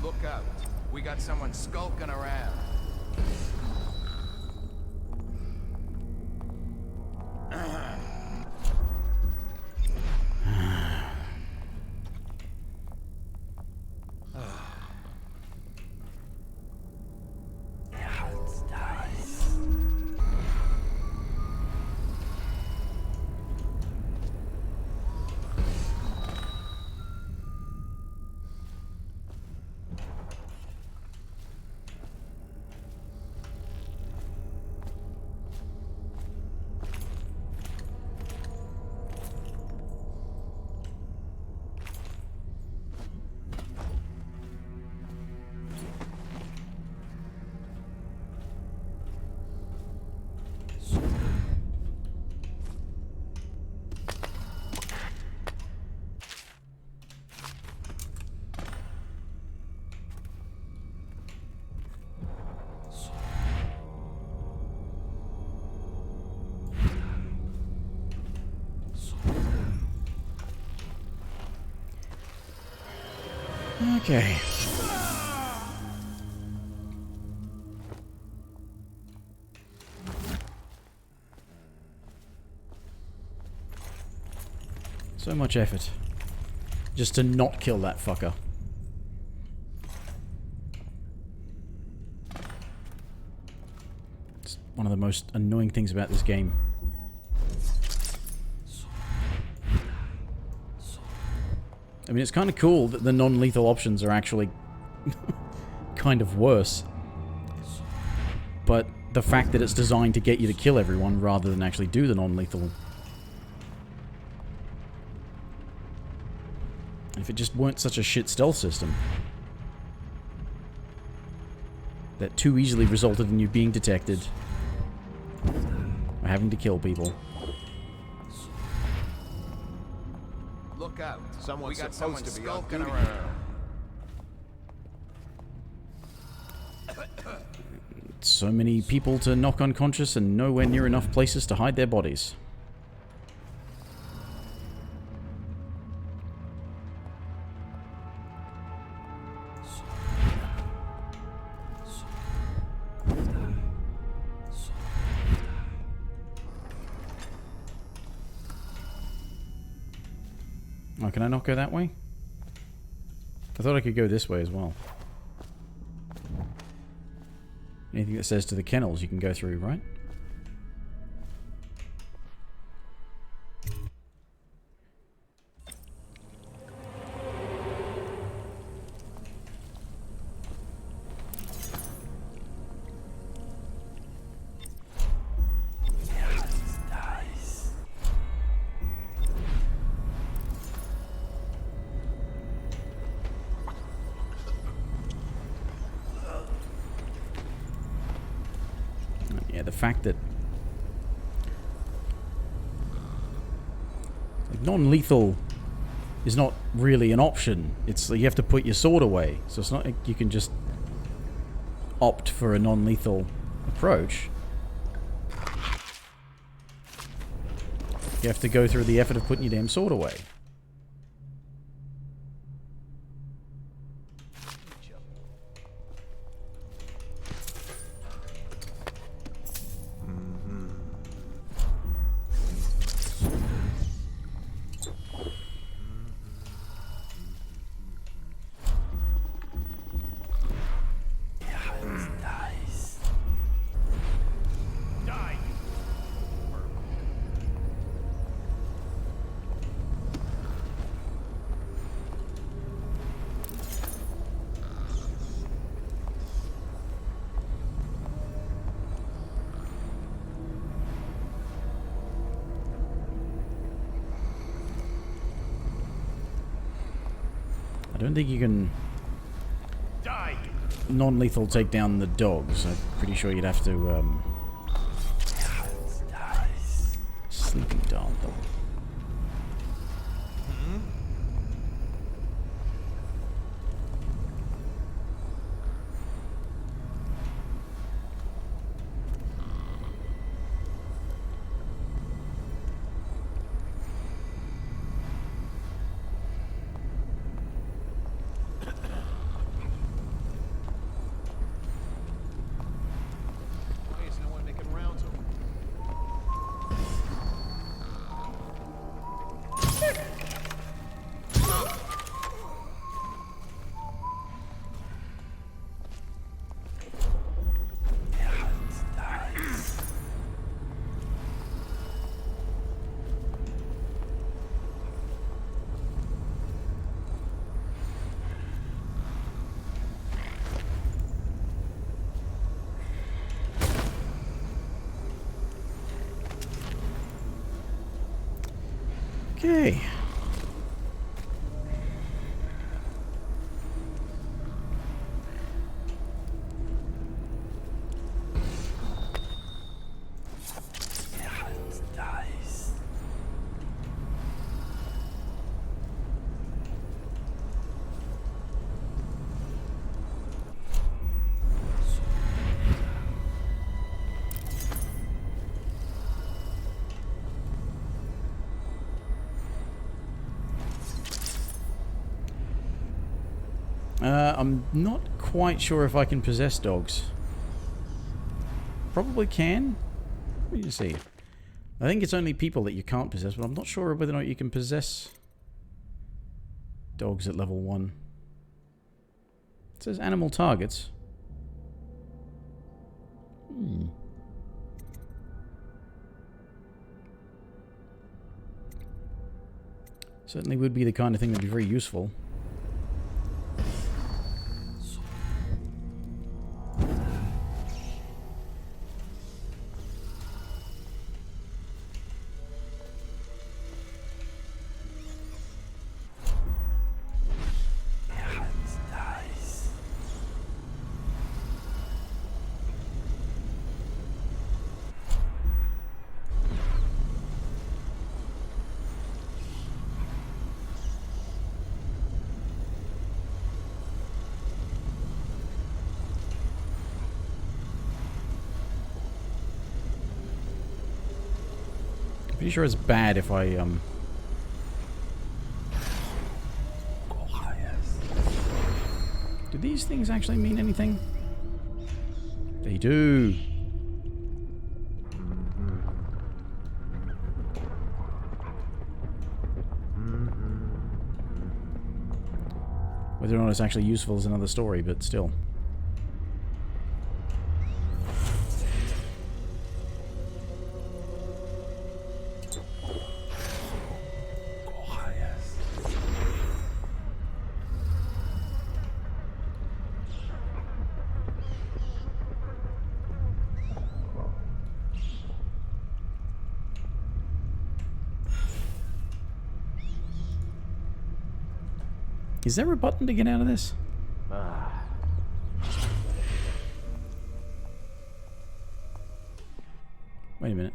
Look out. We got someone skulking around. Okay. So much effort. Just to not kill that fucker. It's one of the most annoying things about this game. I mean, it's kind of cool that the non-lethal options are actually kind of worse. But the fact that it's designed to get you to kill everyone rather than actually do the non-lethal. If it just weren't such a shit stealth system that too easily resulted in you being detected or having to kill people. Look out. Someone's we got supposed to be on skulking duty. around. So many people to knock unconscious and nowhere near enough places to hide their bodies. Oh, can I not go that way? I thought I could go this way as well. Anything that says to the kennels you can go through, right? The fact that Non-lethal is not really an option. It's you have to put your sword away. So it's not like you can just opt for a non-lethal approach. You have to go through the effort of putting your damn sword away. I don't think you can non-lethal take down the dogs. I'm pretty sure you'd have to sleeping dog. Okay. I'm not quite sure if I can possess dogs. Probably can. Let me see. I think it's only people that you can't possess, but I'm not sure whether or not you can possess dogs at level 1. It says animal targets. Certainly would be the kind of thing that would be very useful. Pretty sure it's bad if I do these things actually mean anything? They do. Whether or not it's actually useful is another story, but still. Is there a button to get out of this? Wait a minute.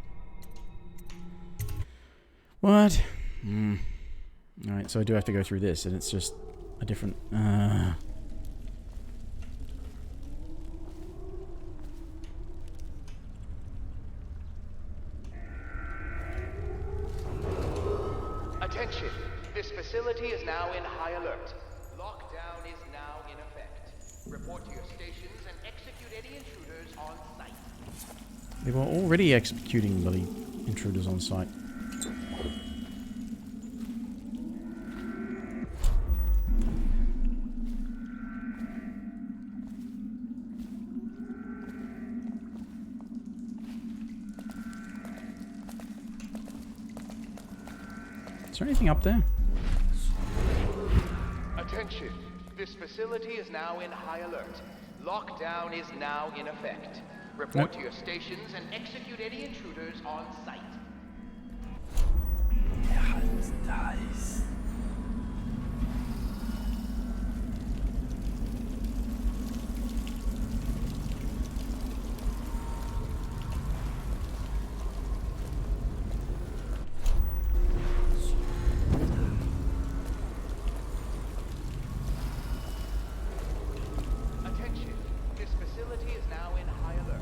What? Alright, so I do have to go through this, and it's just a different... Attention! This facility is now in high alert. Lockdown is now in effect. Report to your stations and execute any intruders on site. They were already executing bloody intruders on site. Is there anything up there? Attention! This facility is now in high alert. Lockdown is now in effect. Report to your stations and execute any intruders on site. Dies. Attention! This facility is now in high alert.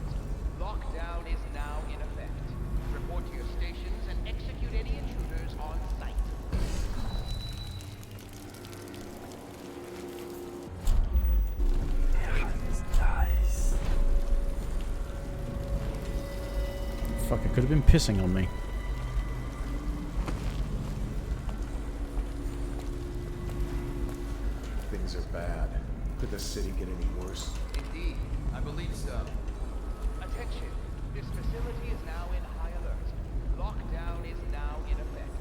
Lockdown is now in effect. Report to your stations and execute any intruders on site. Dies. Fuck, it could have been pissing on me. Things are bad. Could the city get any worse? Indeed, I believe so. Attention! This facility is now in high alert. Lockdown is now in effect.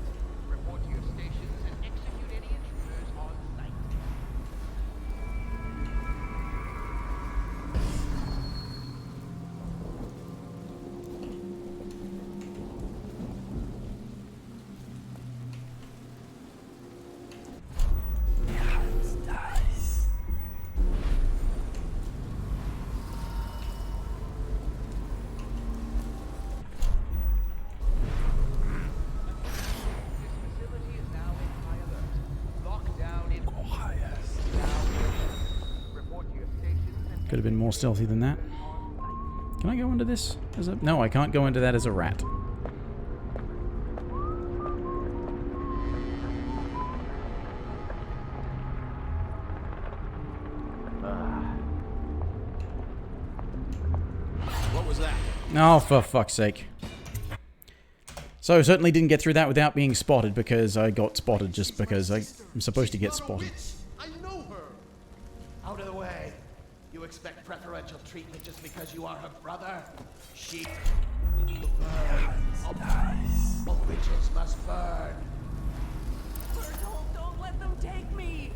Report to your stations and execute any intruders on site. Dies. This facility is now in high alert. Lockdown is now in effect. Report to your stations and Could have been more stealthy than that. Can I go into this as a... No, I can't go into that as a rat. What was that? Oh, for fuck's sake. So, certainly didn't get through that without being spotted, because I got spotted just because I'm supposed to get spotted. I know her! Out of the way. You expect preferential treatment just because you are her brother? Sheep. All witches must burn. Don't let them take me!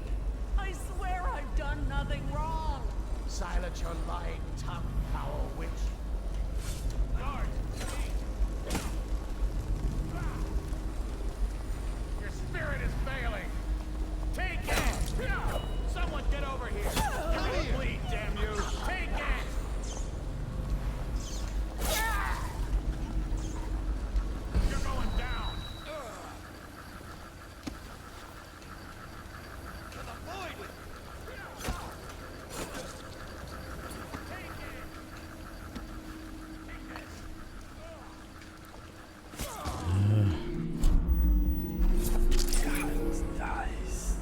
I swear I've done nothing wrong! Silence your lying tongue, foul witch. Guard! Your spirit is failing! Take it! Someone get over here! Come here! Bleed, damn you! Take it! You're going down! To the void with Dies.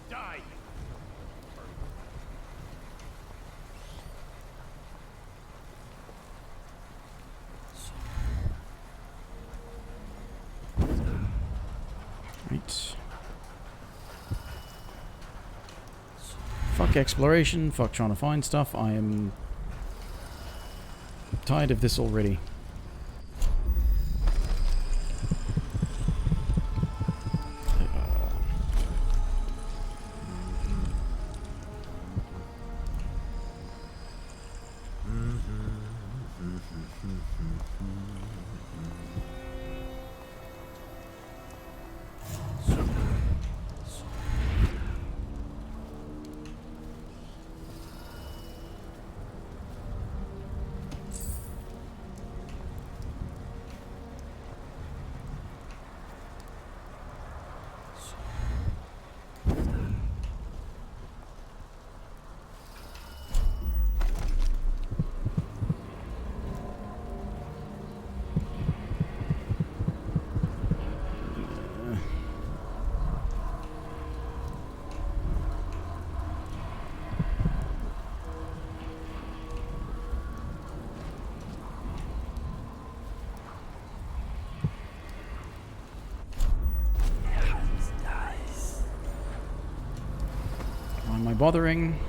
die! Right. Fuck exploration, fuck trying to find stuff. I am tired of this already. bothering.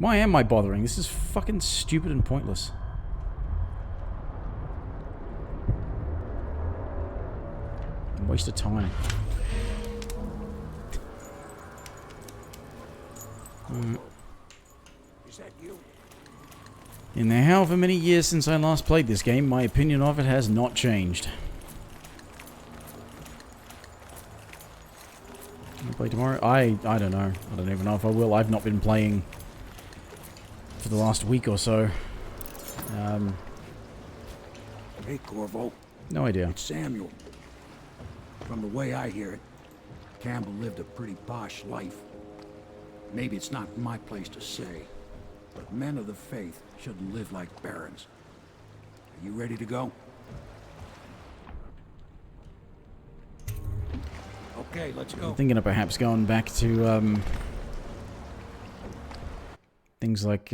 Why am I bothering? This is fucking stupid and pointless. Waste of time. Is that you? In the however many years since I last played this game, my opinion of it has not changed. Can I play tomorrow? I don't know. I don't even know if I will. I've not been playing for the last week or so. Hey, Corvo. No idea. It's Samuel. From the way I hear it, Campbell lived a pretty posh life. Maybe it's not my place to say, but men of the faith shouldn't live like barons. Are you ready to go? Okay, let's go. I'm thinking of perhaps going back to things like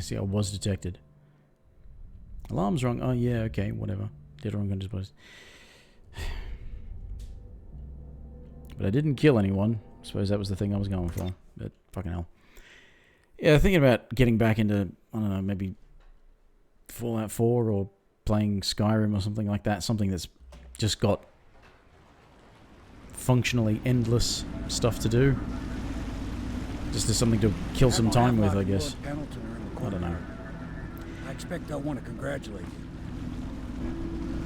see, I was detected. Alarm's wrong. Oh yeah, okay, whatever. Did wrong gun disposed. But I didn't kill anyone. I suppose that was the thing I was going for. But fucking hell. Yeah, thinking about getting back into, I don't know, maybe Fallout 4 or playing Skyrim or something like that. Something that's just got functionally endless stuff to do. Just as something to kill some time with, I guess. I don't know. I expect they'll want to congratulate you.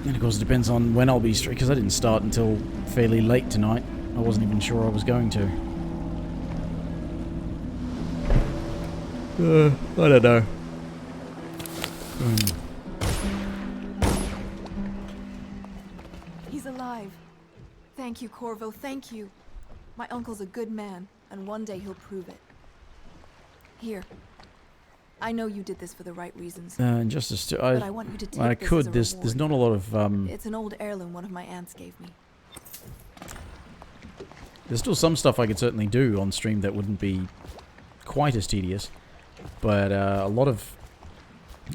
And of course it depends on when I'll be streaming, because I didn't start until fairly late tonight. I wasn't even sure I was going to. I don't know. He's alive. Thank you, Corvo, thank you. My uncle's a good man, and one day he'll prove it. Here. I know you did this for the right reasons. Justice to but I want you to take I this could. as a There's reward. not a lot of It's an old heirloom one of my aunts gave me. There's still some stuff I could certainly do on stream that wouldn't be quite as tedious, but a lot of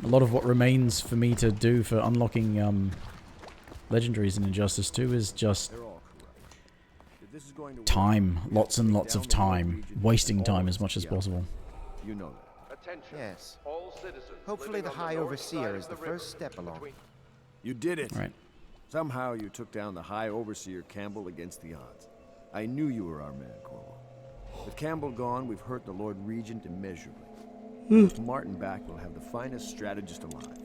what remains for me to do for unlocking legendaries in Injustice 2 is just time, lots and lots of time, wasting time as much as possible. You know that. Attention. Yes. All citizens Hopefully the living on High north side Overseer of is the river first step along. You did it. Right. Somehow you took down the High Overseer Campbell against the odds. I knew you were our man, Corvo. With Campbell gone, we've hurt the Lord Regent immeasurably. With Martin back, we'll have the finest strategist alive.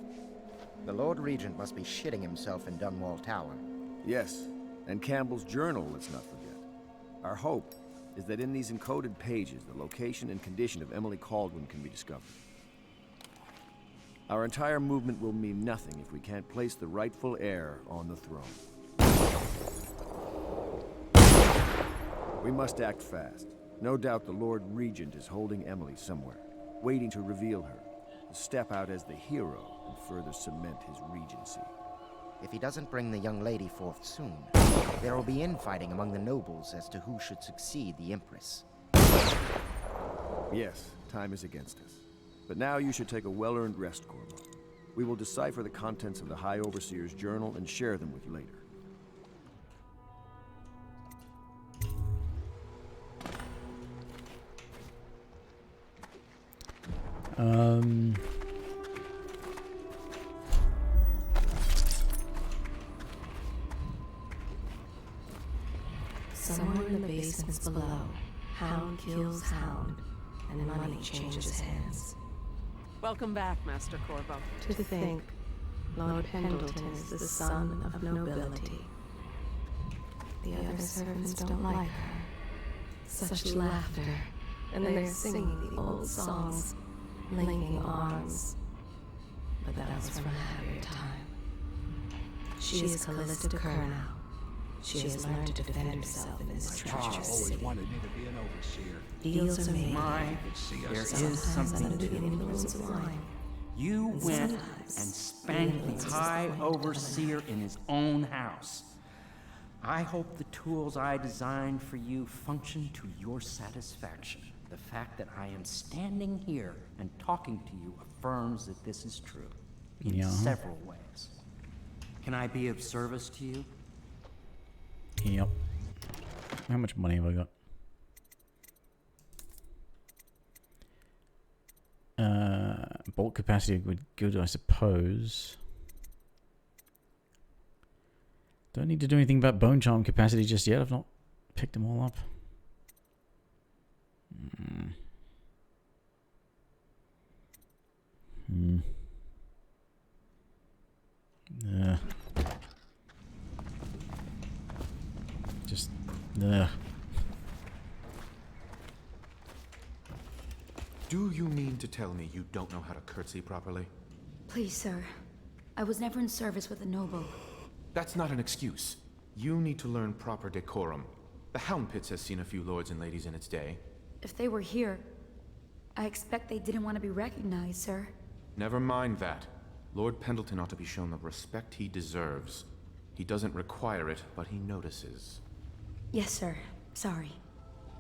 The Lord Regent must be shitting himself in Dunwall Tower. Yes, and Campbell's journal, let's not forget. Our hope is that in these encoded pages, the location and condition of Emily Kaldwin can be discovered. Our entire movement will mean nothing if we can't place the rightful heir on the throne. We must act fast. No doubt the Lord Regent is holding Emily somewhere, waiting to reveal her, to step out as the hero and further cement his regency. If he doesn't bring the young lady forth soon, there will be infighting among the nobles as to who should succeed the Empress. Yes, time is against us. But now you should take a well-earned rest, Corvo. We will decipher the contents of the High Overseer's journal and share them with you later. Somewhere in the basements below, hound kills hound, and money changes hands. Welcome back, Master Corvo. To think, Lord Pendleton is the son of nobility. The other servants don't like her. Such laughter, and they're singing the old songs, linking arms. But that was from a happier time. She is Callista Kernow. She has learned to defend herself in this treacherous city. Wanted me to be an overseer. Deals are made. There is Sometimes something under to the influence of wine. You And went and sometimes spanked influence the is High the point. Overseer in his own house. I hope the tools I designed for you function to your satisfaction. The fact that I am standing here and talking to you affirms that this is true. In Yeah. several ways. Can I be of service to you? Yep. How much money have I got? Bulk capacity would be good, I suppose. Don't need to do anything about bone charm capacity just yet. I've not picked them all up. Just, Do you mean to tell me you don't know how to curtsy properly? Please, sir. I was never in service with a noble. That's not an excuse. You need to learn proper decorum. The Hound Pits has seen a few lords and ladies in its day. If they were here, I expect they didn't want to be recognized, sir. Never mind that. Lord Pendleton ought to be shown the respect he deserves. He doesn't require it, but he notices. Yes, sir. Sorry.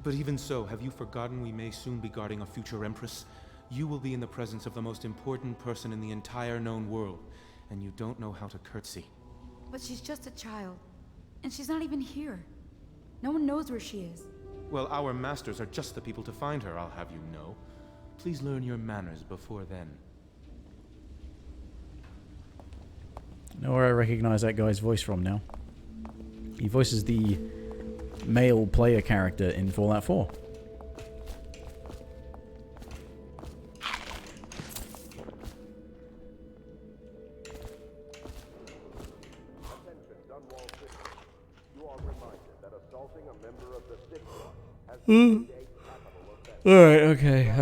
But even so, have you forgotten we may soon be guarding a future Empress? You will be in the presence of the most important person in the entire known world, and you don't know how to curtsy. But she's just a child. And she's not even here. No one knows where she is. Well, our masters are just the people to find her, I'll have you know. Please learn your manners before then. I know where I recognize that guy's voice from now. He voices the male player character in Fallout 4. Alright, okay.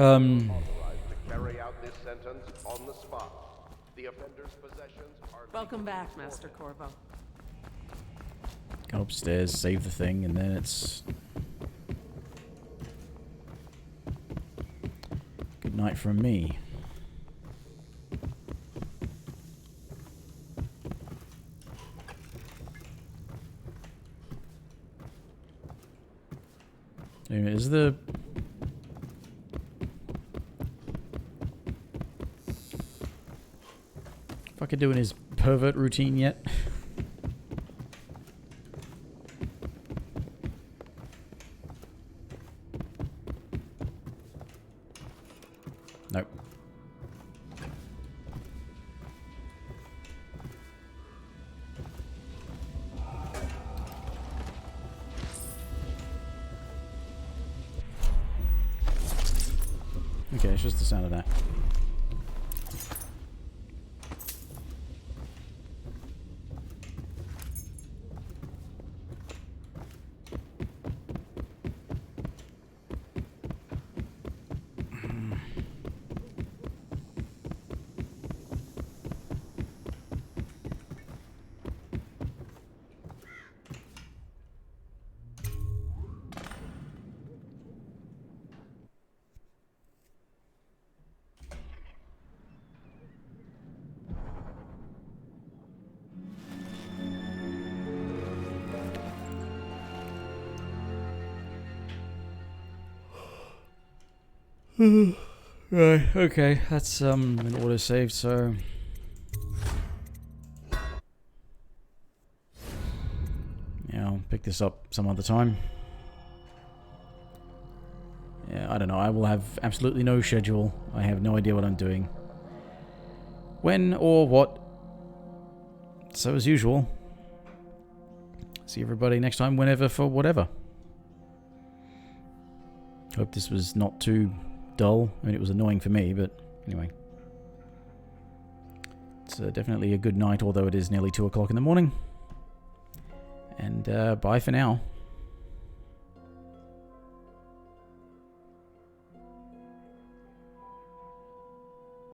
Carry out this sentence on the spot. The offender's possessions are... Welcome back, Master Corvo. Go upstairs, save the thing, and then it's... good night from me. Is the... fucker doing his pervert routine yet? Nope. Okay, it's just the sound of that. Right, okay, that's an autosave, so yeah, I'll pick this up some other time. Yeah, I don't know, I will have absolutely no schedule. I have no idea what I'm doing. When or what. So as usual, see everybody next time, whenever, for whatever. Hope this was not too dull. I mean, it was annoying for me, but anyway. It's definitely a good night, although it is nearly 2 o'clock in the morning. And bye for now.